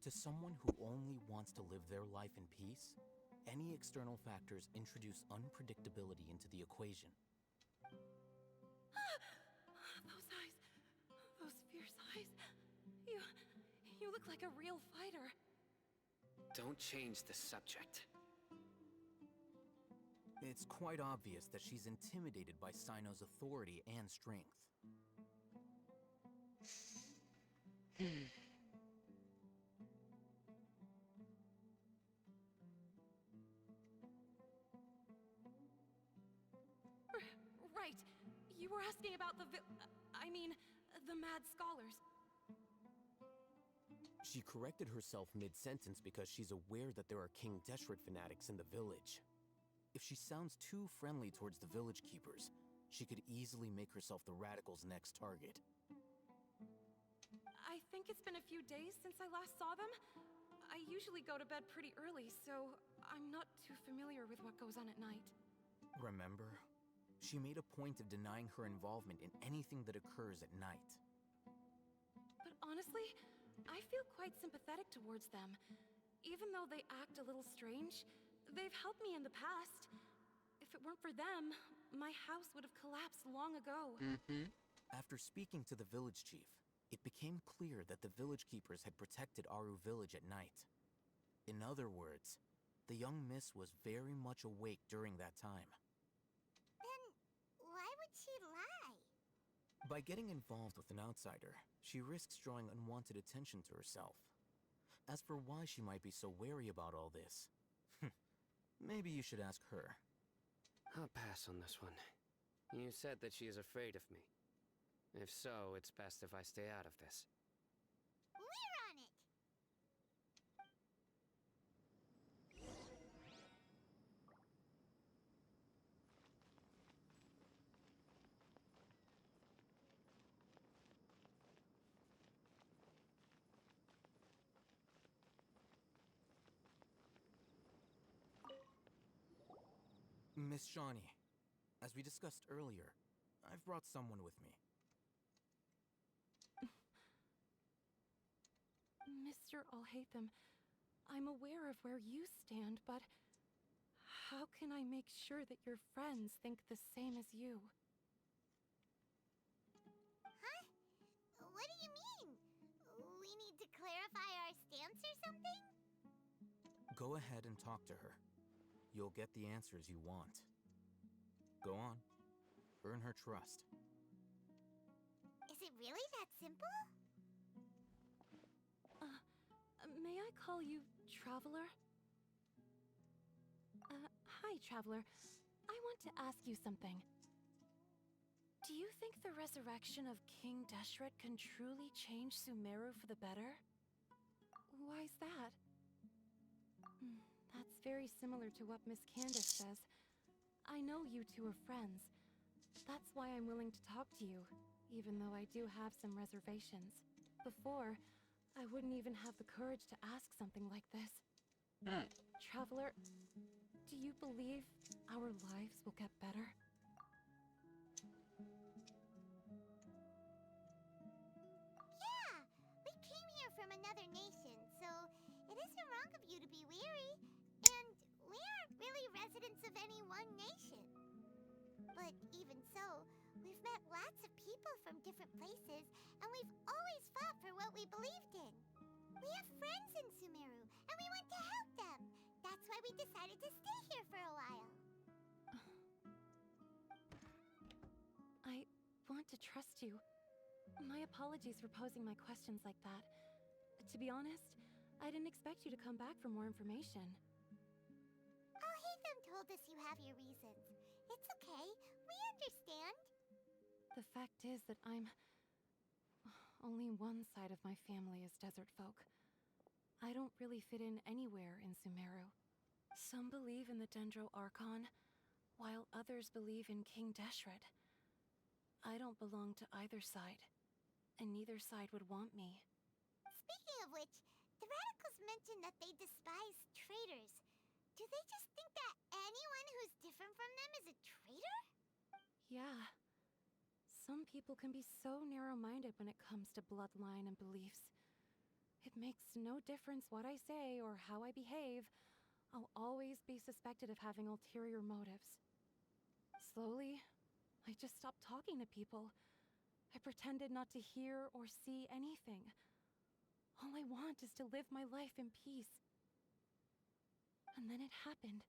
to someone who only wants to live their life in peace, any external factors introduce unpredictability into the equation. Those eyes. Those fierce eyes. You look like a real fighter. Don't change the subject. It's quite obvious that she's intimidated by Sino's authority and strength. Right. You were asking about the the mad scholars. She corrected herself mid-sentence because she's aware that there are King Deshret fanatics in the village. If she sounds too friendly towards the village keepers, she could easily make herself the radicals' next target. I think it's been a few days since I last saw them. I usually go to bed pretty early, so I'm not too familiar with what goes on at night. Remember? She made a point of denying her involvement in anything that occurs at night. But honestly, I feel quite sympathetic towards them. Even though they act a little strange, they've helped me in the past. If it weren't for them, my house would have collapsed long ago. After speaking to the village chief, it became clear that the village keepers had protected Aru Village at night. In other words, the young miss was very much awake during that time. Then why would she lie? By getting involved with an outsider, she risks drawing unwanted attention to herself. As for why she might be so wary about all this, maybe you should ask her. I'll pass on this one. You said that she is afraid of me. If so, it's best if I stay out of this. We're on it! Miss Shawnee, as we discussed earlier, I've brought someone with me. Mr. Alhaitham, I'm aware of where you stand, but how can I make sure that your friends think the same as you? Huh? What do you mean? We need to clarify our stance or something? Go ahead and talk to her. You'll get the answers you want. Go on. Earn her trust. Is it really that simple? May I call you Traveler? Hi, Traveler. I want to ask you something. Do you think the resurrection of King Deshret can truly change Sumeru for the better? Why's that? That's very similar to what Miss Candace says. I know you two are friends. That's why I'm willing to talk to you, even though I do have some reservations. Before, I wouldn't even have the courage to ask something like this. Traveler, do you believe our lives will get better? Yeah! We came here from another nation, so it isn't wrong of you to be weary. And we aren't really residents of any one nation. But even so, we've met lots of people from different places, and we've always fought for what we believed in. We have friends in Sumeru, and we want to help them. That's why we decided to stay here for a while. I want to trust you. My apologies for posing my questions like that. To be honest, I didn't expect you to come back for more information. Alhaitham told us you have your reasons. It's okay. We understand. The fact is that only one side of my family is desert folk. I don't really fit in anywhere in Sumeru. Some believe in the Dendro Archon, while others believe in King Deshret. I don't belong to either side, and neither side would want me. Speaking of which, the radicals mentioned that they despise traitors. Do they just think that anyone who's different from them is a traitor? Yeah. Some people can be so narrow-minded when it comes to bloodline and beliefs. It makes no difference what I say or how I behave. I'll always be suspected of having ulterior motives. Slowly, I just stopped talking to people. I pretended not to hear or see anything. All I want is to live my life in peace. And then it happened.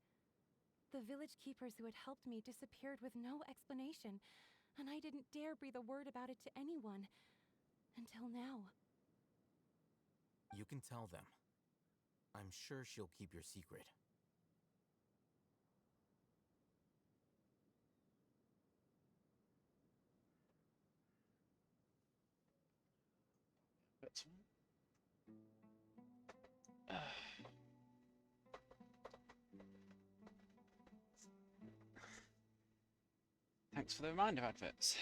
The village keepers who had helped me disappeared with no explanation, and I didn't dare breathe a word about it to anyone. Until now. You can tell them. I'm sure she'll keep your secret. That's Thanks for the reminder adverts.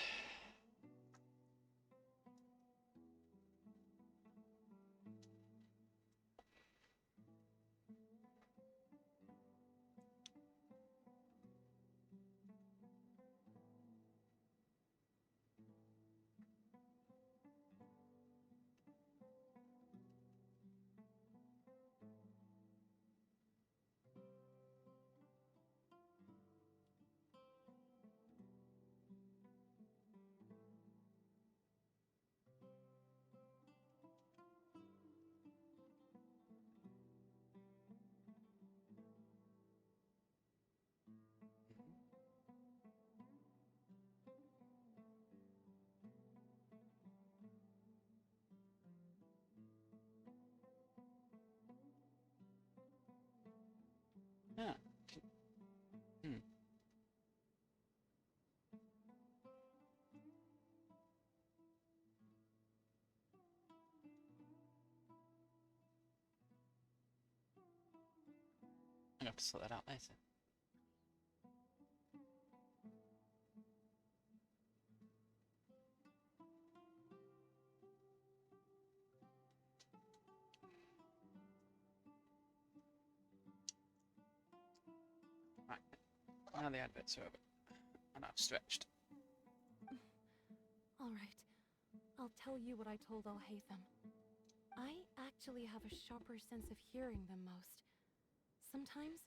Yeah. I'm gonna have to sort that out later. Right. Now the adverts are over. And I've stretched. All right. I'll tell you what I told Alhaitham. I actually have a sharper sense of hearing than most. Sometimes,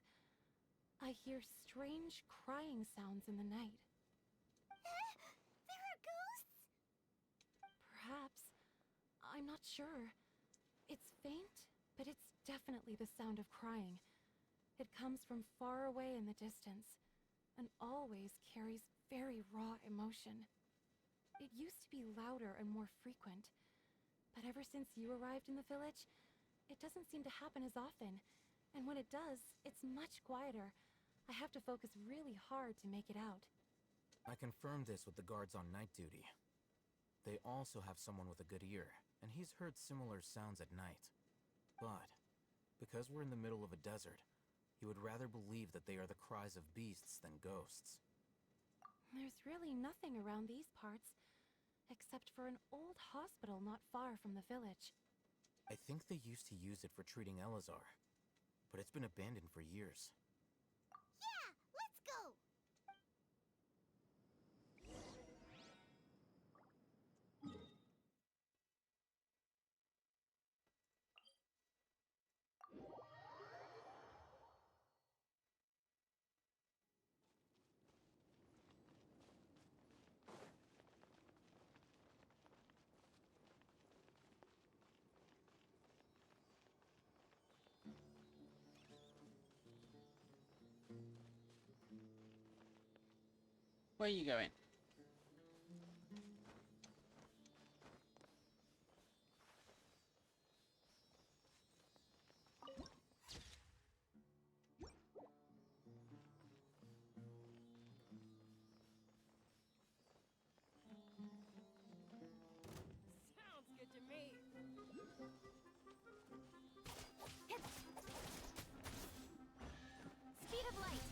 I hear strange crying sounds in the night. There are ghosts? Perhaps. I'm not sure. It's faint, but it's definitely the sound of crying. It comes from far away in the distance, and always carries very raw emotion. It used to be louder and more frequent, but ever since you arrived in the village, it doesn't seem to happen as often, and when it does, it's much quieter. I have to focus really hard to make it out. I confirmed this with the guards on night duty. They also have someone with a good ear, and he's heard similar sounds at night. But, because we're in the middle of a desert, he would rather believe that they are the cries of beasts than ghosts. There's really nothing around these parts, except for an old hospital not far from the village. I think they used to use it for treating Elazar, but it's been abandoned for years. Yeah, let's go! Where are you going? Sounds good to me. Speed of light.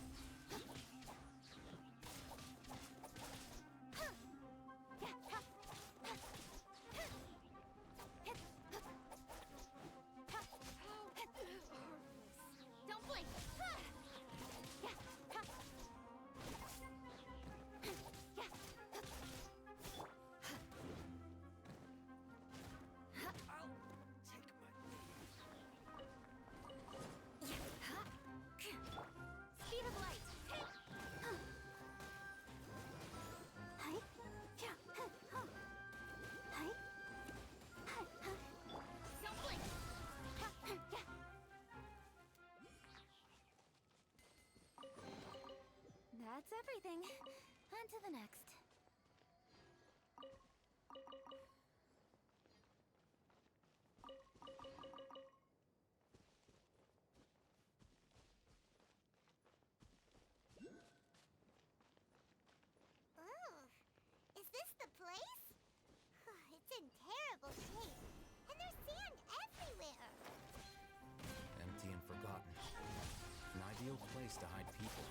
Don't blink. Speed of light. Don't blink. That's everything. On to the next. Oh, is this the place? It's in terrible shape, and there's sand everywhere. Empty and forgotten. An ideal place to hide people.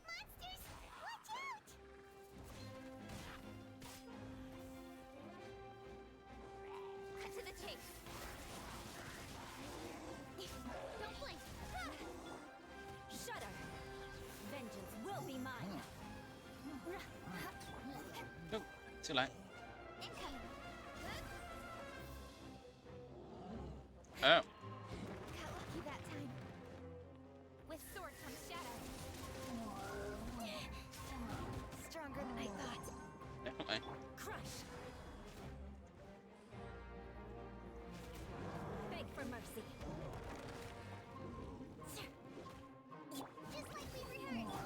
Monsters! Watch out! Cut to the chase. Don't blink. Shudder! Vengeance will be mine! Nope, too late. Incoming. Oh, Got lucky that time. With sword comes shadow. Stronger than I thought. definitely. Crush! Beg for mercy! Just like we rehearsed.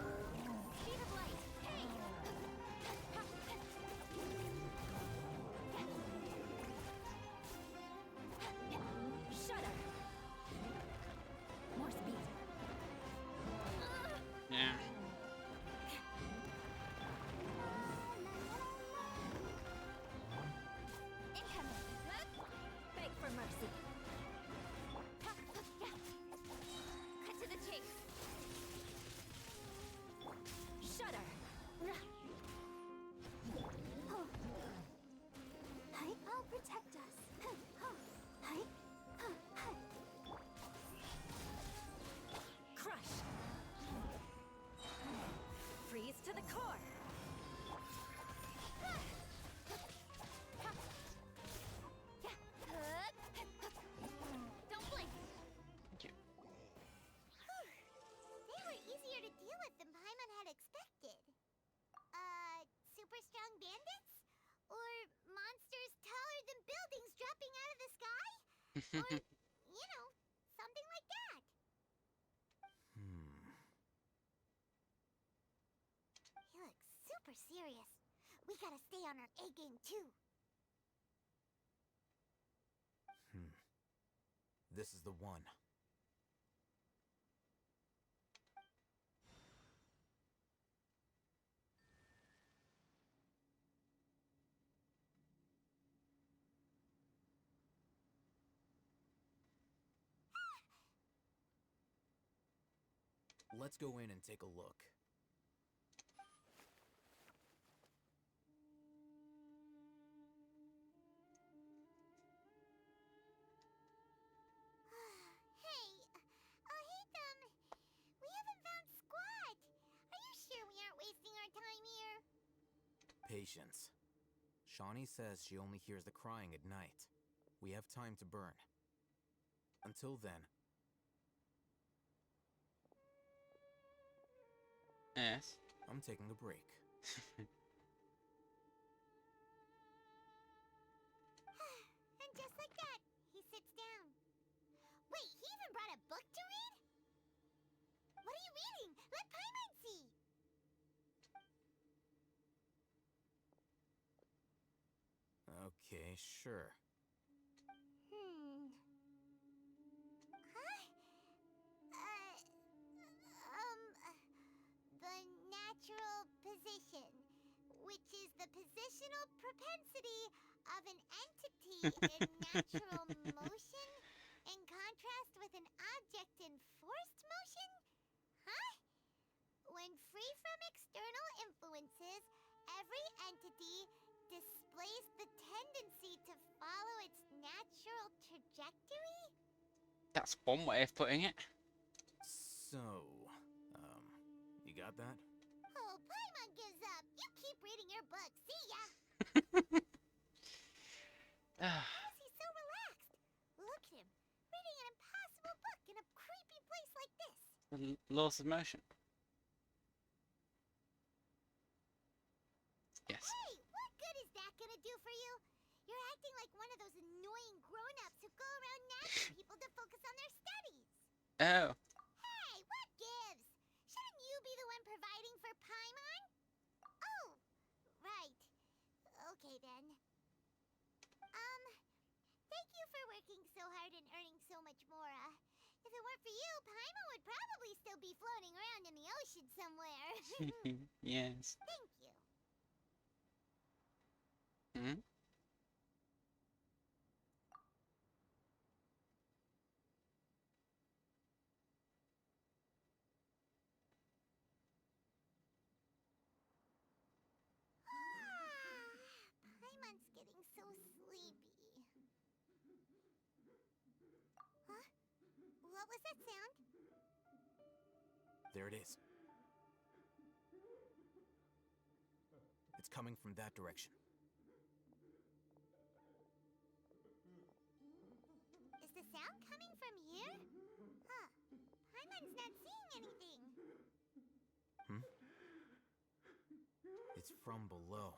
Speed of light. Hey! Shudder! than Paimon had expected. Super strong bandits? Or monsters taller than buildings dropping out of the sky? Or, you know, something like that. He looks super serious. We gotta stay on our A game too. This is the one. Let's go in and take a look. Hey, Hatham, we haven't found squat. Are you sure we aren't wasting our time here? Patience. Shawnee says she only hears the crying at night. We have time to burn. Until then. Yes. I'm taking a break. And just like that, he sits down. Wait, he even brought a book to read? What are you reading? Let Paimon see. Okay, sure. Huh? The natural position, which is the positional propensity of an entity in natural motion, in contrast with an object in forced motion? Huh? When free from external influences, every entity displays the tendency to follow its natural trajectory? That's one way of putting it. So, you got that? Oh, Paimon gives up. You keep reading your book. See ya. How is he so relaxed? Look at him, reading an impossible book in a creepy place like this. The laws of motion. Yes. Hey, what good is that gonna do for you? You're acting like one of those annoying grown-ups who go around nagging people to focus on their studies. Oh. Hey, what gives? Shouldn't you be the one providing for Paimon? Oh, right. Okay then. Thank you for working so hard and earning so much more. If it weren't for you, Paimon would probably still be floating around in the ocean somewhere. Yes. Thank you. Hmm? Paimon's getting so sleepy. Huh? What was that sound? There it is. It's coming from that direction. Is the sound coming from here? Huh. Paimon's not seeing anything. It's from below.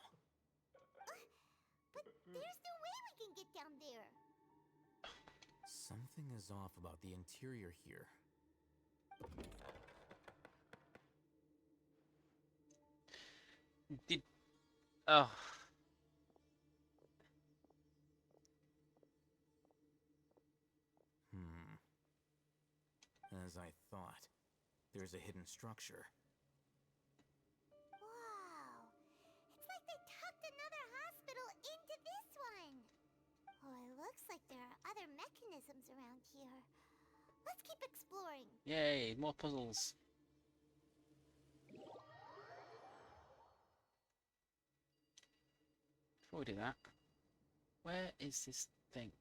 But there's no way we can get down there. Something is off about the interior here. Did... Oh. As I thought. There's a hidden structure. Wow. It's like they tucked another hospital into this one. Oh, it looks like there are other mechanisms around here. Let's keep exploring. Yay, more puzzles. Before we do that, where is this thing?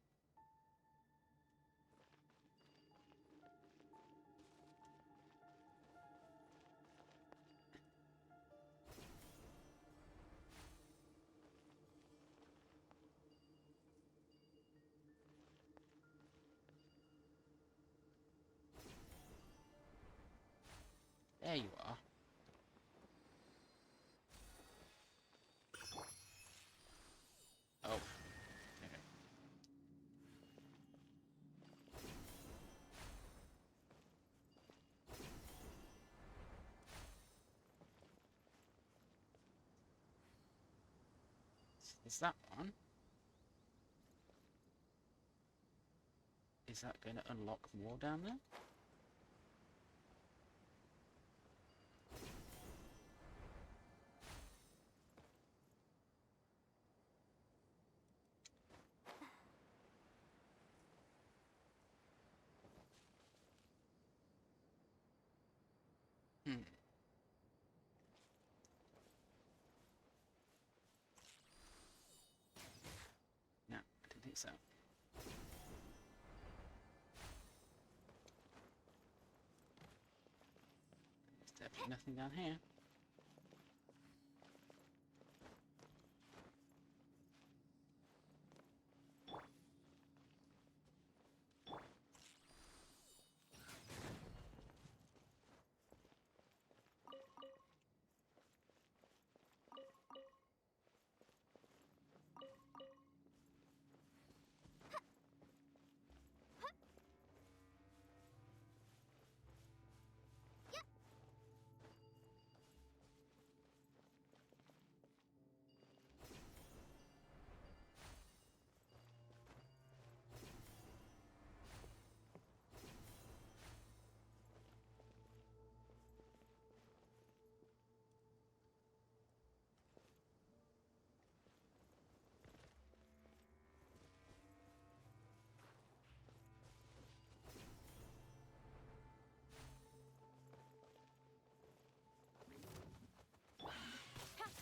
There you are. is that one. Is that going to unlock more down there? Hmm. No, I don't think so. There's definitely nothing down here.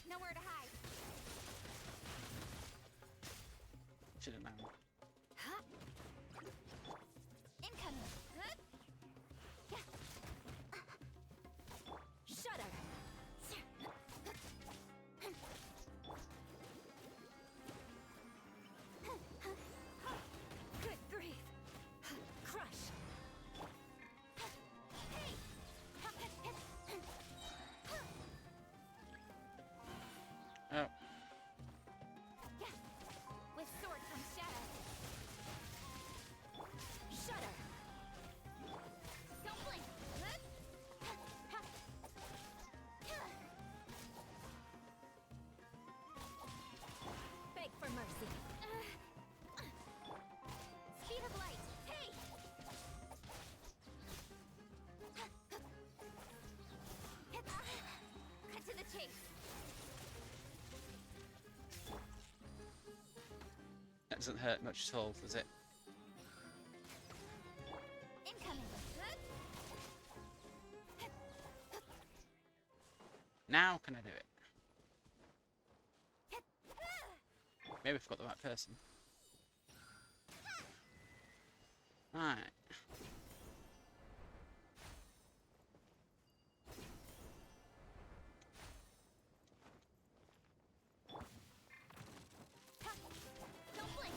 Nowhere to hide. Should have known. Incoming. Shudder. Good grief. Crush. Hey. Oh. With sword comes shadow. Shudder. Don't blink. Beg for mercy. Speed of light. Hey. Cut to the chase. That doesn't hurt much at all, does it? Incoming. Now can I do it? Maybe I forgot the right person. Right. Don't blink.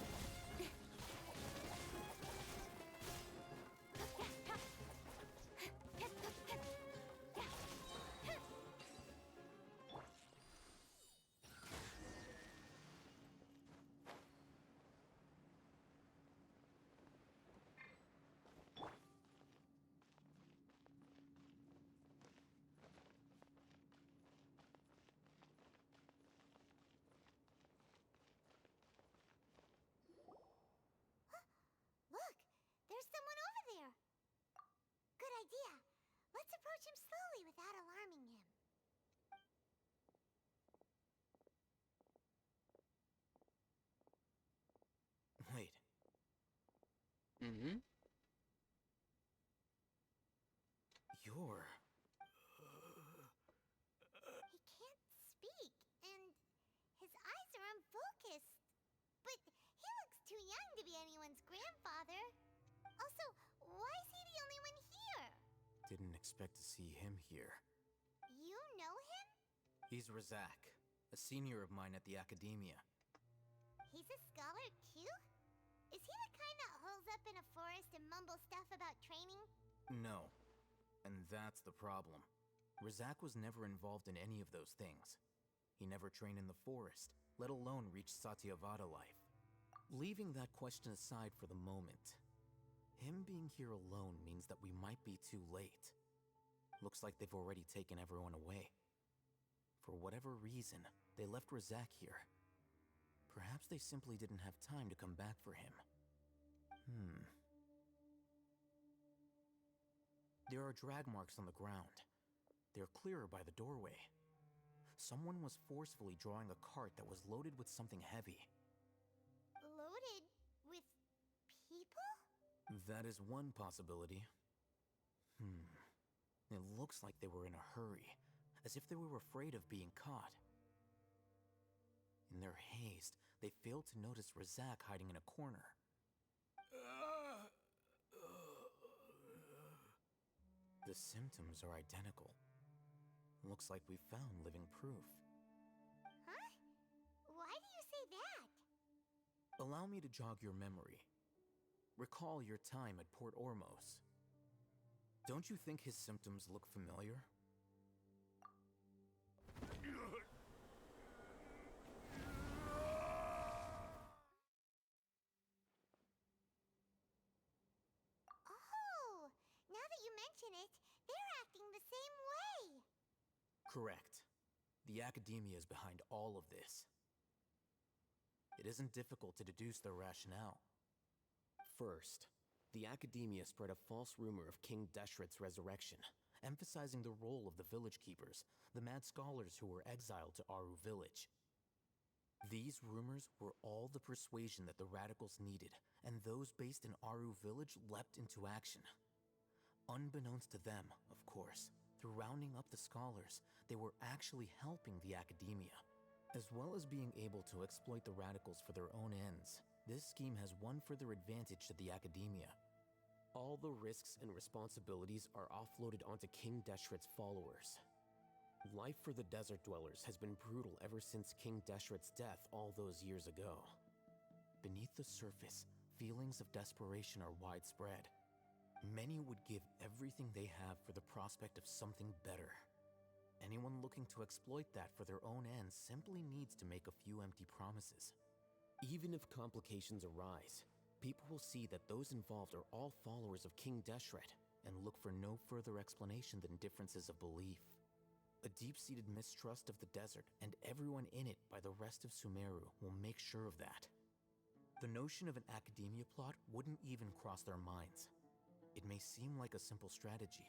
Look, there's someone over there. Good idea. Let's approach him slowly without alarming him. Wait, Mm-hmm. you're... He can't speak, and his eyes are unfocused. But he looks too young to be anyone's grandfather. Also, why is he the only one here? Didn't expect to see him here. You know him? He's Razak, a senior of mine at the academia. He's a scholar too? Is he the kind that holes up in a forest and mumbles stuff about training? No. And that's the problem. Razak was never involved in any of those things. He never trained in the forest, let alone reach Satyavada life. Leaving that question aside for the moment, him being here alone means that we might be too late. Looks like they've already taken everyone away. For whatever reason, they left Razak here. Perhaps they simply didn't have time to come back for him. There are drag marks on the ground. They're clearer by the doorway. Someone was forcefully drawing a cart that was loaded with something heavy. Loaded with people? That is one possibility. It looks like they were in a hurry, as if they were afraid of being caught. In their haste, they failed to notice Razak hiding in a corner. The symptoms are identical. Looks like we found living proof. Huh? Why do you say that? Allow me to jog your memory. Recall your time at Port Ormos. Don't you think his symptoms look familiar? Oh, now that you mention it, they're acting the same way. Correct. The academia is behind all of this. It isn't difficult to deduce their rationale. First, the academia spread a false rumor of King Deshret's resurrection, emphasizing the role of the village keepers, the mad scholars who were exiled to Aru village. These rumors were all the persuasion that the radicals needed, and those based in Aru village leapt into action. Unbeknownst to them, of course, through rounding up the scholars, they were actually helping the academia. As well as being able to exploit the radicals for their own ends, this scheme has one further advantage to the academia. All the risks and responsibilities are offloaded onto King Deshret's followers. Life for the desert dwellers has been brutal ever since King Deshret's death all those years ago. Beneath the surface, feelings of desperation are widespread. Many would give everything they have for the prospect of something better. Anyone looking to exploit that for their own ends simply needs to make a few empty promises. Even if complications arise, people will see that those involved are all followers of King Deshret and look for no further explanation than differences of belief. A deep-seated mistrust of the desert and everyone in it by the rest of Sumeru will make sure of that. The notion of an academia plot wouldn't even cross their minds. It may seem like a simple strategy,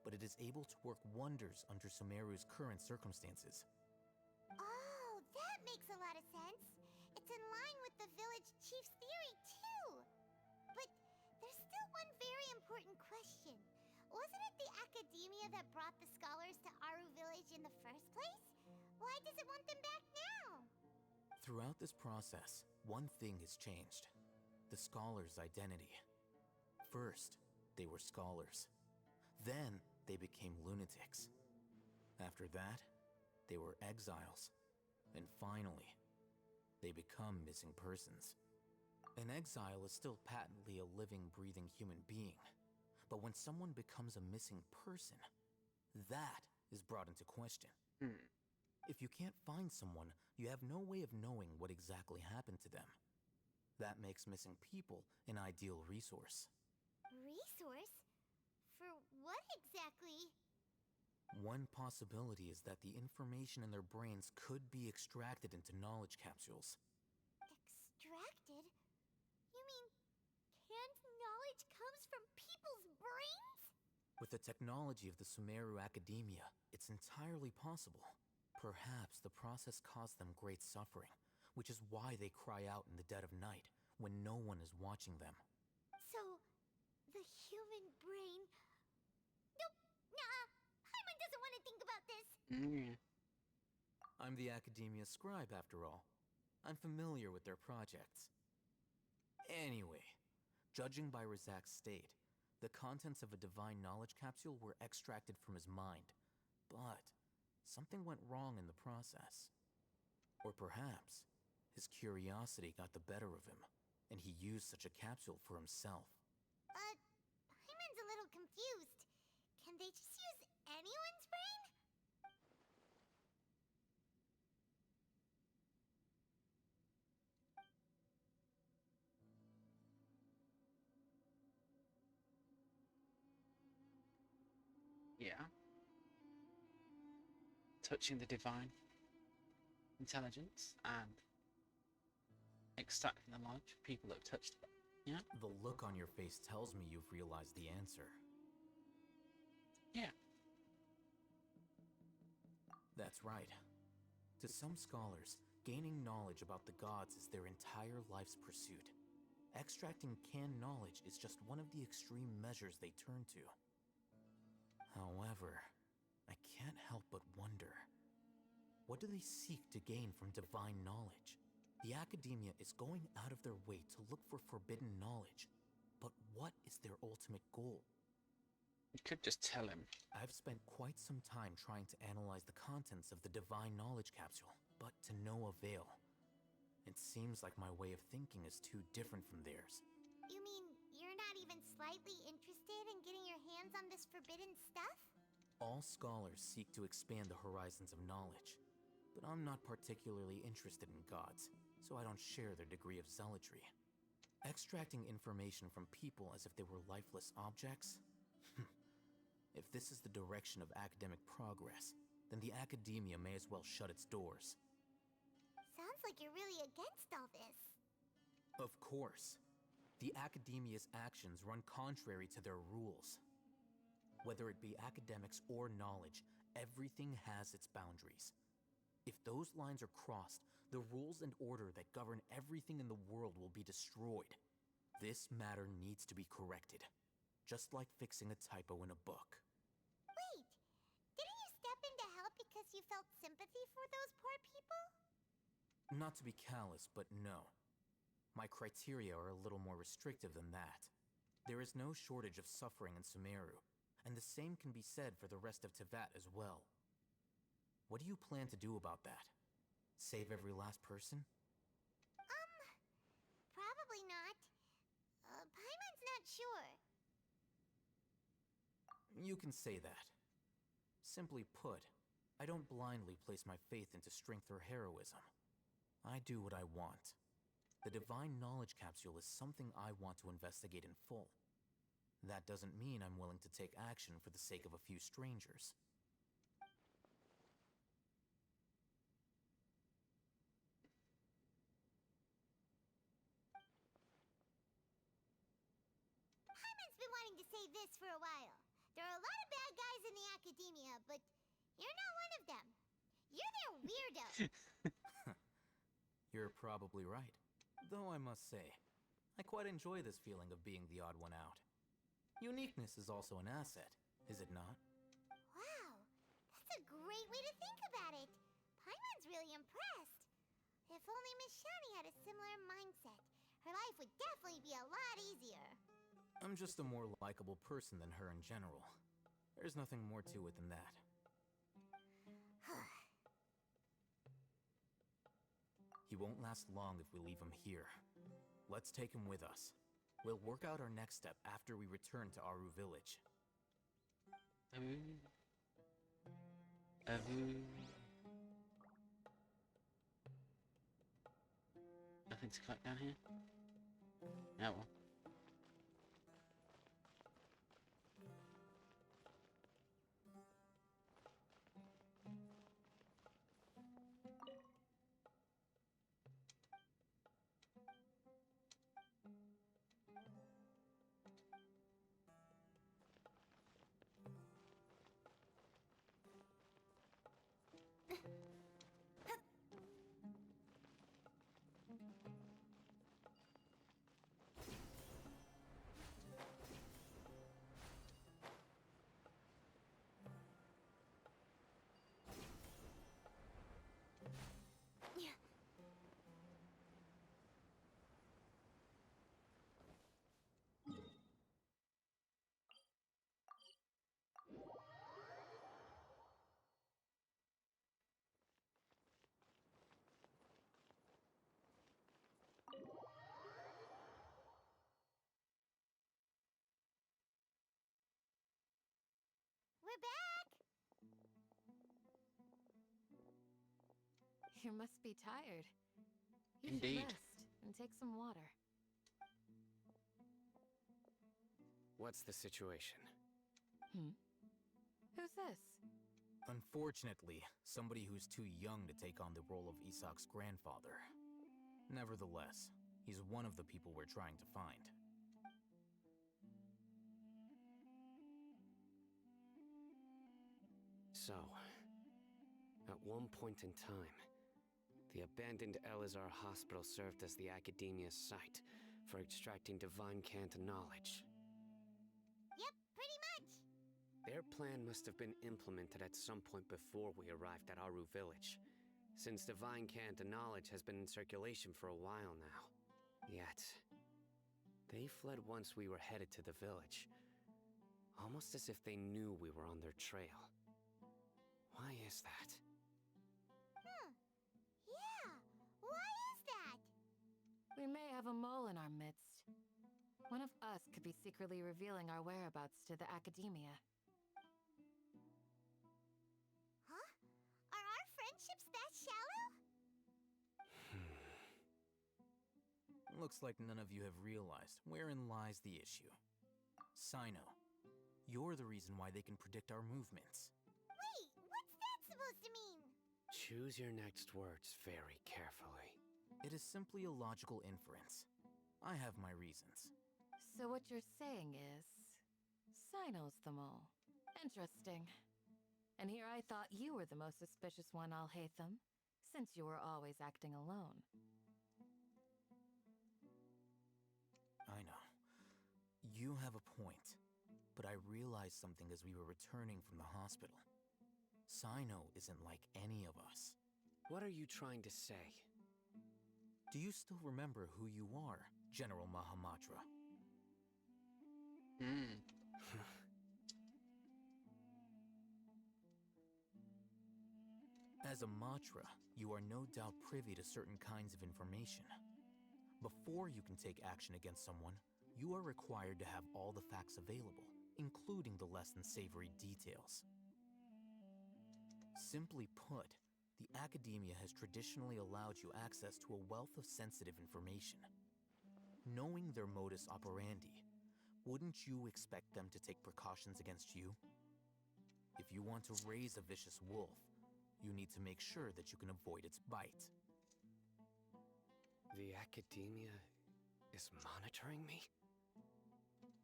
but it is able to work wonders under Sumeru's current circumstances. Oh, that makes a lot of sense. It's in line with the village chief's theory, too. But there's still one very important question. Wasn't it the academia that brought the scholars to Aru village in the first place? Why does it want them back now? Throughout this process, one thing has changed. The scholars' identity. First, they were scholars. Then, they became lunatics. After that, they were exiles. And finally, they become missing persons. An exile is still patently a living, breathing human being. But when someone becomes a missing person, that is brought into question. If you can't find someone, you have no way of knowing what exactly happened to them. That makes missing people an ideal resource. Resource? For what exactly? One possibility is that the information in their brains could be extracted into knowledge capsules. Extracted? You mean canned knowledge comes from people's brains? With the technology of the Sumeru Academia, it's entirely possible. Perhaps the process caused them great suffering, which is why they cry out in the dead of night when no one is watching them. So, the human brain... Nope, nah, Paimon doesn't want to think about this. I'm the Academia scribe, after all. I'm familiar with their projects. Anyway, judging by Razak's state, the contents of a divine knowledge capsule were extracted from his mind. But something went wrong in the process. Or perhaps his curiosity got the better of him, and he used such a capsule for himself. Paimon's a little confused. Can they just use anyone's brain? Yeah. Touching the divine intelligence and extracting the knowledge from people that have touched it. Yeah? The look on your face tells me you've realized the answer. Yeah. That's right. To some scholars, gaining knowledge about the gods is their entire life's pursuit. Extracting canned knowledge is just one of the extreme measures they turn to. However, I can't help but wonder, what do they seek to gain from divine knowledge? The academia is going out of their way to look for forbidden knowledge, but what is their ultimate goal? You could just tell him. I've spent quite some time trying to analyze the contents of the divine knowledge capsule, but to no avail. It seems like my way of thinking is too different from theirs. You mean you're not even slightly interested in getting your hands on this forbidden stuff? All scholars seek to expand the horizons of knowledge, but I'm not particularly interested in gods, so I don't share their degree of zealotry. Extracting information from people as if they were lifeless objects? If this is the direction of academic progress, then the academia may as well shut its doors. Sounds like you're really against all this. Of course. The academia's actions run contrary to their rules. Whether it be academics or knowledge, everything has its boundaries. If those lines are crossed, the rules and order that govern everything in the world will be destroyed. This matter needs to be corrected, just like fixing a typo in a book. Wait, didn't you step in to help because you felt sympathy for those poor people? Not to be callous, but no. My criteria are a little more restrictive than that. There is no shortage of suffering in Sumeru, and the same can be said for the rest of Teyvat as well. What do you plan to do about that? Save every last person? Probably not. Paimon's not sure. You can say that. Simply put, I don't blindly place my faith into strength or heroism. I do what I want. The divine knowledge capsule is something I want to investigate in full. That doesn't mean I'm willing to take action for the sake of a few strangers. Paimon's been wanting to say this for a while. There are a lot of bad guys in the academia, but you're not one of them. You're their weirdo. You're probably right. Though I must say, I quite enjoy this feeling of being the odd one out. Uniqueness is also an asset, is it not? Wow, that's a great way to think about it. Paimon's really impressed. If only Miss Shani had a similar mindset, her life would definitely be a lot easier. I'm just a more likable person than her in general. There's nothing more to it than that. He won't last long if we leave him here. Let's take him with us. We'll work out our next step after we return to Aru Village. Nothing to collect down here? Yeah, well. We're back! You must be tired. You Indeed. should rest and take some water. What's the situation? Who's this? Unfortunately, somebody who's too young to take on the role of Isak's grandfather. Nevertheless, he's one of the people we're trying to find. So, at one point in time, the abandoned Elazar Hospital served as the Academia's site for extracting divine cant knowledge. Yep, pretty much. Their plan must have been implemented at some point before we arrived at Aru Village, since divine cant knowledge has been in circulation for a while now. Yet, they fled once we were headed to the village, almost as if they knew we were on their trail. Why is that? Yeah, why is that? We may have a mole in our midst. One of us could be secretly revealing our whereabouts to the Academia. Huh? Are our friendships that shallow? Looks like none of you have realized wherein lies the issue. Sino, you're the reason why they can predict our movements. Wait, what's that supposed to mean? Choose your next words very carefully. It is simply a logical inference. I have my reasons. So what you're saying is, Sino's the mole. Interesting. And here I thought you were the most suspicious one, Alhaitham, since you were always acting alone. I know. You have a point, but I realized something as we were returning from the hospital. Sino isn't like any of us. What are you trying to say? Do you still remember who you are, General Mahamatra? As a Matra, you are no doubt privy to certain kinds of information. Before you can take action against someone, you are required to have all the facts available, including the less than savory details. Simply put, the Academia has traditionally allowed you access to a wealth of sensitive information. Knowing their modus operandi, wouldn't you expect them to take precautions against you? If you want to raise a vicious wolf, you need to make sure that you can avoid its bite. The Academia is monitoring me?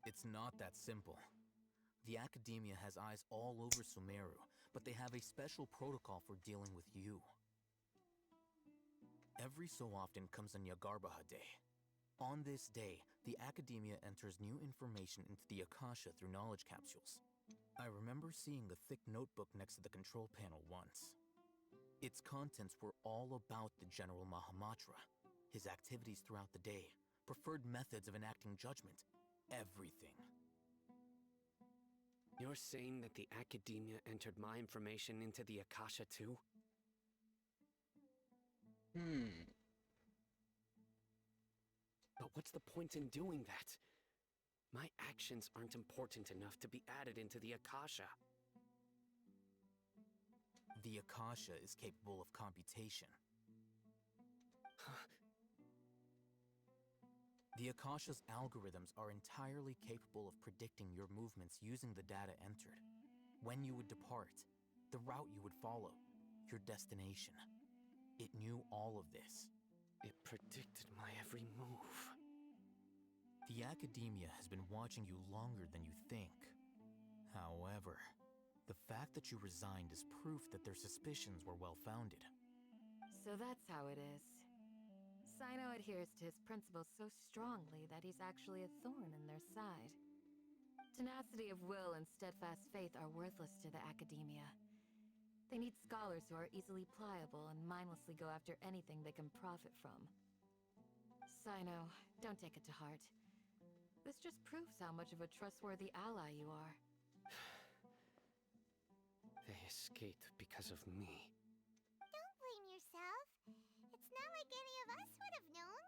It's not that simple. The Academia has eyes all over Sumeru, but they have a special protocol for dealing with you. Every so often comes a Nyagarbaha Day. On this day, the Academia enters new information into the Akasha through knowledge capsules. I remember seeing the thick notebook next to the control panel once. Its contents were all about the General Mahamatra, his activities throughout the day, preferred methods of enacting judgment, everything. You're saying that the Academia entered my information into the Akasha too? But what's the point in doing that? My actions aren't important enough to be added into the Akasha. The Akasha is capable of computation. The Akasha's algorithms are entirely capable of predicting your movements using the data entered. When you would depart, the route you would follow, your destination. It knew all of this. It predicted my every move. The Academia has been watching you longer than you think. However, the fact that you resigned is proof that their suspicions were well-founded. So that's how it is. Sino adheres to his principles so strongly that he's actually a thorn in their side. Tenacity of will and steadfast faith are worthless to the Academia. They need scholars who are easily pliable and mindlessly go after anything they can profit from. Sino, don't take it to heart. This just proves how much of a trustworthy ally you are. They escaped because of me. Don't blame yourself. It's not like any of us would have known.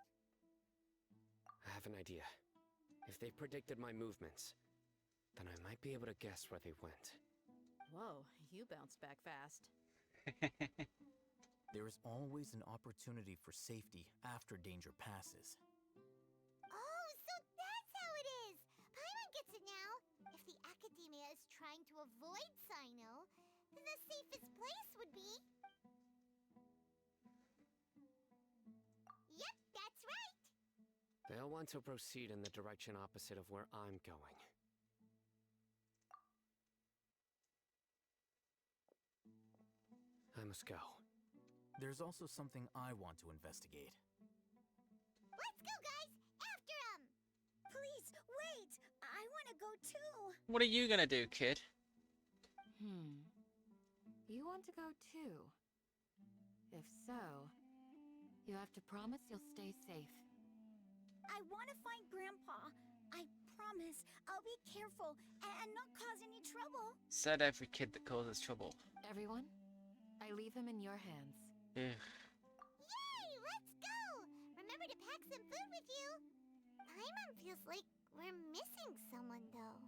I have an idea. If they predicted my movements, then I might be able to guess where they went. Whoa, you bounced back fast. There is always an opportunity for safety after danger passes. Oh, so that's how it is! Paimon gets it now. If the Academia is trying to avoid Sino, then the safest place would be... Yep, They'll want to proceed in the direction opposite of where I'm going. I must go. There's also something I want to investigate. Let's go, guys! After him! Please, wait! I want to go too! What are you gonna do, kid? You want to go too? If so, you have to promise you'll stay safe. I want to find Grandpa. I promise. I'll be careful and not cause any trouble. Said every kid that causes trouble. Everyone, I leave him in your hands. Ugh. Yay! Let's go! Remember to pack some food with you. Paimon feels like we're missing someone, though.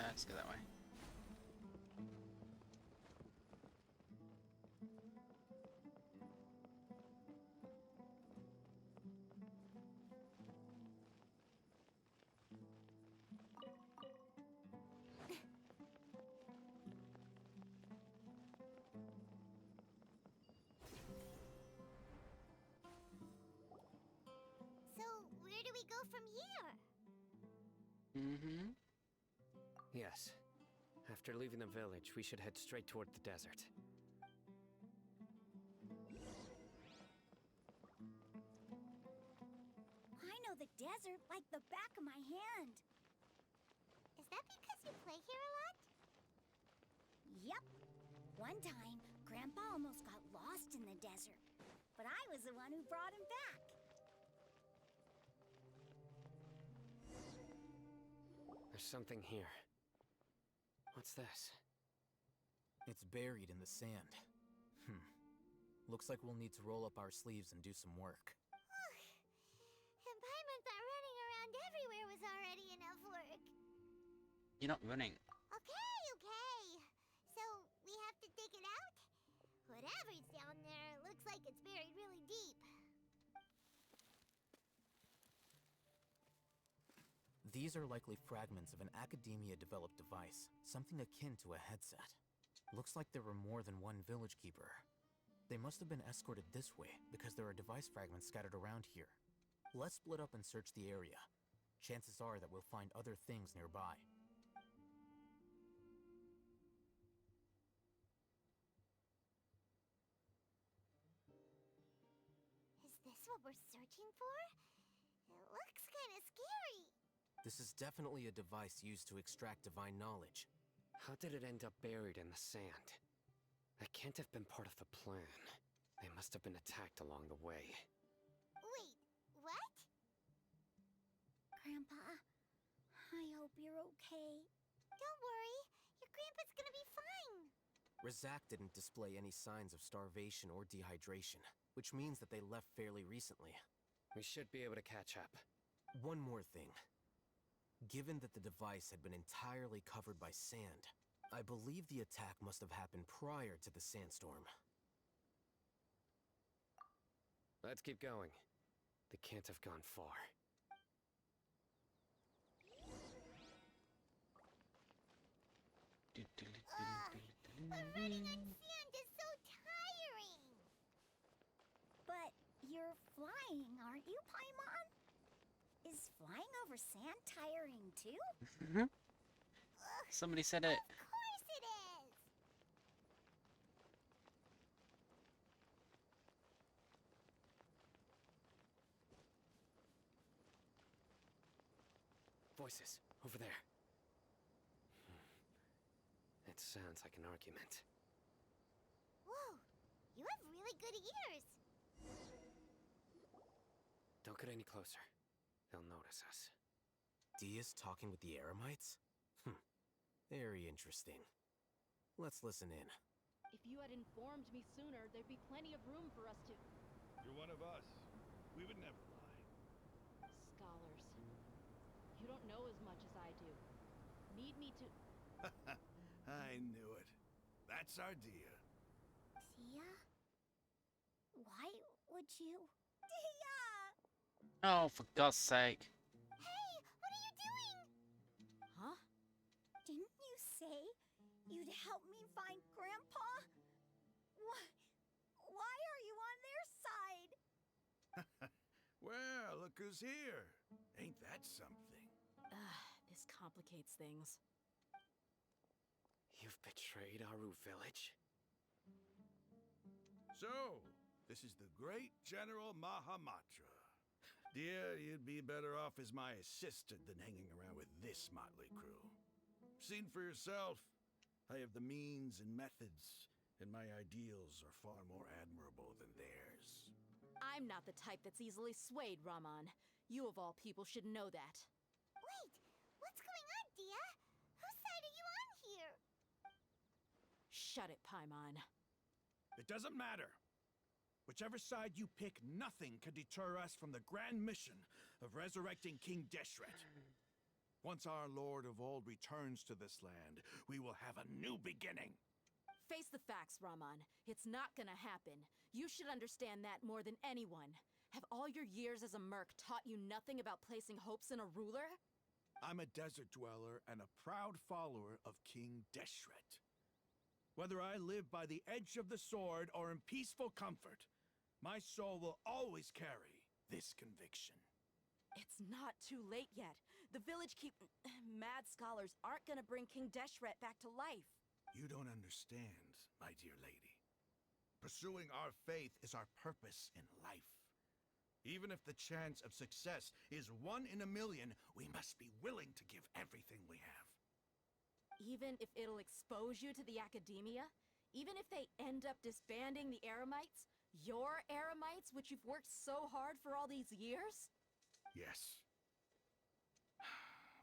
Let's go that way. So, where do we go from here? Mm-hmm. Yes. After leaving the village, we should head straight toward the desert. I know the desert like the back of my hand. Is that because you play here a lot? Yep. One time, Grandpa almost got lost in the desert, but I was the one who brought him back. There's something here. What's this? It's buried in the sand. Looks like we'll need to roll up our sleeves and do some work. And Paimon thought running around everywhere was already enough work. You're not running. Okay. So, we have to dig it out? Whatever's down there looks like it's buried really deep. These are likely fragments of an academia-developed device, something akin to a headset. Looks like there were more than one village keeper. They must have been escorted this way because there are device fragments scattered around here. Let's split up and search the area. Chances are that we'll find other things nearby. Is this what we're searching for? It looks kind of scary. This is definitely a device used to extract divine knowledge. How did it end up buried in the sand? That can't have been part of the plan. They must have been attacked along the way. Wait, what? Grandpa, I hope you're okay. Don't worry. Your grandpa's gonna be fine. Razak didn't display any signs of starvation or dehydration, which means that they left fairly recently. We should be able to catch up. One more thing. Given that the device had been entirely covered by sand, I believe the attack must have happened prior to the sandstorm. Let's keep going. They can't have gone far. Running on sand is so tiring. But you're flying, aren't you, Paimon? Is flying over sand tiring too? Somebody said it. Of course it is. Voices, over there. It sounds like an argument. Whoa, you have really good ears. Don't get any closer. They'll notice us. Dia's talking with the Eremites? Very interesting. Let's listen in. If you had informed me sooner, there'd be plenty of room for us to... You're one of us. We would never lie. Scholars. You don't know as much as I do. Need me to... I knew it. That's our Dia. Dia? Why would you... Dia! Oh, for God's sake. Hey, what are you doing? Huh? Didn't you say you'd help me find Grandpa? Why are you on their side? Well, look who's here. Ain't that something? This complicates things. You've betrayed Aru village? So, this is the great General Mahamatra. Dear, you'd be better off as my assistant than hanging around with this motley crew. Seen for yourself, I have the means and methods, and my ideals are far more admirable than theirs. I'm not the type that's easily swayed, Raman. You of all people should know that. Wait, what's going on, Dia? Whose side are you on here? Shut it, Paimon. It doesn't matter. Whichever side you pick, nothing can deter us from the grand mission of resurrecting King Deshret. Once our Lord of Old returns to this land, we will have a new beginning. Face the facts, Raman. It's not gonna happen. You should understand that more than anyone. Have all your years as a merc taught you nothing about placing hopes in a ruler? I'm a desert dweller and a proud follower of King Deshret. Whether I live by the edge of the sword or in peaceful comfort, my soul will always carry this conviction. It's not too late yet. The village mad scholars aren't gonna bring King Deshret back to life. You don't understand, my dear lady. Pursuing our faith is our purpose in life. Even if the chance of success is 1 in a million, we must be willing to give everything we have. Even if it'll expose you to the academia? Even if they end up disbanding the Eremites? Your Eremites, which you've worked so hard for all these years? Yes.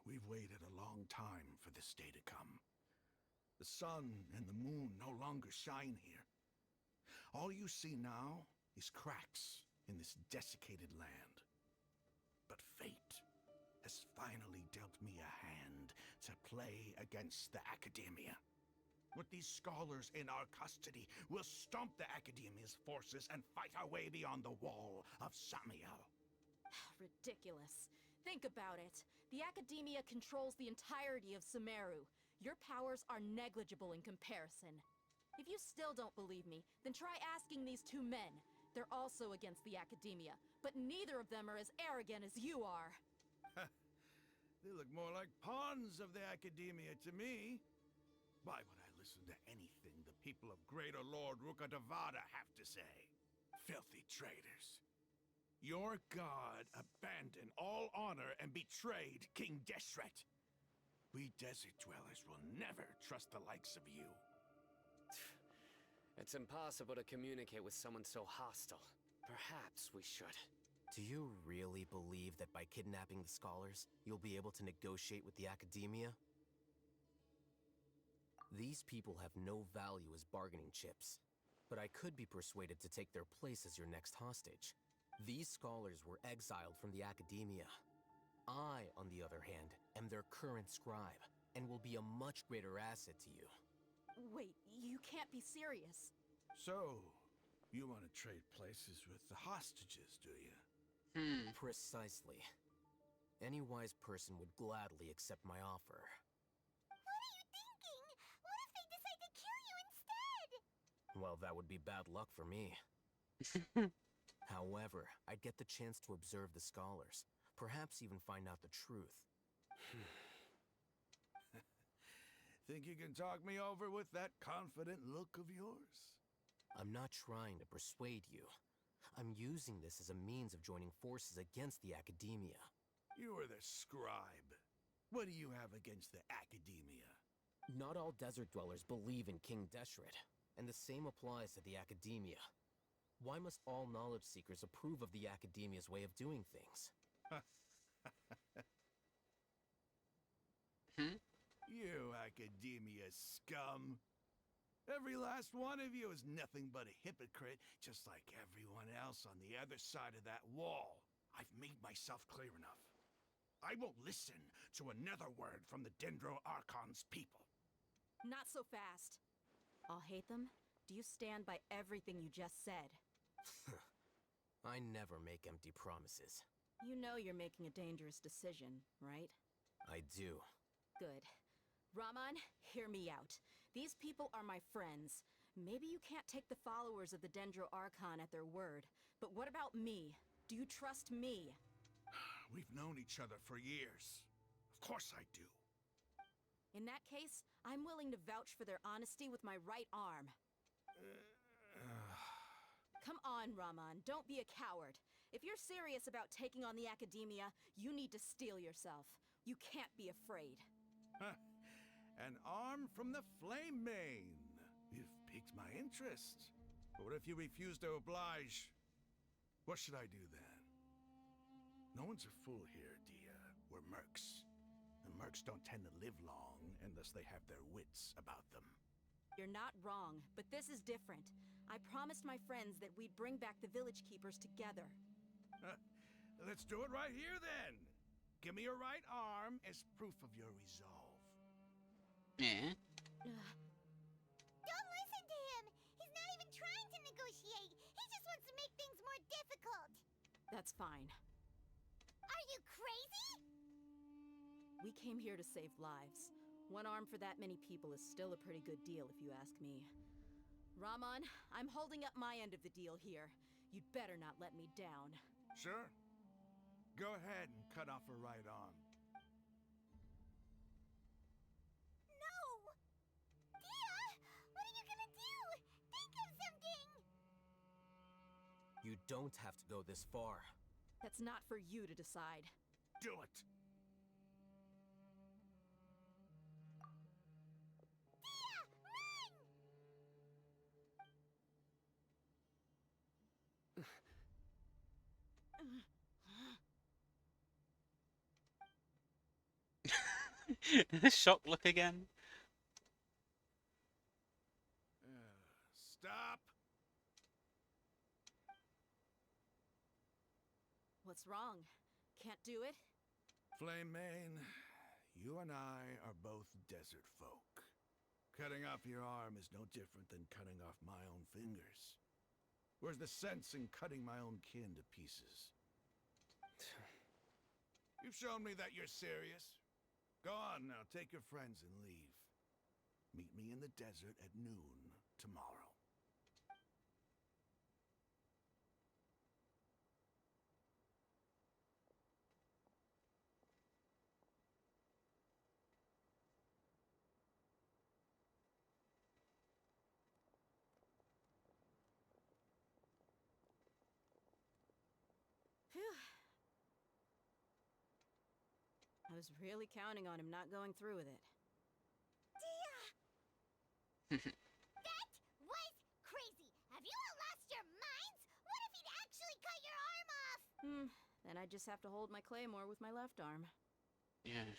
We've waited a long time for this day to come. The sun and the moon no longer shine here. All you see now is cracks in this desiccated land. But fate has finally dealt me a hand to play against the Academia. With these scholars in our custody, we'll stomp the Academia's forces and fight our way beyond the wall of Samiel. Ridiculous. Think about it. The Academia controls the entirety of Sumeru. Your powers are negligible in comparison. If you still don't believe me, then try asking these 2 men. They're also against the Academia, but neither of them are as arrogant as you are. They look more like pawns of the Academia to me. Why would I listen to anything the people of Greater Lord Rukkhadevada have to say? Filthy traitors. Your god abandoned all honor and betrayed King Deshret. We desert dwellers will never trust the likes of you. It's impossible to communicate with someone so hostile. Perhaps we should. Do you really believe that by kidnapping the scholars, you'll be able to negotiate with the Academia? These people have no value as bargaining chips, but I could be persuaded to take their place as your next hostage. These scholars were exiled from the Academia. I, on the other hand, am their current scribe, and will be a much greater asset to you. Wait, you can't be serious. So, you want to trade places with the hostages, do you? Precisely. Any wise person would gladly accept my offer. What are you thinking? What if they decide to kill you instead? Well, that would be bad luck for me. However, I'd get the chance to observe the scholars, perhaps even find out the truth. Think you can talk me over with that confident look of yours? I'm not trying to persuade you. I'm using this as a means of joining forces against the Academia. You are the scribe. What do you have against the Academia? Not all desert dwellers believe in King Deshret, and the same applies to the Academia. Why must all knowledge seekers approve of the Academia's way of doing things? You Academia scum! Every last one of you is nothing but a hypocrite, just like everyone else on the other side of that wall. I've made myself clear enough. I won't listen to another word from the Dendro Archon's people. Not so fast. I'll hate them. Do you stand by everything you just said? I never make empty promises. You know you're making a dangerous decision, right? I do. Good. Raman, hear me out. These people are my friends. Maybe you can't take the followers of the Dendro Archon at their word, but what about me? Do you trust me? We've known each other for years. Of course I do. In that case, I'm willing to vouch for their honesty with my right arm. Come on, Raman, don't be a coward. If you're serious about taking on the Academia, you need to steel yourself. You can't be afraid. An arm from the Flame Mane. You've piqued my interest. But what if you refuse to oblige? What should I do then? No one's a fool here, Dia. We're mercs. And mercs don't tend to live long unless they have their wits about them. You're not wrong, but this is different. I promised my friends that we'd bring back the village keepers together. Let's do it right here then. Give me your right arm as proof of your resolve. Yeah. Don't listen to him! He's not even trying to negotiate! He just wants to make things more difficult! That's fine. Are you crazy? We came here to save lives. One arm for that many people is still a pretty good deal, if you ask me. Raman, I'm holding up my end of the deal here. You'd better not let me down. Sure. Go ahead and cut off her right arm. No! Dia! What are you gonna do? Think of something! You don't have to go this far. That's not for you to decide. Do it! Shocked look again. Stop! What's wrong? Can't do it? Flame Mane, you and I are both desert folk. Cutting off your arm is no different than cutting off my own fingers. Where's the sense in cutting my own kin to pieces? You've shown me that you're serious. Go on now, take your friends and leave. Meet me in the desert at noon tomorrow. Phew. I was really counting on him not going through with it. Dia! That was crazy! Have you all lost your minds? What if he'd actually cut your arm off? Then I just have to hold my claymore with my left arm. Yeah.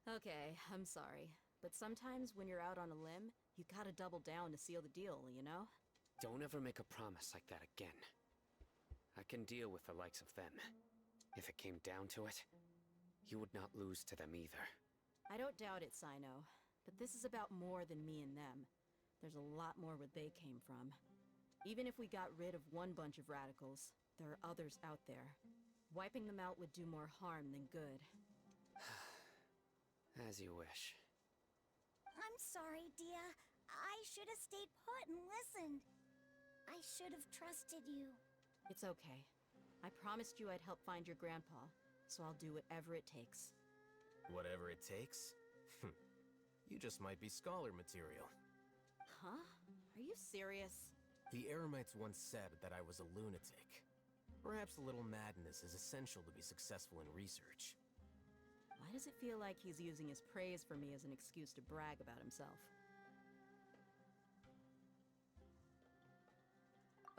Okay, I'm sorry. But sometimes when you're out on a limb, you gotta double down to seal the deal, you know? Don't ever make a promise like that again. I can deal with the likes of them. If it came down to it, you would not lose to them either. I don't doubt it, Sino. But this is about more than me and them. There's a lot more where they came from. Even if we got rid of one bunch of radicals, there are others out there. Wiping them out would do more harm than good. As you wish. I'm sorry, Dia. I should have stayed put and listened. I should have trusted you. It's okay. I promised you I'd help find your grandpa, so I'll do whatever it takes. Whatever it takes? You just might be scholar material. Huh? Are you serious? The Eremites once said that I was a lunatic. Perhaps a little madness is essential to be successful in research. Why does it feel like he's using his praise for me as an excuse to brag about himself?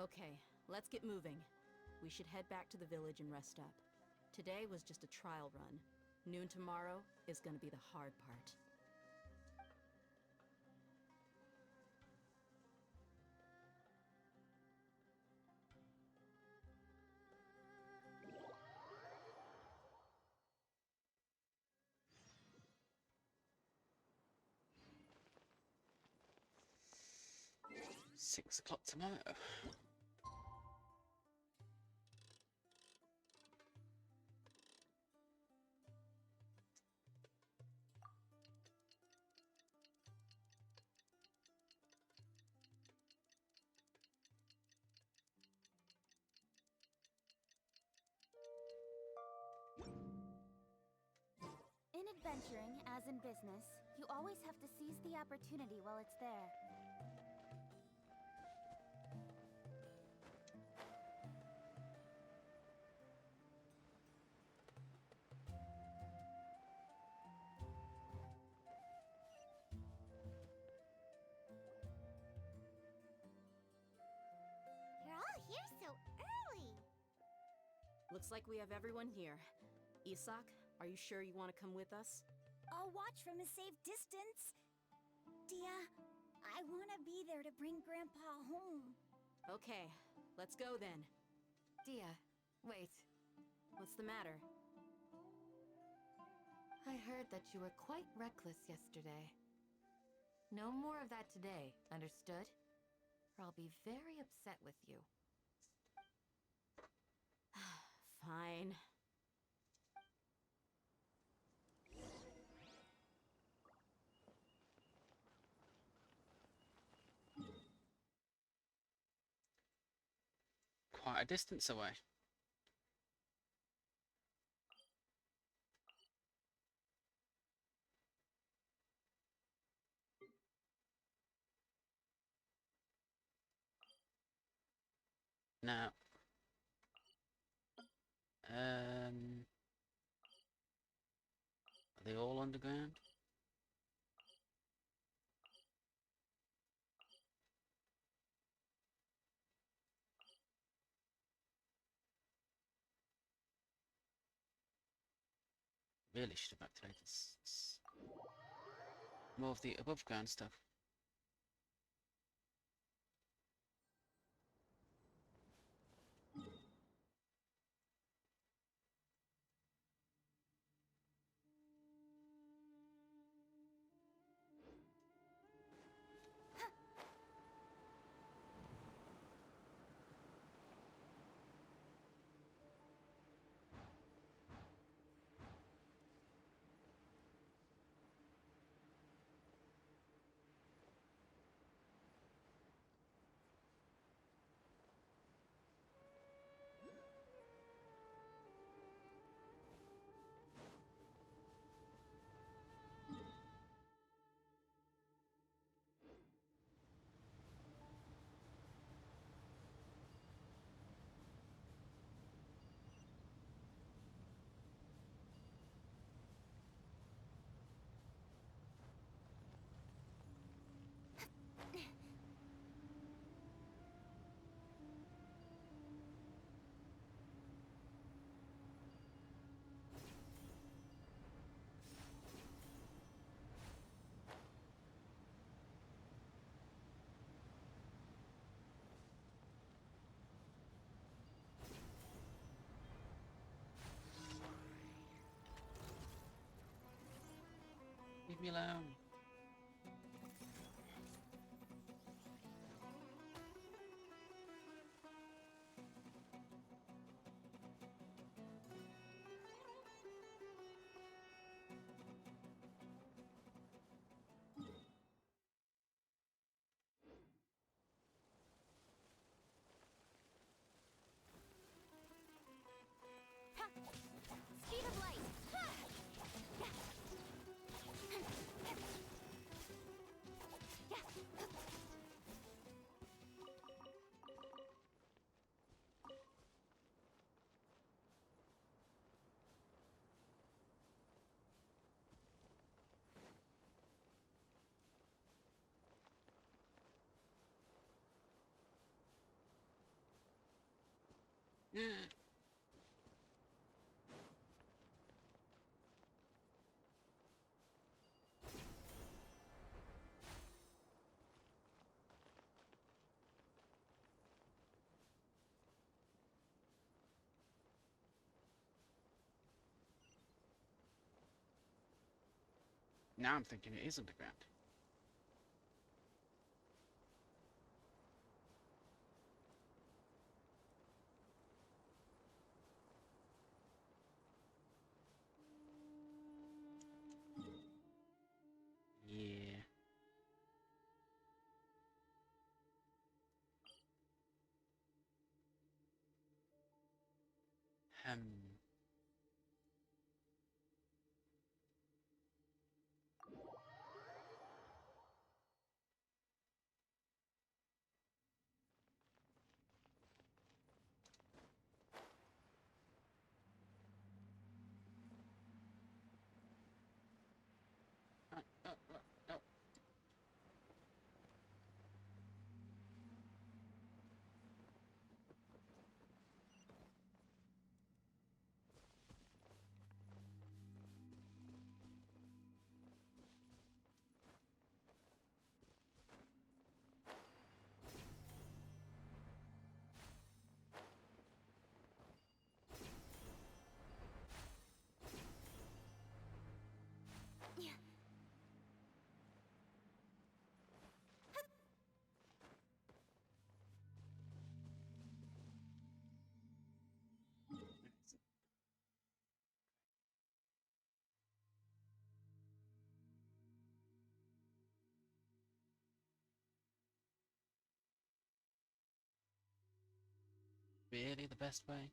Okay, let's get moving. We should head back to the village and rest up. Today was just a trial run. Noon tomorrow is gonna be the hard part. 6 o'clock tomorrow. In adventuring, as in business, you always have to seize the opportunity while it's there. You're all here so early. Looks like we have everyone here. Isak, are you sure you want to come with us? I'll watch from a safe distance. Dia, I want to be there to bring Grandpa home. Okay, let's go then. Dia, wait. What's the matter? I heard that you were quite reckless yesterday. No more of that today, understood? Or I'll be very upset with you. Fine. Quite a distance away. Now, are they all underground? Really should have activated more of the above ground stuff. Leave me alone. Speed of light! Now I'm thinking it is underground. Hmm. Oh. Really the best way?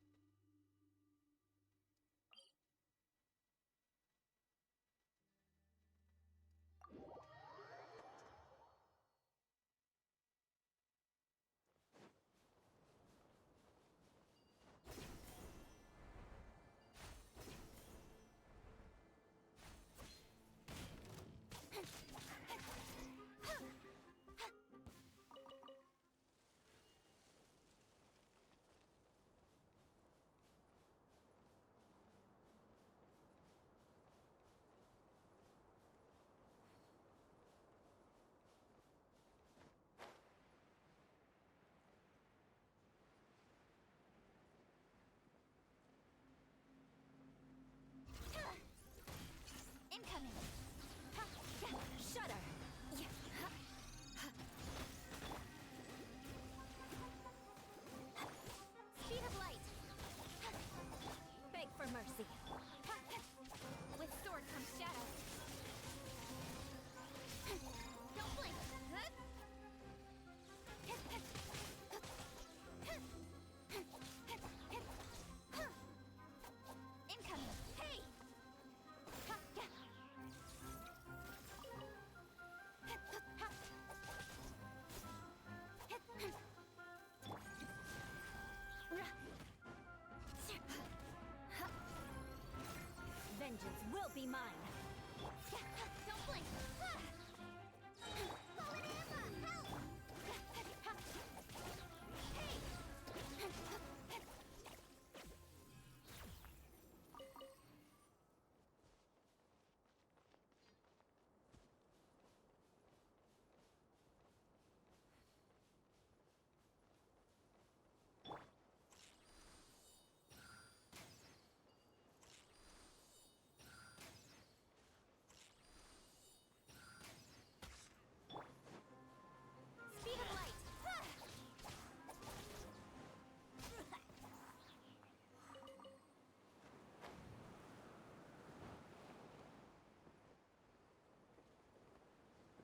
Incoming! Ha! Yeah! Shudder! Yeah! Ha! Ha! Speed of light! Ha! Beg for mercy! Ha! Ha! With sword comes shadow! Ha! Don't blink! Ha! Ha! Ha! Ha! Ha! Ha! Ha! Incoming! Hey! Ha! Yeah! Vengeance will be mine! Don't blink! Fallen Emma! Help! Hey! Speed of light!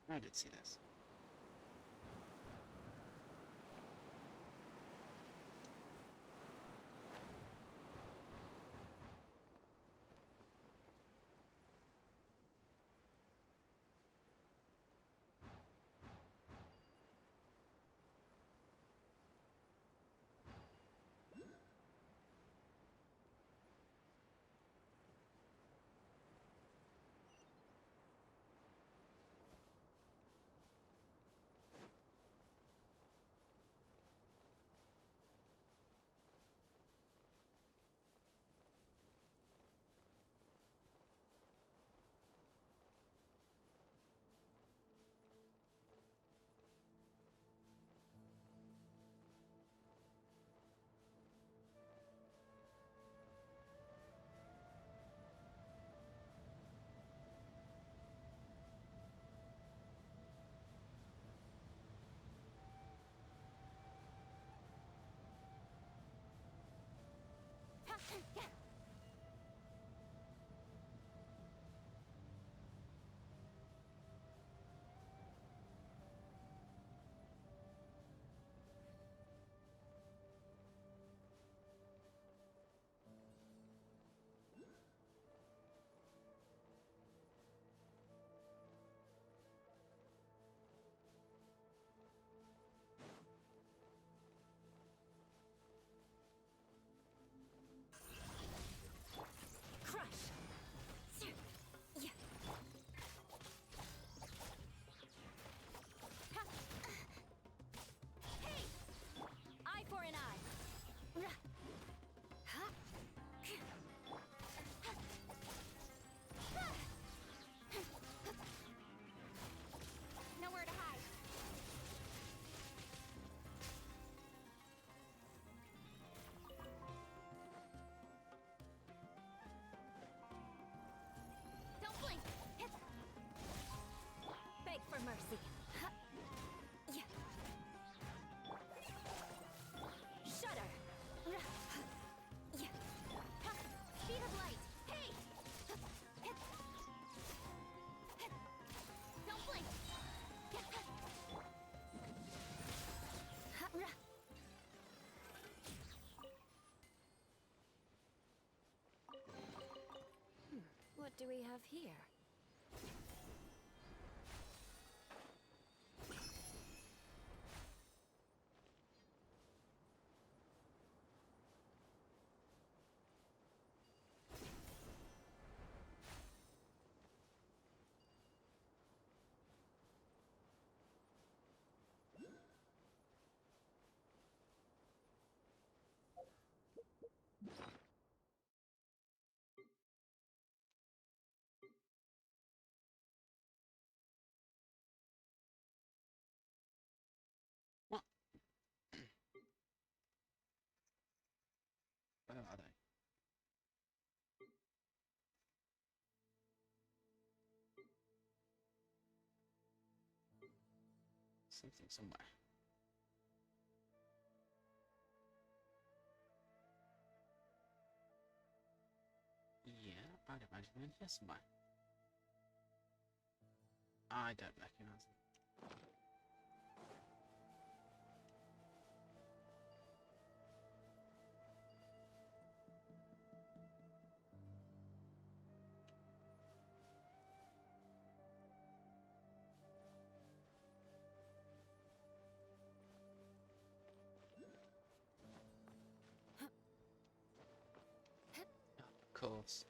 I did see this. What do we have here? What? Where are they? Something somewhere. Yeah, I'd imagine they're in here somewhere. I don't recognize them. Of course.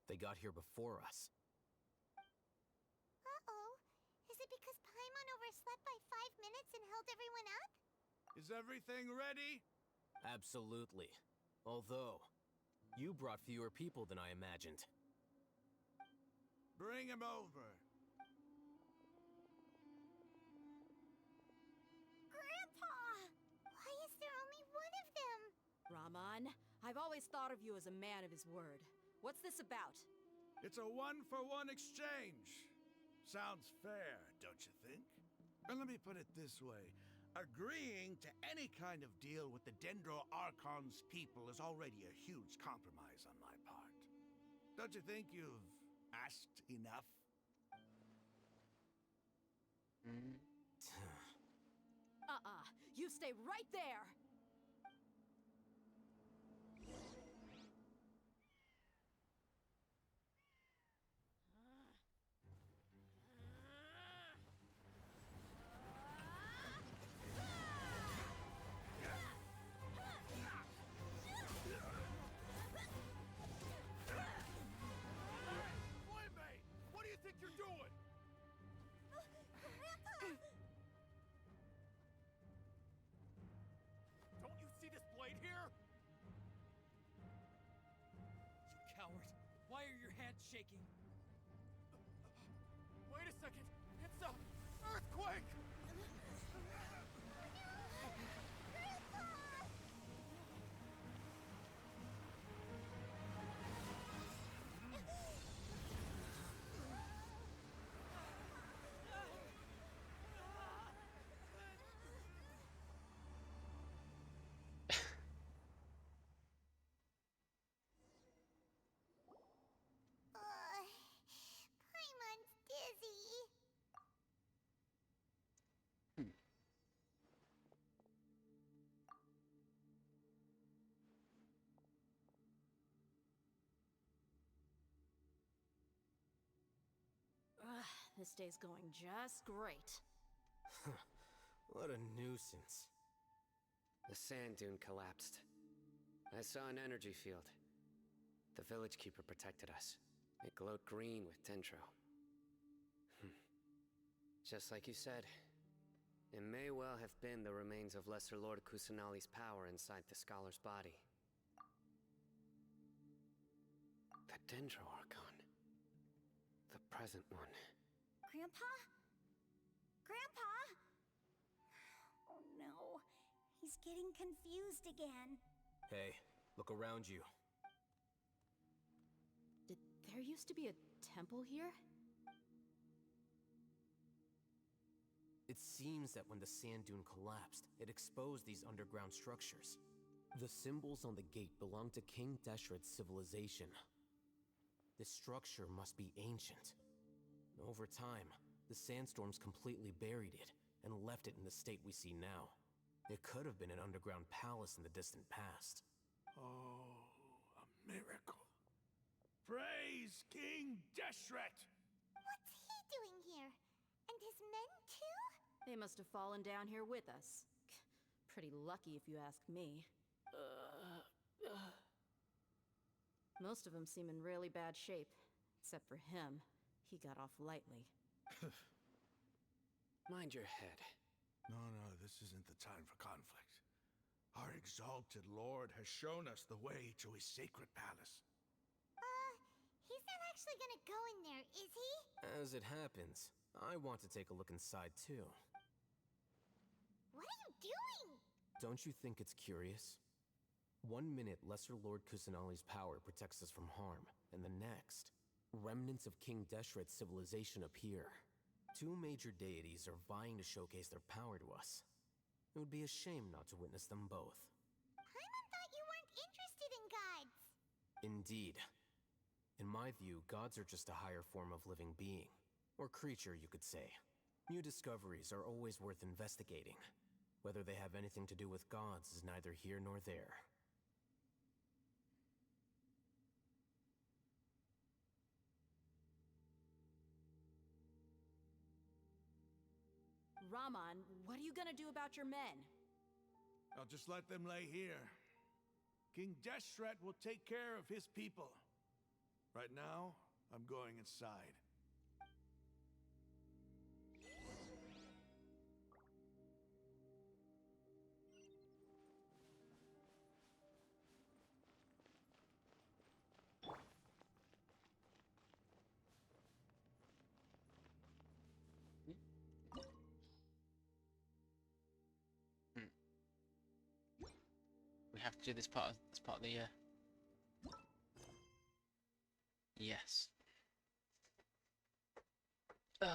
They got here before us. Uh-oh. Is it because Paimon overslept by 5 minutes and held everyone up? Is everything ready? Absolutely. Although, you brought fewer people than I imagined. Bring him over. Grandpa! Why is there only one of them? Raman, I've always thought of you as a man of his word. What's this about? It's a one-for-one exchange. Sounds fair, don't you think? And let me put it this way. Agreeing to any kind of deal with the Dendro Archon's people is already a huge compromise on my part. Don't you think you've asked enough? You stay right there! What do you think you're doing? Don't you see this blade here? You coward! Why are your hands shaking? Wait a second! It's a earthquake! Paimon's dizzy. This day's going just great. What a nuisance. The sand dune collapsed. I saw an energy field. The village keeper protected us. It glowed green with dendro. Just like you said, it may well have been the remains of Lesser Lord Kusanali's power inside the scholar's body. The Dendro Archon. The present one. Grandpa? Grandpa? Oh no. He's getting confused again. Hey, look around you. There used to be a temple here? It seems that when the sand dune collapsed, it exposed these underground structures. The symbols on the gate belong to King Deshret's civilization. This structure must be ancient. Over time, the sandstorms completely buried it and left it in the state we see now. It could have been an underground palace in the distant past. Oh, a miracle. Praise King Deshret! What's he doing here? And his men too? They must have fallen down here with us. Pretty lucky if you ask me. Most of them seem in really bad shape. Except for him. He got off lightly. Mind your head. No, this isn't the time for conflict. Our exalted lord has shown us the way to his sacred palace. He's not actually gonna go in there, is he? As it happens, I want to take a look inside too. What are you doing? Don't you think it's curious? 1 minute, Lesser Lord Kusanali's power protects us from harm, and the next, remnants of King Deshret's civilization appear. 2 major deities are vying to showcase their power to us. It would be a shame not to witness them both. Paimon thought you weren't interested in gods. Indeed. In my view, gods are just a higher form of living being. Or creature, you could say. New discoveries are always worth investigating. Whether they have anything to do with gods is neither here nor there. Raman, what are you gonna do about your men? I'll just let them lay here. King Deshret will take care of his people. Right now, I'm going inside. We have to do this part as part of the yes. Ugh.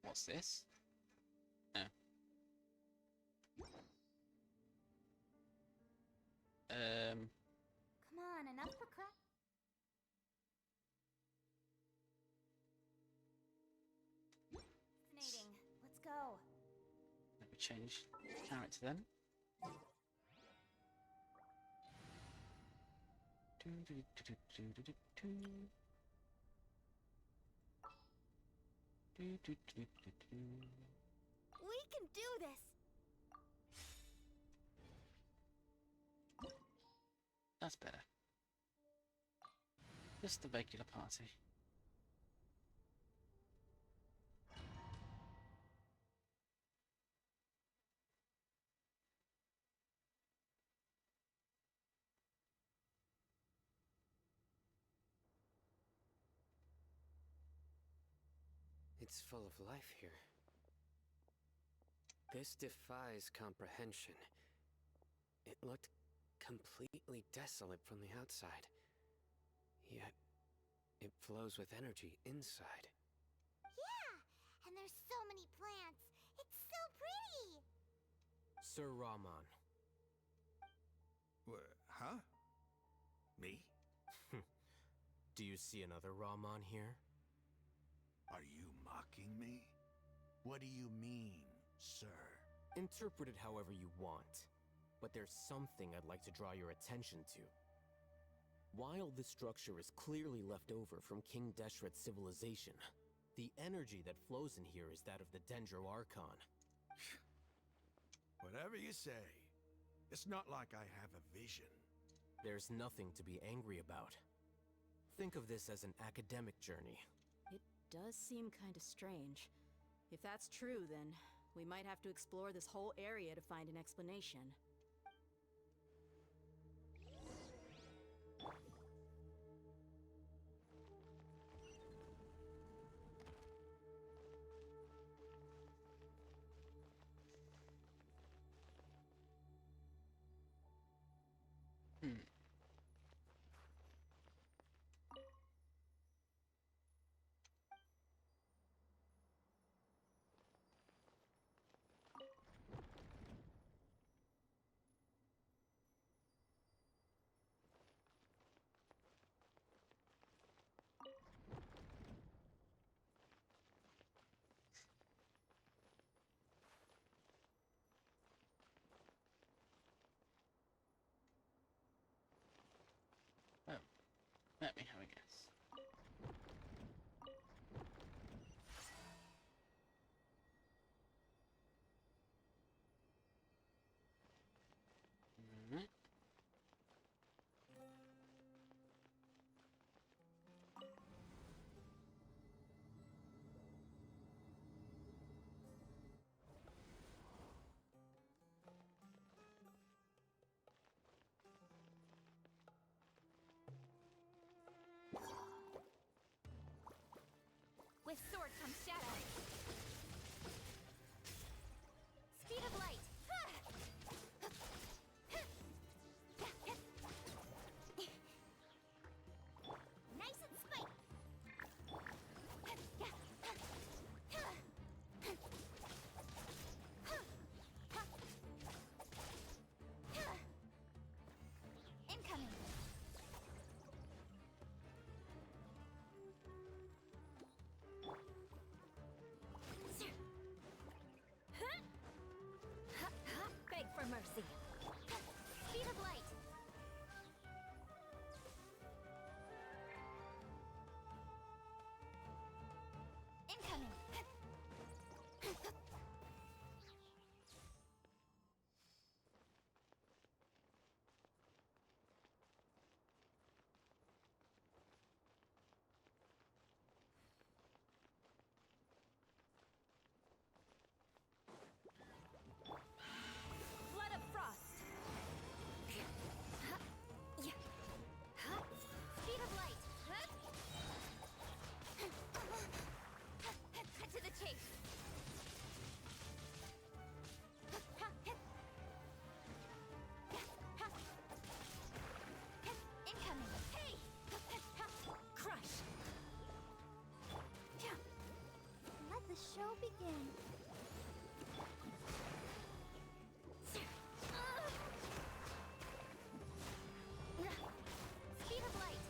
What's this? Oh. Come on, enough for crap. Fascinating. Let's go. Let me change character then. We can do this. That's better. Just the regular party. It's full of life here. This defies comprehension. It looked completely desolate from the outside. Yet, it flows with energy inside. Yeah, and there's so many plants. It's so pretty. Sir Raman. Huh? Me? Do you see another Raman here? Are you mocking me? What do you mean, sir? Interpret it however you want. But there's something I'd like to draw your attention to. While this structure is clearly left over from King Deshret's civilization, the energy that flows in here is that of the Dendro Archon. Whatever you say. It's not like I have a vision. There's nothing to be angry about. Think of this as an academic journey. It does seem kind of strange. If that's true, then we might have to explore this whole area to find an explanation. Oh, let me have a guess. Mhm. With sword comes shadow. Speed of light. Nice and spike. Incoming. Beg for mercy. Speed of light. Incoming. Flood of frost. Speed of light. Cut to the chase. Incoming. Hey! Crush. Let the show begin. Speed of light.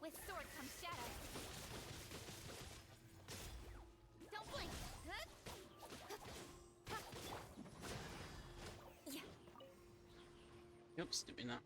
With sword comes shadow. Don't blink. Oops, didn't mean that.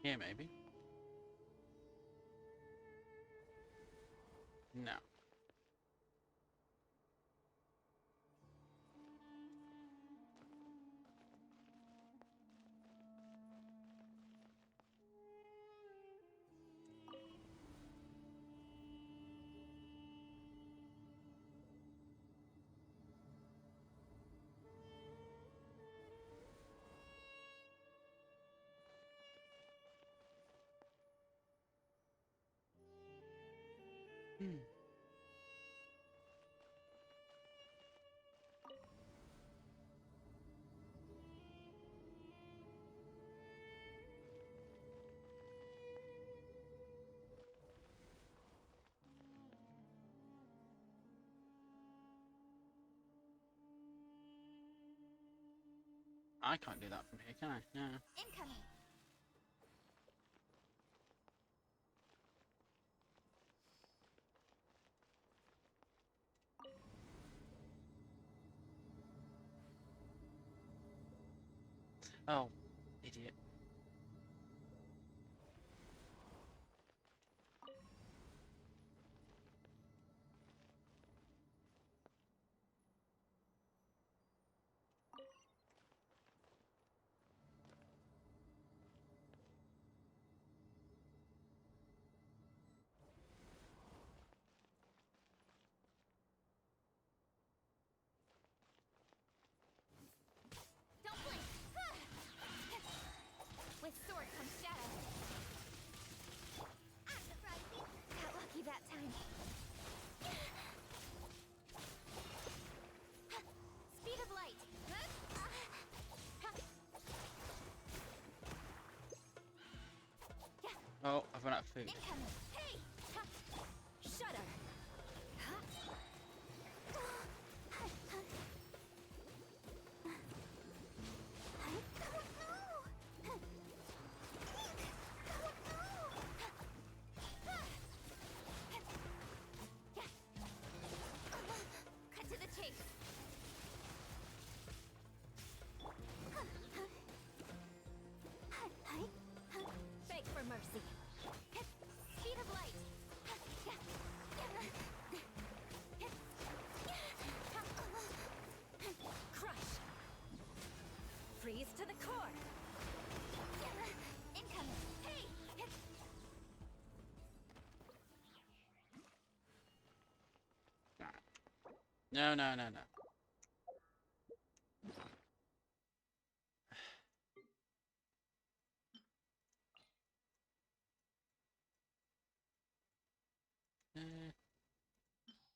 Here, maybe. No. Hmm. I can't do that from here, can I? No. Incoming. Oh, idiot. Don't blink. With sword comes shadow. I'm surprised you got lucky that time. Speed of light. Oh, I've run out of food. Incoming. Hey! Shudder. Cut to the chase. Beg for mercy. Speed of light. Crush. Freeze to the core. Incoming. Hey! No, no, no, no.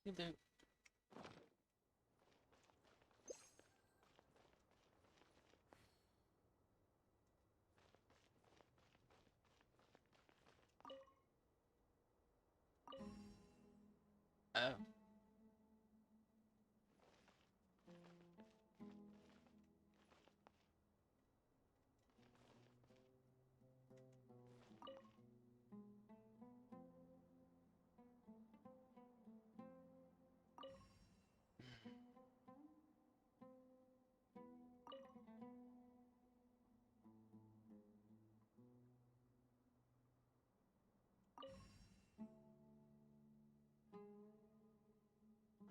You do. Oh.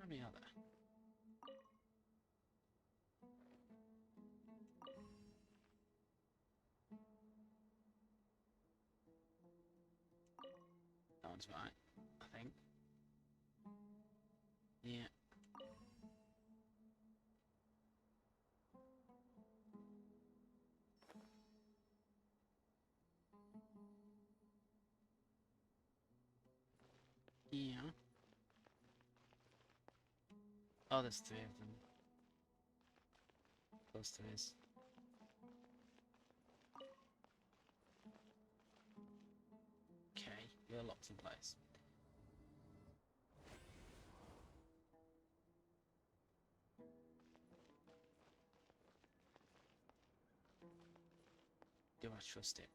How many are there? That one's right, I think. Yeah. Yeah. Oh, there's three of them. Those three is. Okay, you're locked in place. Do I trust it?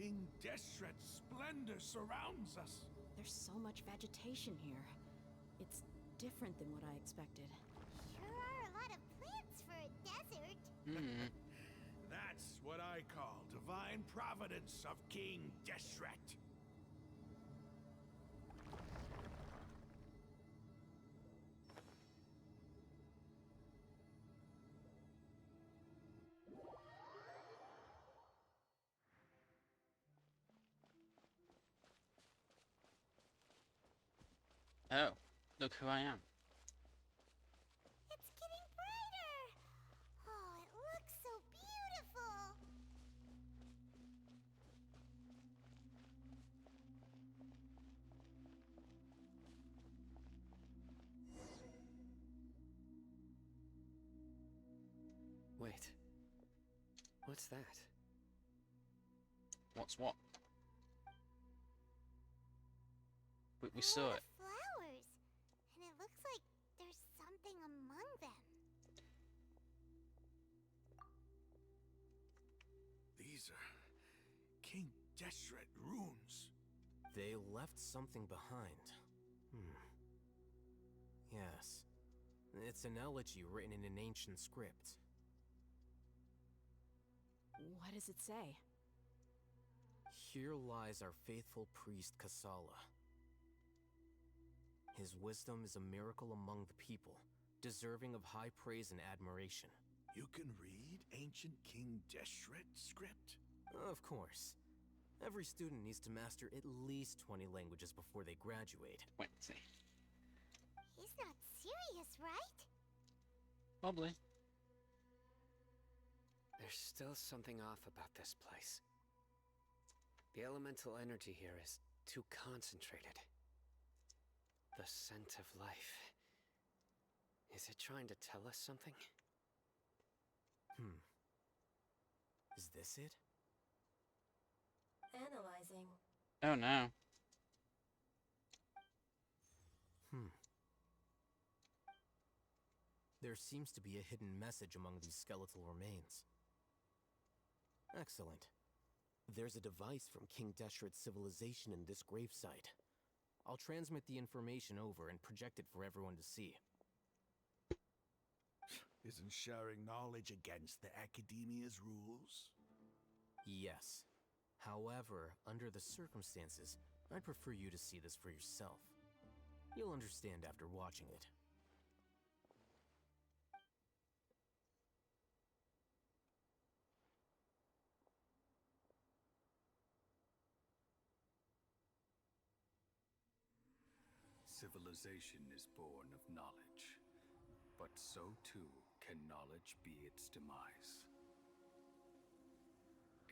King Deshret's splendor surrounds us. There's so much vegetation here. It's different than what I expected. Sure are a lot of plants for a desert. That's what I call divine providence of King Deshret. Oh, look who I am. It's getting brighter. Oh, it looks so beautiful. Wait. What's that? What's what? We A saw lot it. of flowers, and it looks like there's something among them. These are King Deshret runes. They left something behind. Yes. It's an elegy written in an ancient script. What does it say? Here lies our faithful priest Kasala. His wisdom is a miracle among the people, deserving of high praise and admiration. You can read ancient King Deshret script? Of course. Every student needs to master at least 20 languages before they graduate. Wait, see. He's not serious, right? Probably. There's still something off about this place. The elemental energy here is too concentrated. The scent of life. Is it trying to tell us something? Is this it? Analyzing. Oh no. There seems to be a hidden message among these skeletal remains. Excellent. There's a device from King Deshret's civilization in this gravesite. I'll transmit the information over and project it for everyone to see. Isn't sharing knowledge against the Academia's rules? Yes. However, under the circumstances, I'd prefer you to see this for yourself. You'll understand after watching it. Civilization is born of knowledge, but so too can knowledge be its demise.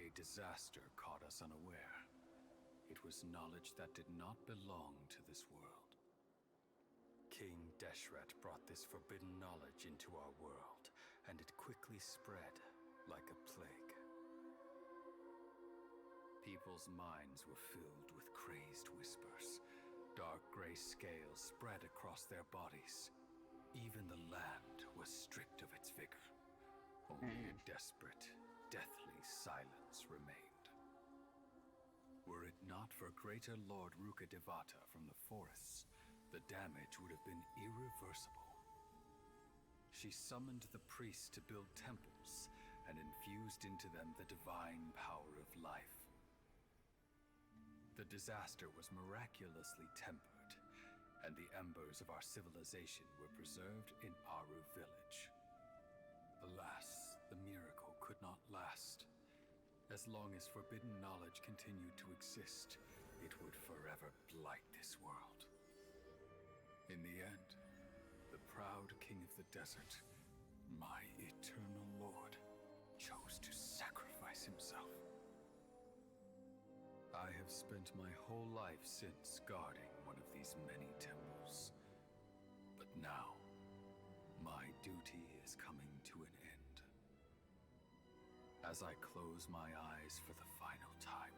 A disaster caught us unaware. It was knowledge that did not belong to this world. King Deshret brought this forbidden knowledge into our world, and it quickly spread like a plague. People's minds were filled with crazed whispers. Dark gray scales spread across their bodies. Even the land was stripped of its vigor. Only a desperate, deathly silence remained. Were it not for greater Lord Ruka Devata from the forests, the damage would have been irreversible. She summoned the priests to build temples and infused into them the divine power of life. The disaster was miraculously tempered, and the embers of our civilization were preserved in Aru village. Alas, the miracle could not last. As long as forbidden knowledge continued to exist, it would forever blight this world. In the end, the proud king of the desert, my eternal lord, chose to sacrifice himself. I have spent my whole life since guarding one of these many temples. But now, my duty is coming to an end. As I close my eyes for the final time,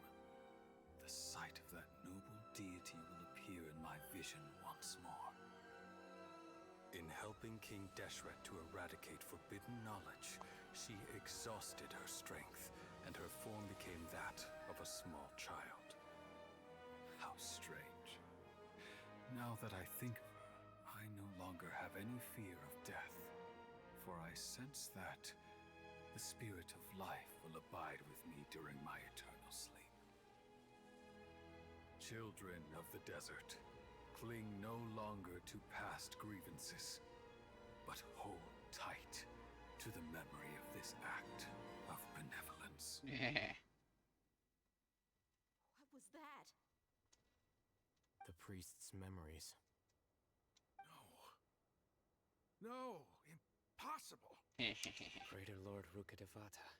the sight of that noble deity will appear in my vision once more. In helping King Deshret to eradicate forbidden knowledge, she exhausted her strength and her form became that of a small child. How strange. Now that I think of her, I no longer have any fear of death, for I sense that the spirit of life will abide with me during my eternal sleep. Children of the desert, cling no longer to past grievances, but hold tight to the memory of this act of benevolence. Yeah. What was that? The priest's memories. No, impossible. Greater Lord Rukkhadevata.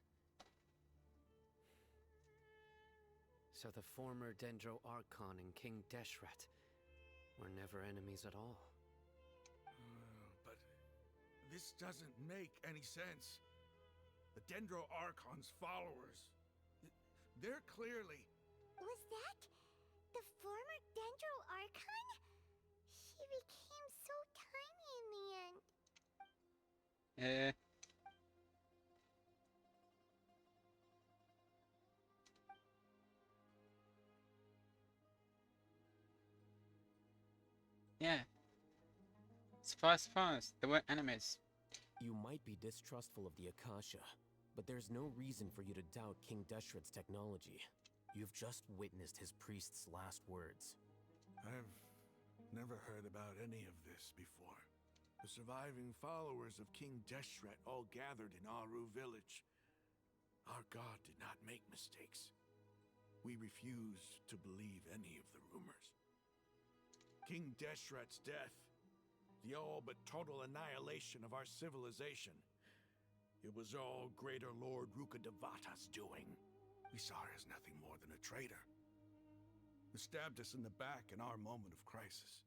So the former Dendro Archon and King Deshret were never enemies at all. But this doesn't make any sense. The Dendro Archon's followers, they're clearly... Was that the former Dendro Archon? He became so tiny in the end. Yeah. Surprise, surprise. They weren't enemies. You might be distrustful of the Akasha, but there's no reason for you to doubt King Deshret's technology. You've just witnessed his priest's last words. I've never heard about any of this before. The surviving followers of King Deshret all gathered in Aru village. Our god did not make mistakes. We refused to believe any of the rumors. King Deshret's death, the all but total annihilation of our civilization, it was all Greater Lord Rukkhadevata's doing. We saw her as nothing more than a traitor, who stabbed us in the back in our moment of crisis.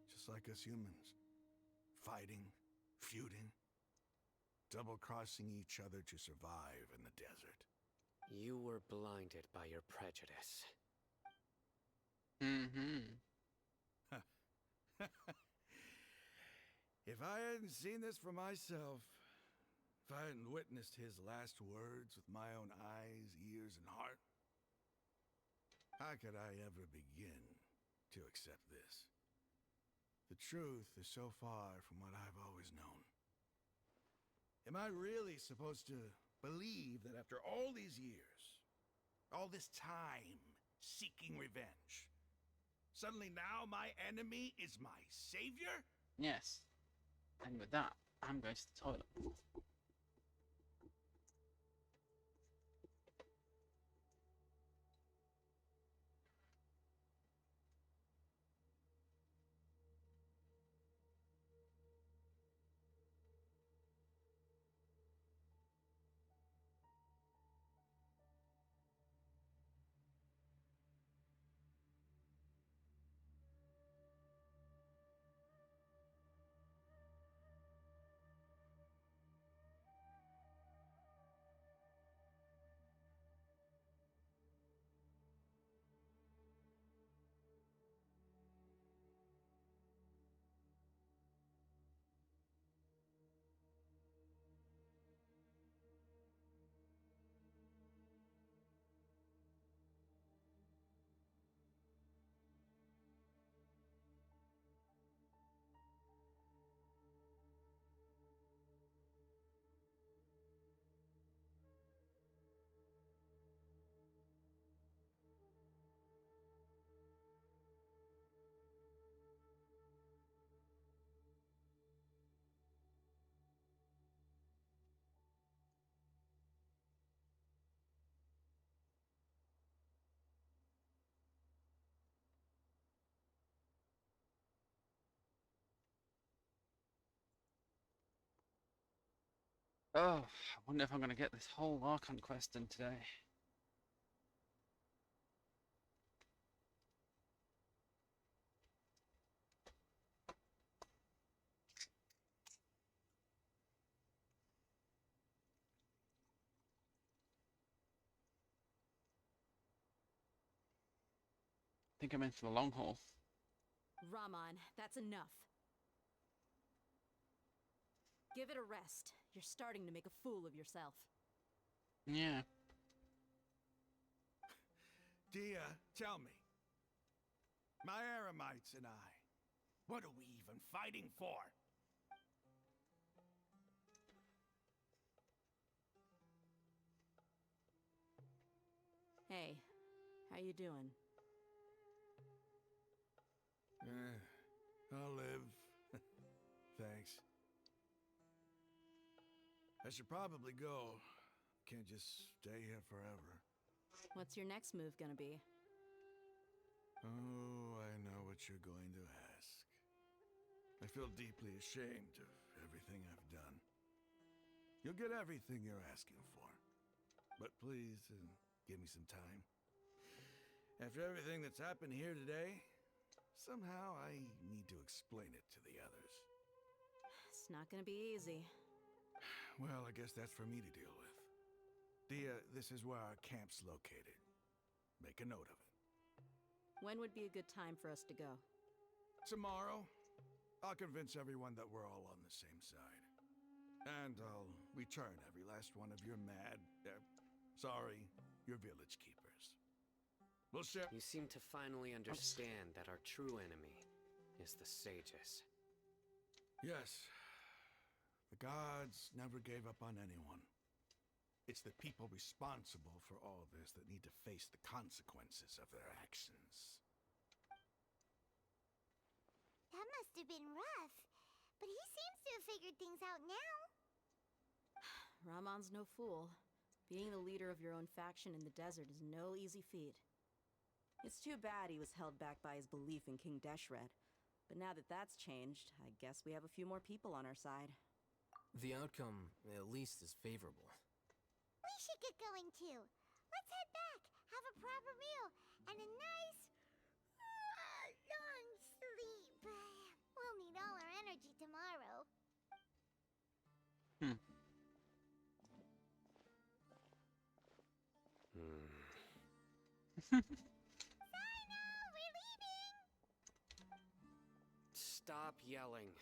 Just like us humans. Fighting, feuding, double-crossing each other to survive in the desert. You were blinded by your prejudice. If I hadn't seen this for myself, if I hadn't witnessed his last words with my own eyes, ears, and heart, how could I ever begin to accept this? The truth is so far from what I've always known. Am I really supposed to believe that after all these years, all this time seeking revenge, suddenly now my enemy is my savior? Yes. And with that, I'm going to the toilet. Oh, I wonder if I'm going to get this whole Archon quest done today. I think I'm in for the long haul. Raman, that's enough. Give it a rest. You're starting to make a fool of yourself. Yeah. Dia, tell me. My Eremites and I, what are we even fighting for? Hey, how you doing? I'll live. Thanks. I should probably go. Can't just stay here forever. What's your next move gonna be? Oh, I know what you're going to ask. I feel deeply ashamed of everything I've done. You'll get everything you're asking for. But please, give me some time. After everything that's happened here today, somehow I need to explain it to the others. It's not gonna be easy. Well, I guess that's for me to deal with. Dia, this is where our camp's located. Make a note of it. When would be a good time for us to go? Tomorrow, I'll convince everyone that we're all on the same side. And I'll return every last one of your your village keepers. We'll share. You seem to finally understand that our true enemy is the sages. Yes. The gods never gave up on anyone. It's the people responsible for all this that need to face the consequences of their actions. That must have been rough. But he seems to have figured things out now. Ramon's no fool. Being the leader of your own faction in the desert is no easy feat. It's too bad he was held back by his belief in King Deshret. But now that that's changed, I guess we have a few more people on our side. The outcome, at least, is favorable. We should get going too. Let's head back, have a proper meal, and a nice, long sleep. We'll need all our energy tomorrow. Sino, we're leaving! Stop yelling.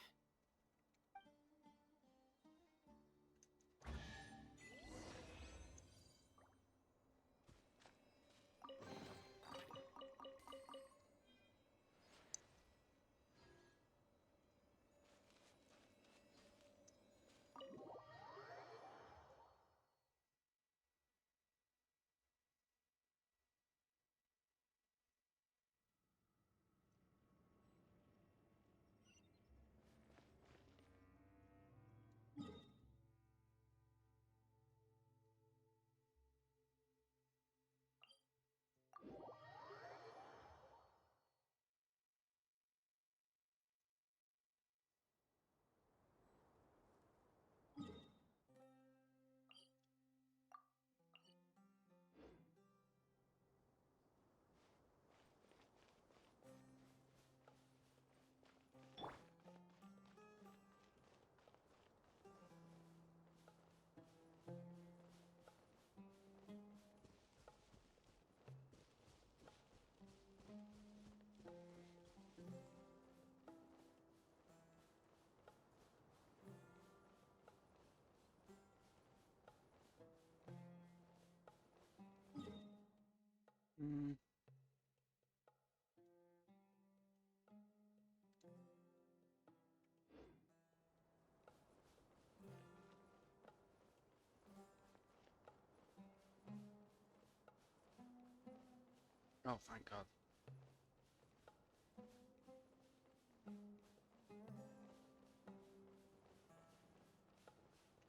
Oh, thank God.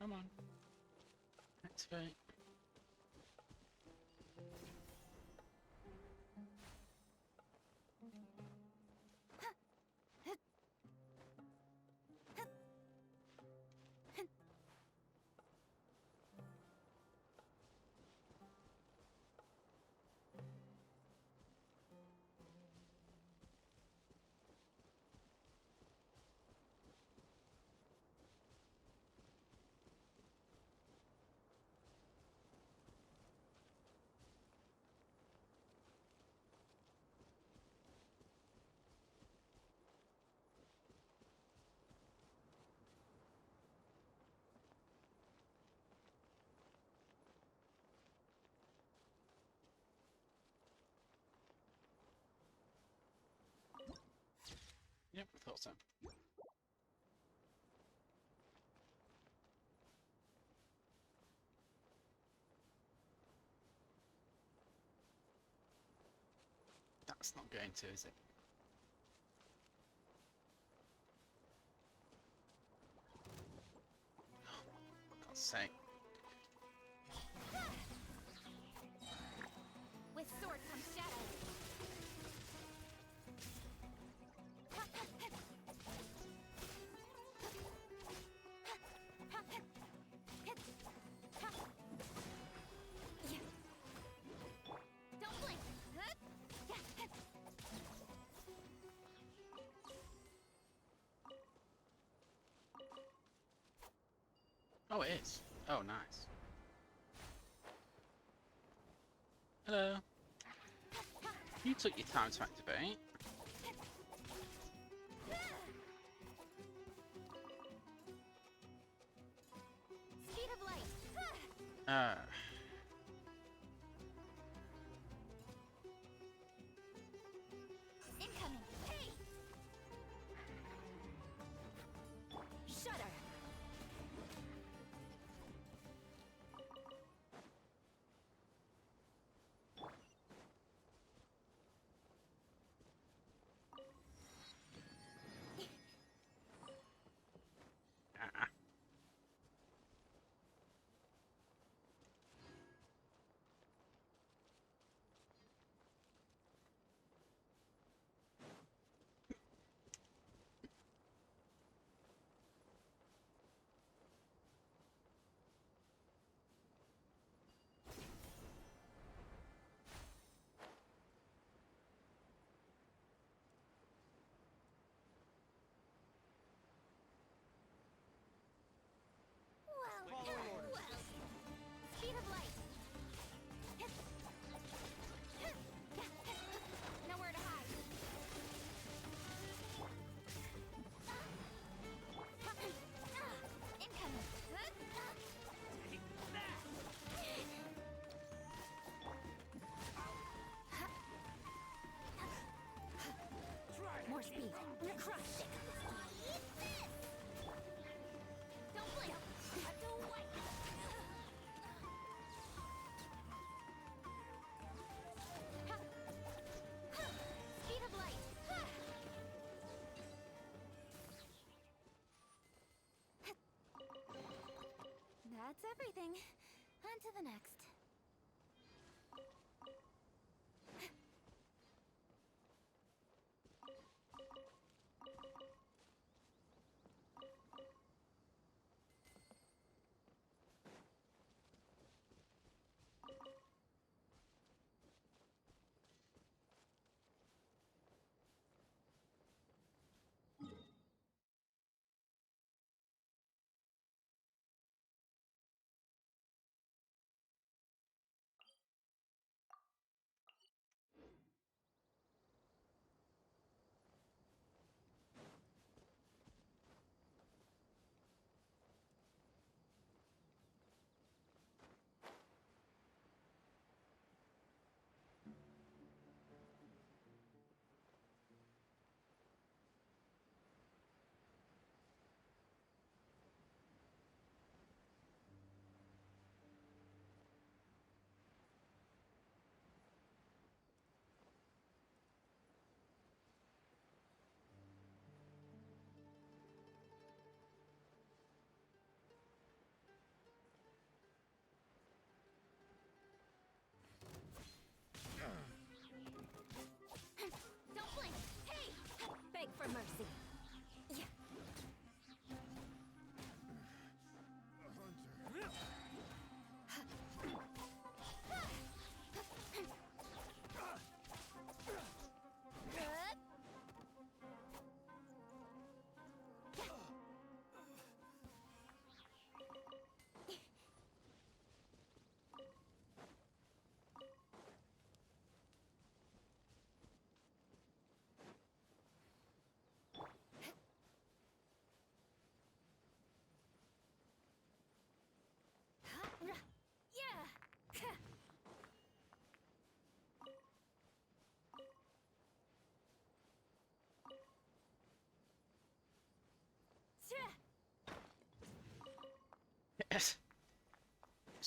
Come on. Activate. thought so. That's not going to, is it? For God's sake. With sword comes shadow. Don't blink. Oh, it is. Oh, nice. Hello. You took your time to activate. Speed of light. Incoming. Hey. Shudder. Speed of light. Nowhere to hide. Incoming. More speed. Crush. Don't blink. Speed of light. That's everything. On to the next.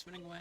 swimming away.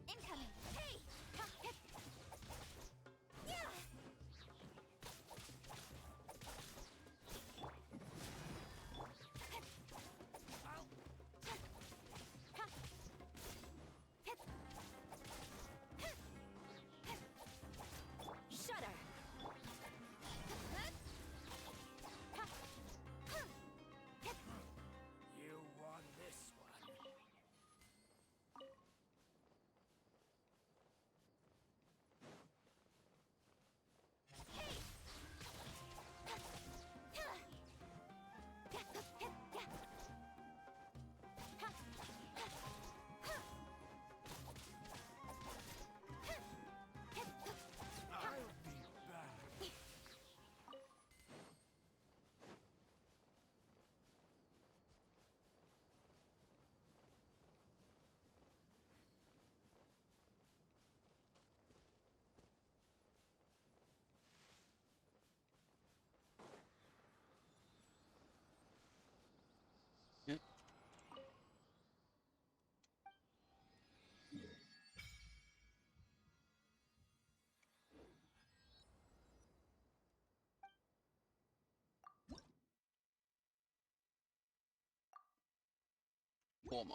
Incoming! Hey! Ha, hit. Yeah! Shudder! You won this one. I'll be back. Yep. Warmer.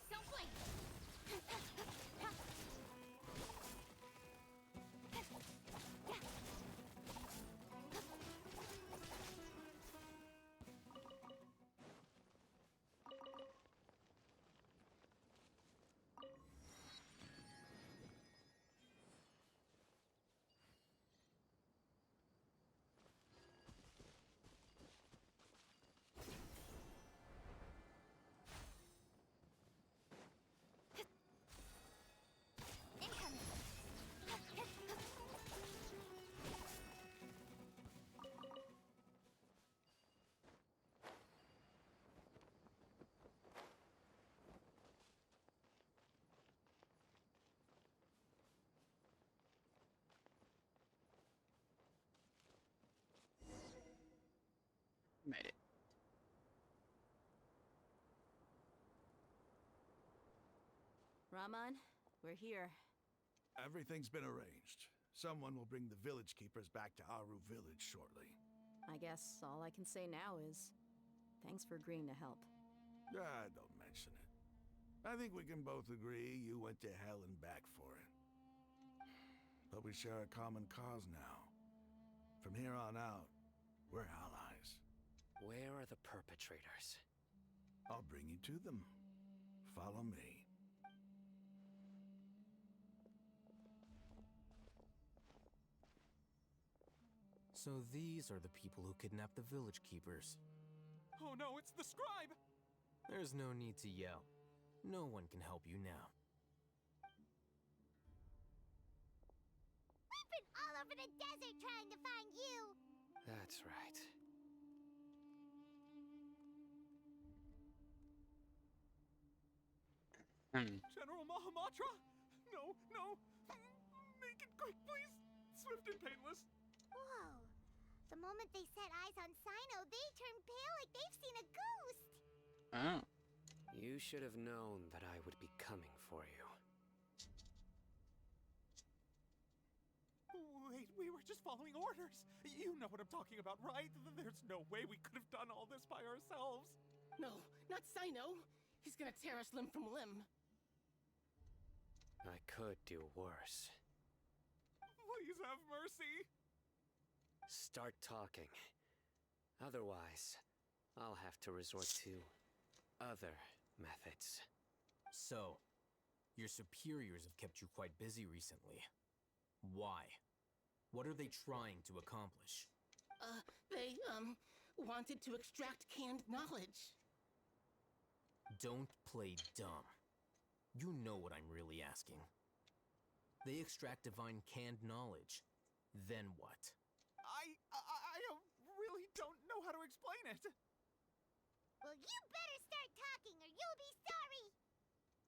Don't blink! Incoming! Made it. Raman, we're here. Everything's been arranged. Someone will bring the village keepers back to Aru village shortly. I guess all I can say now is thanks for agreeing to help. Ah, don't mention it. I think we can both agree you went to hell and back for it. But we share a common cause now. From here on out, we're allies. Where are the perpetrators? I'll bring you to them. Follow me. So these are the people who kidnapped the village keepers. Oh no, it's the scribe! There's no need to yell. No one can help you now. We've been all over the desert trying to find you! That's right. General Mahamatra? No, no! Make it quick, please! Swift and painless! Whoa. The moment they set eyes on Sino, they turned pale like they've seen a ghost! Oh. You should have known that I would be coming for you. Wait, we were just following orders! You know what I'm talking about, right? There's no way we could have done all this by ourselves! No, not Sino! He's gonna tear us limb from limb! I could do worse. Please have mercy! Start talking. Otherwise, I'll have to resort to other methods. So, your superiors have kept you quite busy recently. Why? What are they trying to accomplish? They, wanted to extract canned knowledge. Don't play dumb. You know what I'm really asking. They extract divine canned knowledge. Then what? I really don't know how to explain it. Well, you better start talking or you'll be sorry!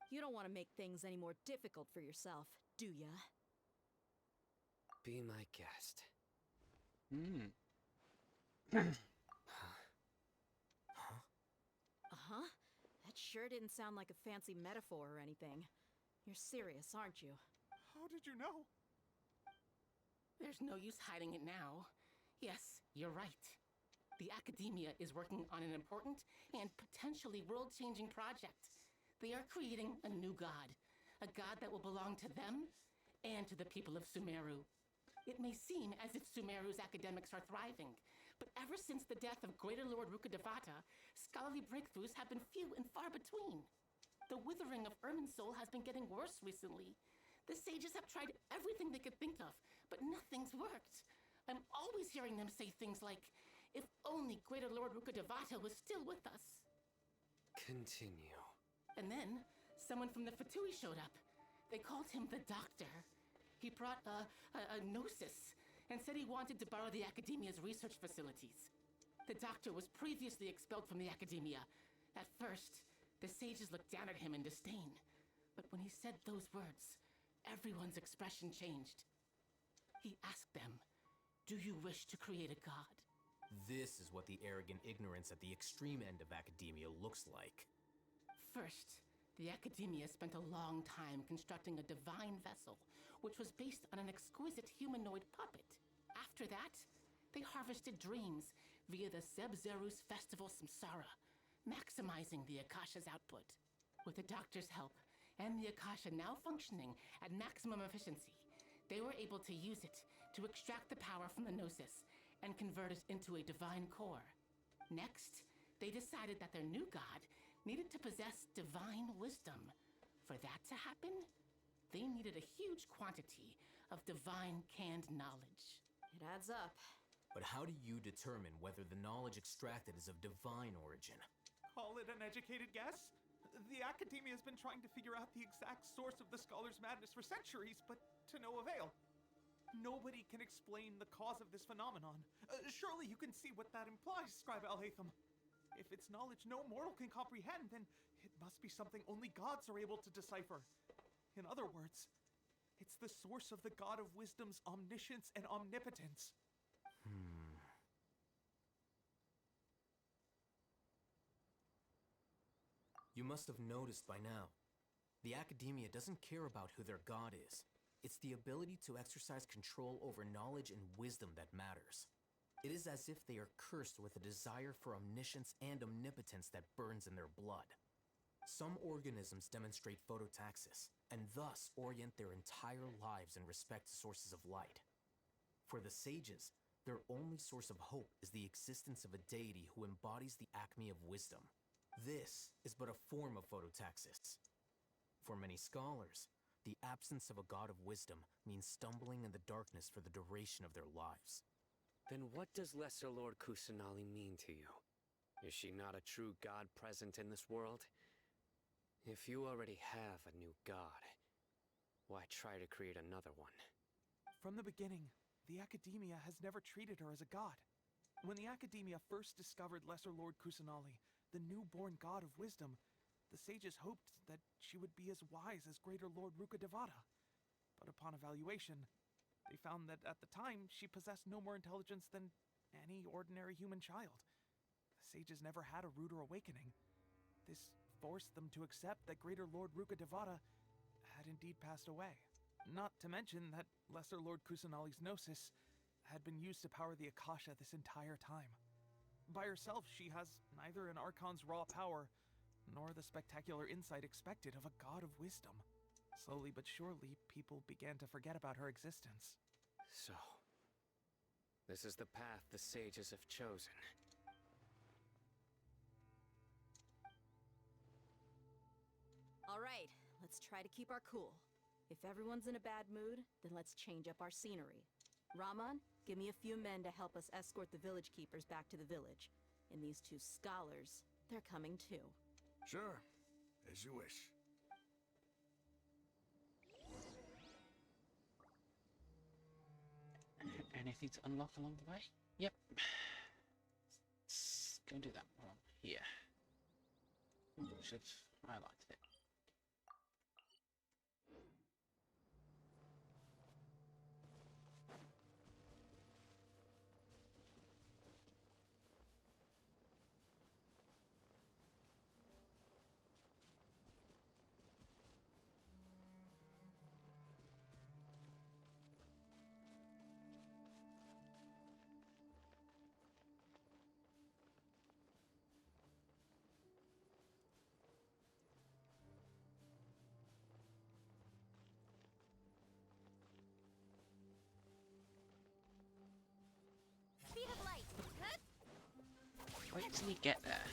You don't want to make things any more difficult for yourself, do ya? Be my guest. Uh-huh. That sure didn't sound like a fancy metaphor or anything. You're serious, aren't you? How did you know? There's no use hiding it now. Yes, you're right. The Academia is working on an important and potentially world-changing project. They are creating a new god. A god that will belong to them and to the people of Sumeru. It may seem as if Sumeru's academics are thriving, but ever since the death of Greater Lord Rukkhadevata, scholarly breakthroughs have been few and far between. The withering of Irminsul has been getting worse recently. The sages have tried everything they could think of, but nothing's worked. I'm always hearing them say things like, if only Greater Lord Rukkhadevata was still with us. Continue. And then, someone from the Fatui showed up. They called him the Doctor. He brought a gnosis and said he wanted to borrow the Academia's research facilities. The Doctor was previously expelled from the Academia. At first, the sages looked down at him in disdain. But when he said those words, everyone's expression changed. He asked them, "Do you wish to create a god?" This is what the arrogant ignorance at the extreme end of academia looks like. First, the Academia spent a long time constructing a divine vessel, which was based on an exquisite humanoid puppet. After that, they harvested dreams via the Zeb-Zerus Festival Samsara, maximizing the Akasha's output. With the Doctor's help, and the Akasha now functioning at maximum efficiency, they were able to use it to extract the power from the Gnosis and convert it into a divine core. Next, they decided that their new god needed to possess divine wisdom. For that to happen, they needed a huge quantity of divine canned knowledge. It adds up. But how do you determine whether the knowledge extracted is of divine origin? Call it an educated guess? The Academia has been trying to figure out the exact source of the Scholar's Madness for centuries, but to no avail. Nobody can explain the cause of this phenomenon. Surely you can see what that implies, Scribe Alhaitham. If it's knowledge no mortal can comprehend, then it must be something only gods are able to decipher. In other words, it's the source of the God of Wisdom's omniscience and omnipotence. You must have noticed by now. The Academia doesn't care about who their god is. It's the ability to exercise control over knowledge and wisdom that matters. It is as if they are cursed with a desire for omniscience and omnipotence that burns in their blood. Some organisms demonstrate phototaxis, and thus orient their entire lives in respect to sources of light. For the sages, their only source of hope is the existence of a deity who embodies the acme of wisdom. This is but a form of phototaxis. For many scholars, the absence of a god of wisdom means stumbling in the darkness for the duration of their lives. Then what does Lesser Lord Kusanali mean to you? Is she not a true god present in this world? If you already have a new god, why try to create another one? From the beginning, the Academia has never treated her as a god. When the Academia first discovered Lesser Lord Kusanali, the newborn god of wisdom, the sages hoped that she would be as wise as Greater Lord Rukkhadevata. But upon evaluation, they found that at the time she possessed no more intelligence than any ordinary human child. The sages never had a ruder awakening. This forced them to accept that Greater Lord Rukkhadevata had indeed passed away. Not to mention that Lesser Lord Kusanali's gnosis had been used to power the Akasha this entire time. By herself, she has neither an Archon's raw power, nor the spectacular insight expected of a god of wisdom. Slowly but surely, people began to forget about her existence. So, this is the path the sages have chosen. All right, let's try to keep our cool. If everyone's in a bad mood, then let's change up our scenery. Raman, give me a few men to help us escort the village keepers back to the village. And these two scholars, they're coming too. Sure, as you wish. Anything to unlock along the way? Yep. Let's go and do that while I'm here. Should have highlighted it. Speed of light. Wait till you get there.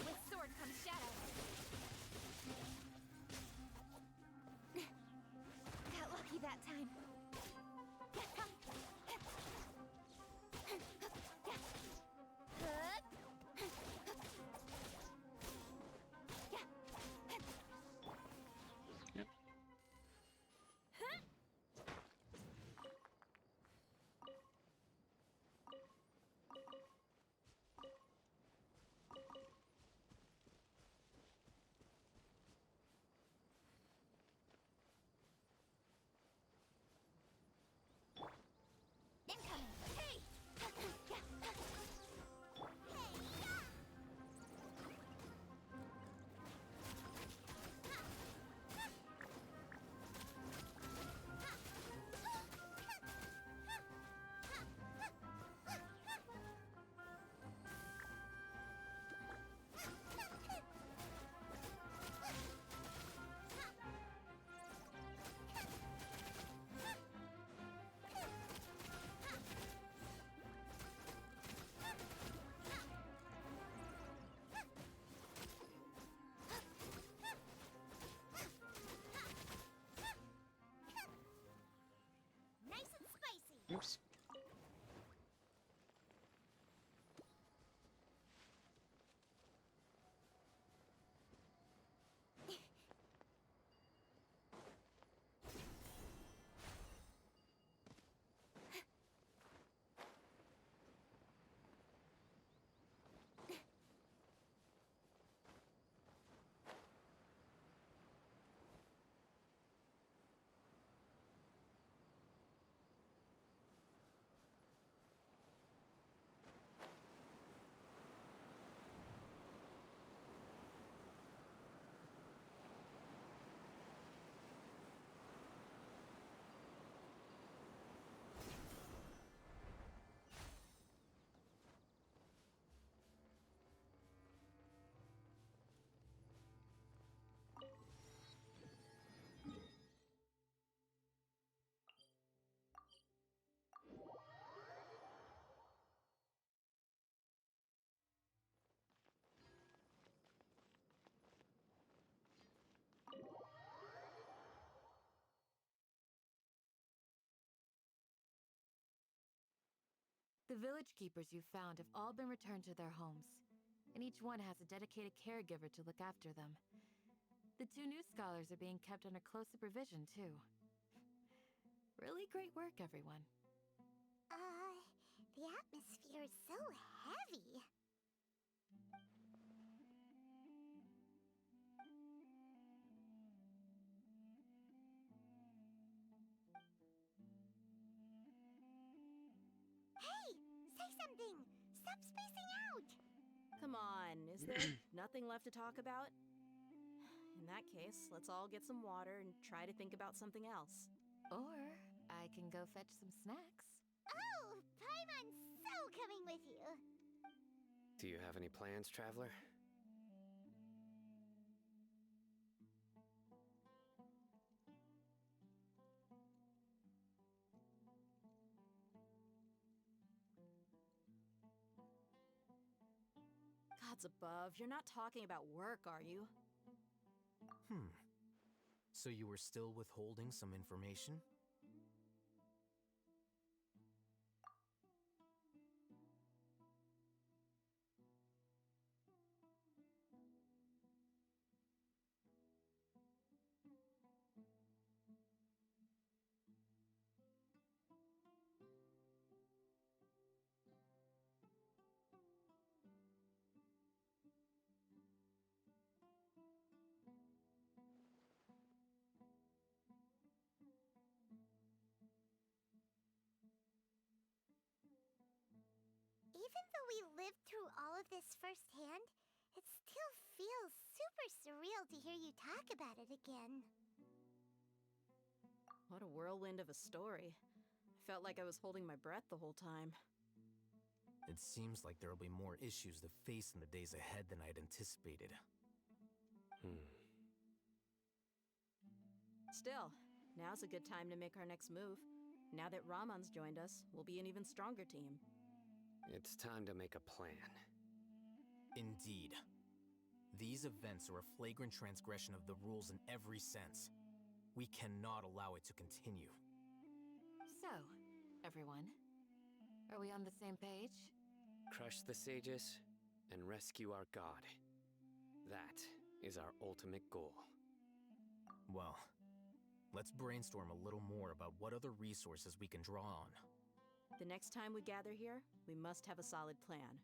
With sword comes shadow. Got lucky that time. The village keepers you found have all been returned to their homes, and each one has a dedicated caregiver to look after them. The 2 new scholars are being kept under close supervision, too. Really great work, everyone. The atmosphere is so heavy. Hey! Say something! Stop spacing out! Come on, is there nothing left to talk about? In that case, let's all get some water and try to think about something else. Or I can go fetch some snacks. Oh! Paimon's so coming with you! Do you have any plans, traveler? Gods above, you're not talking about work, are you? So you were still withholding some information? Even though we lived through all of this firsthand, it still feels super surreal to hear you talk about it again. What a whirlwind of a story. I felt like I was holding my breath the whole time. It seems like there'll be more issues to face in the days ahead than I'd anticipated. Still, now's a good time to make our next move. Now that Ramon's joined us, we'll be an even stronger team. It's time to make a plan. Indeed. These events are a flagrant transgression of the rules in every sense. We cannot allow it to continue. So, everyone, are we on the same page? Crush the sages and rescue our god. That is our ultimate goal. Well, let's brainstorm a little more about what other resources we can draw on. The next time we gather here, we must have a solid plan.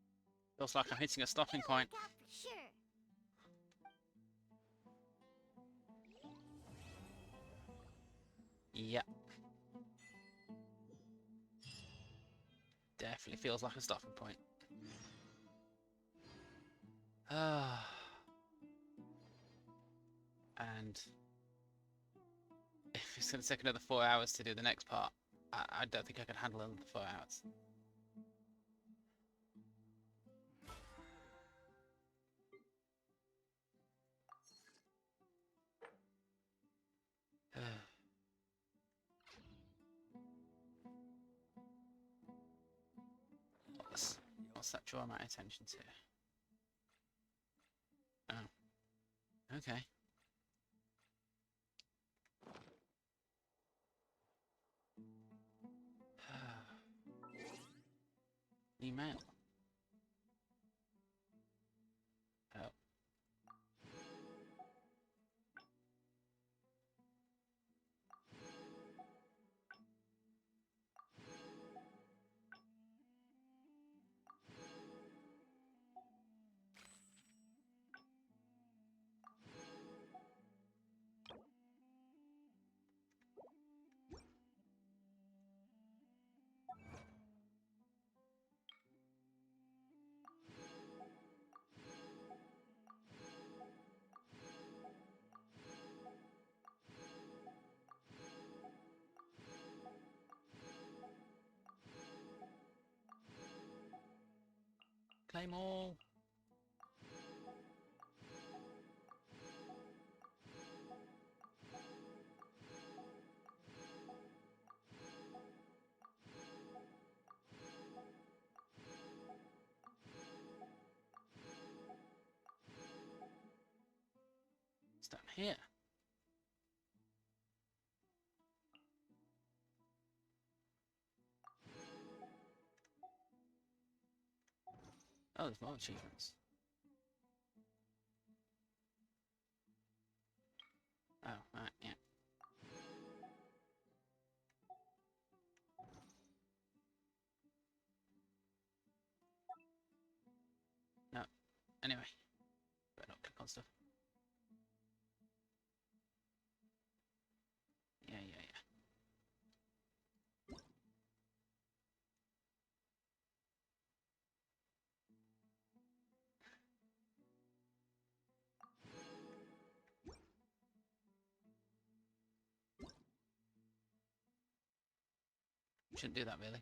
Feels like I'm hitting a stopping point. Yeah, for sure. Yep. Definitely feels like a stopping point. And if it's going to take another 4 hours to do the next part, I don't think I can handle another 4 hours. What's that draw my attention to? Oh. Okay. Email. Oh. Claim all. It's down here. Oh, there's more achievements. Oh, right, yeah. No. Anyway. Better not click on stuff. Yeah. Shouldn't do that, really.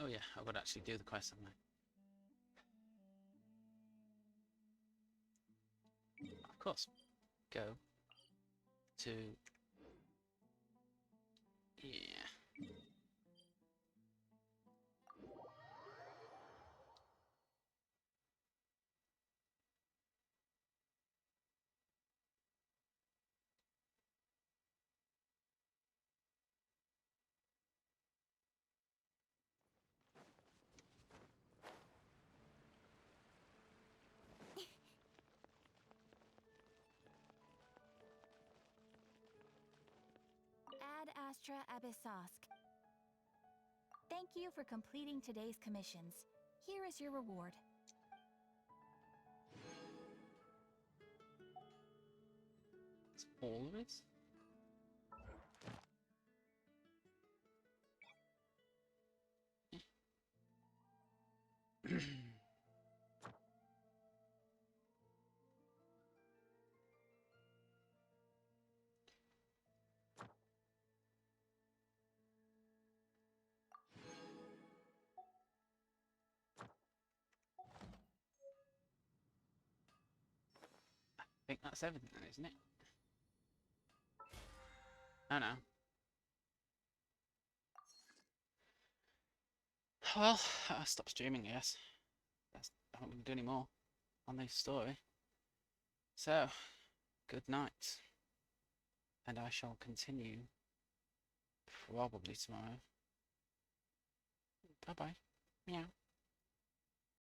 Oh yeah, I would actually do the quest, haven't I? Of course. Go to... Yeah. Ad Astra Abyssosk. Thank you for completing today's commissions. Here is your reward. It's all of it? I think that's everything then, isn't it? Oh no. Well, I'll stop streaming, I guess. I'm not going to do any more on this story. So, good night. And I shall continue probably tomorrow. Bye-bye. Meow.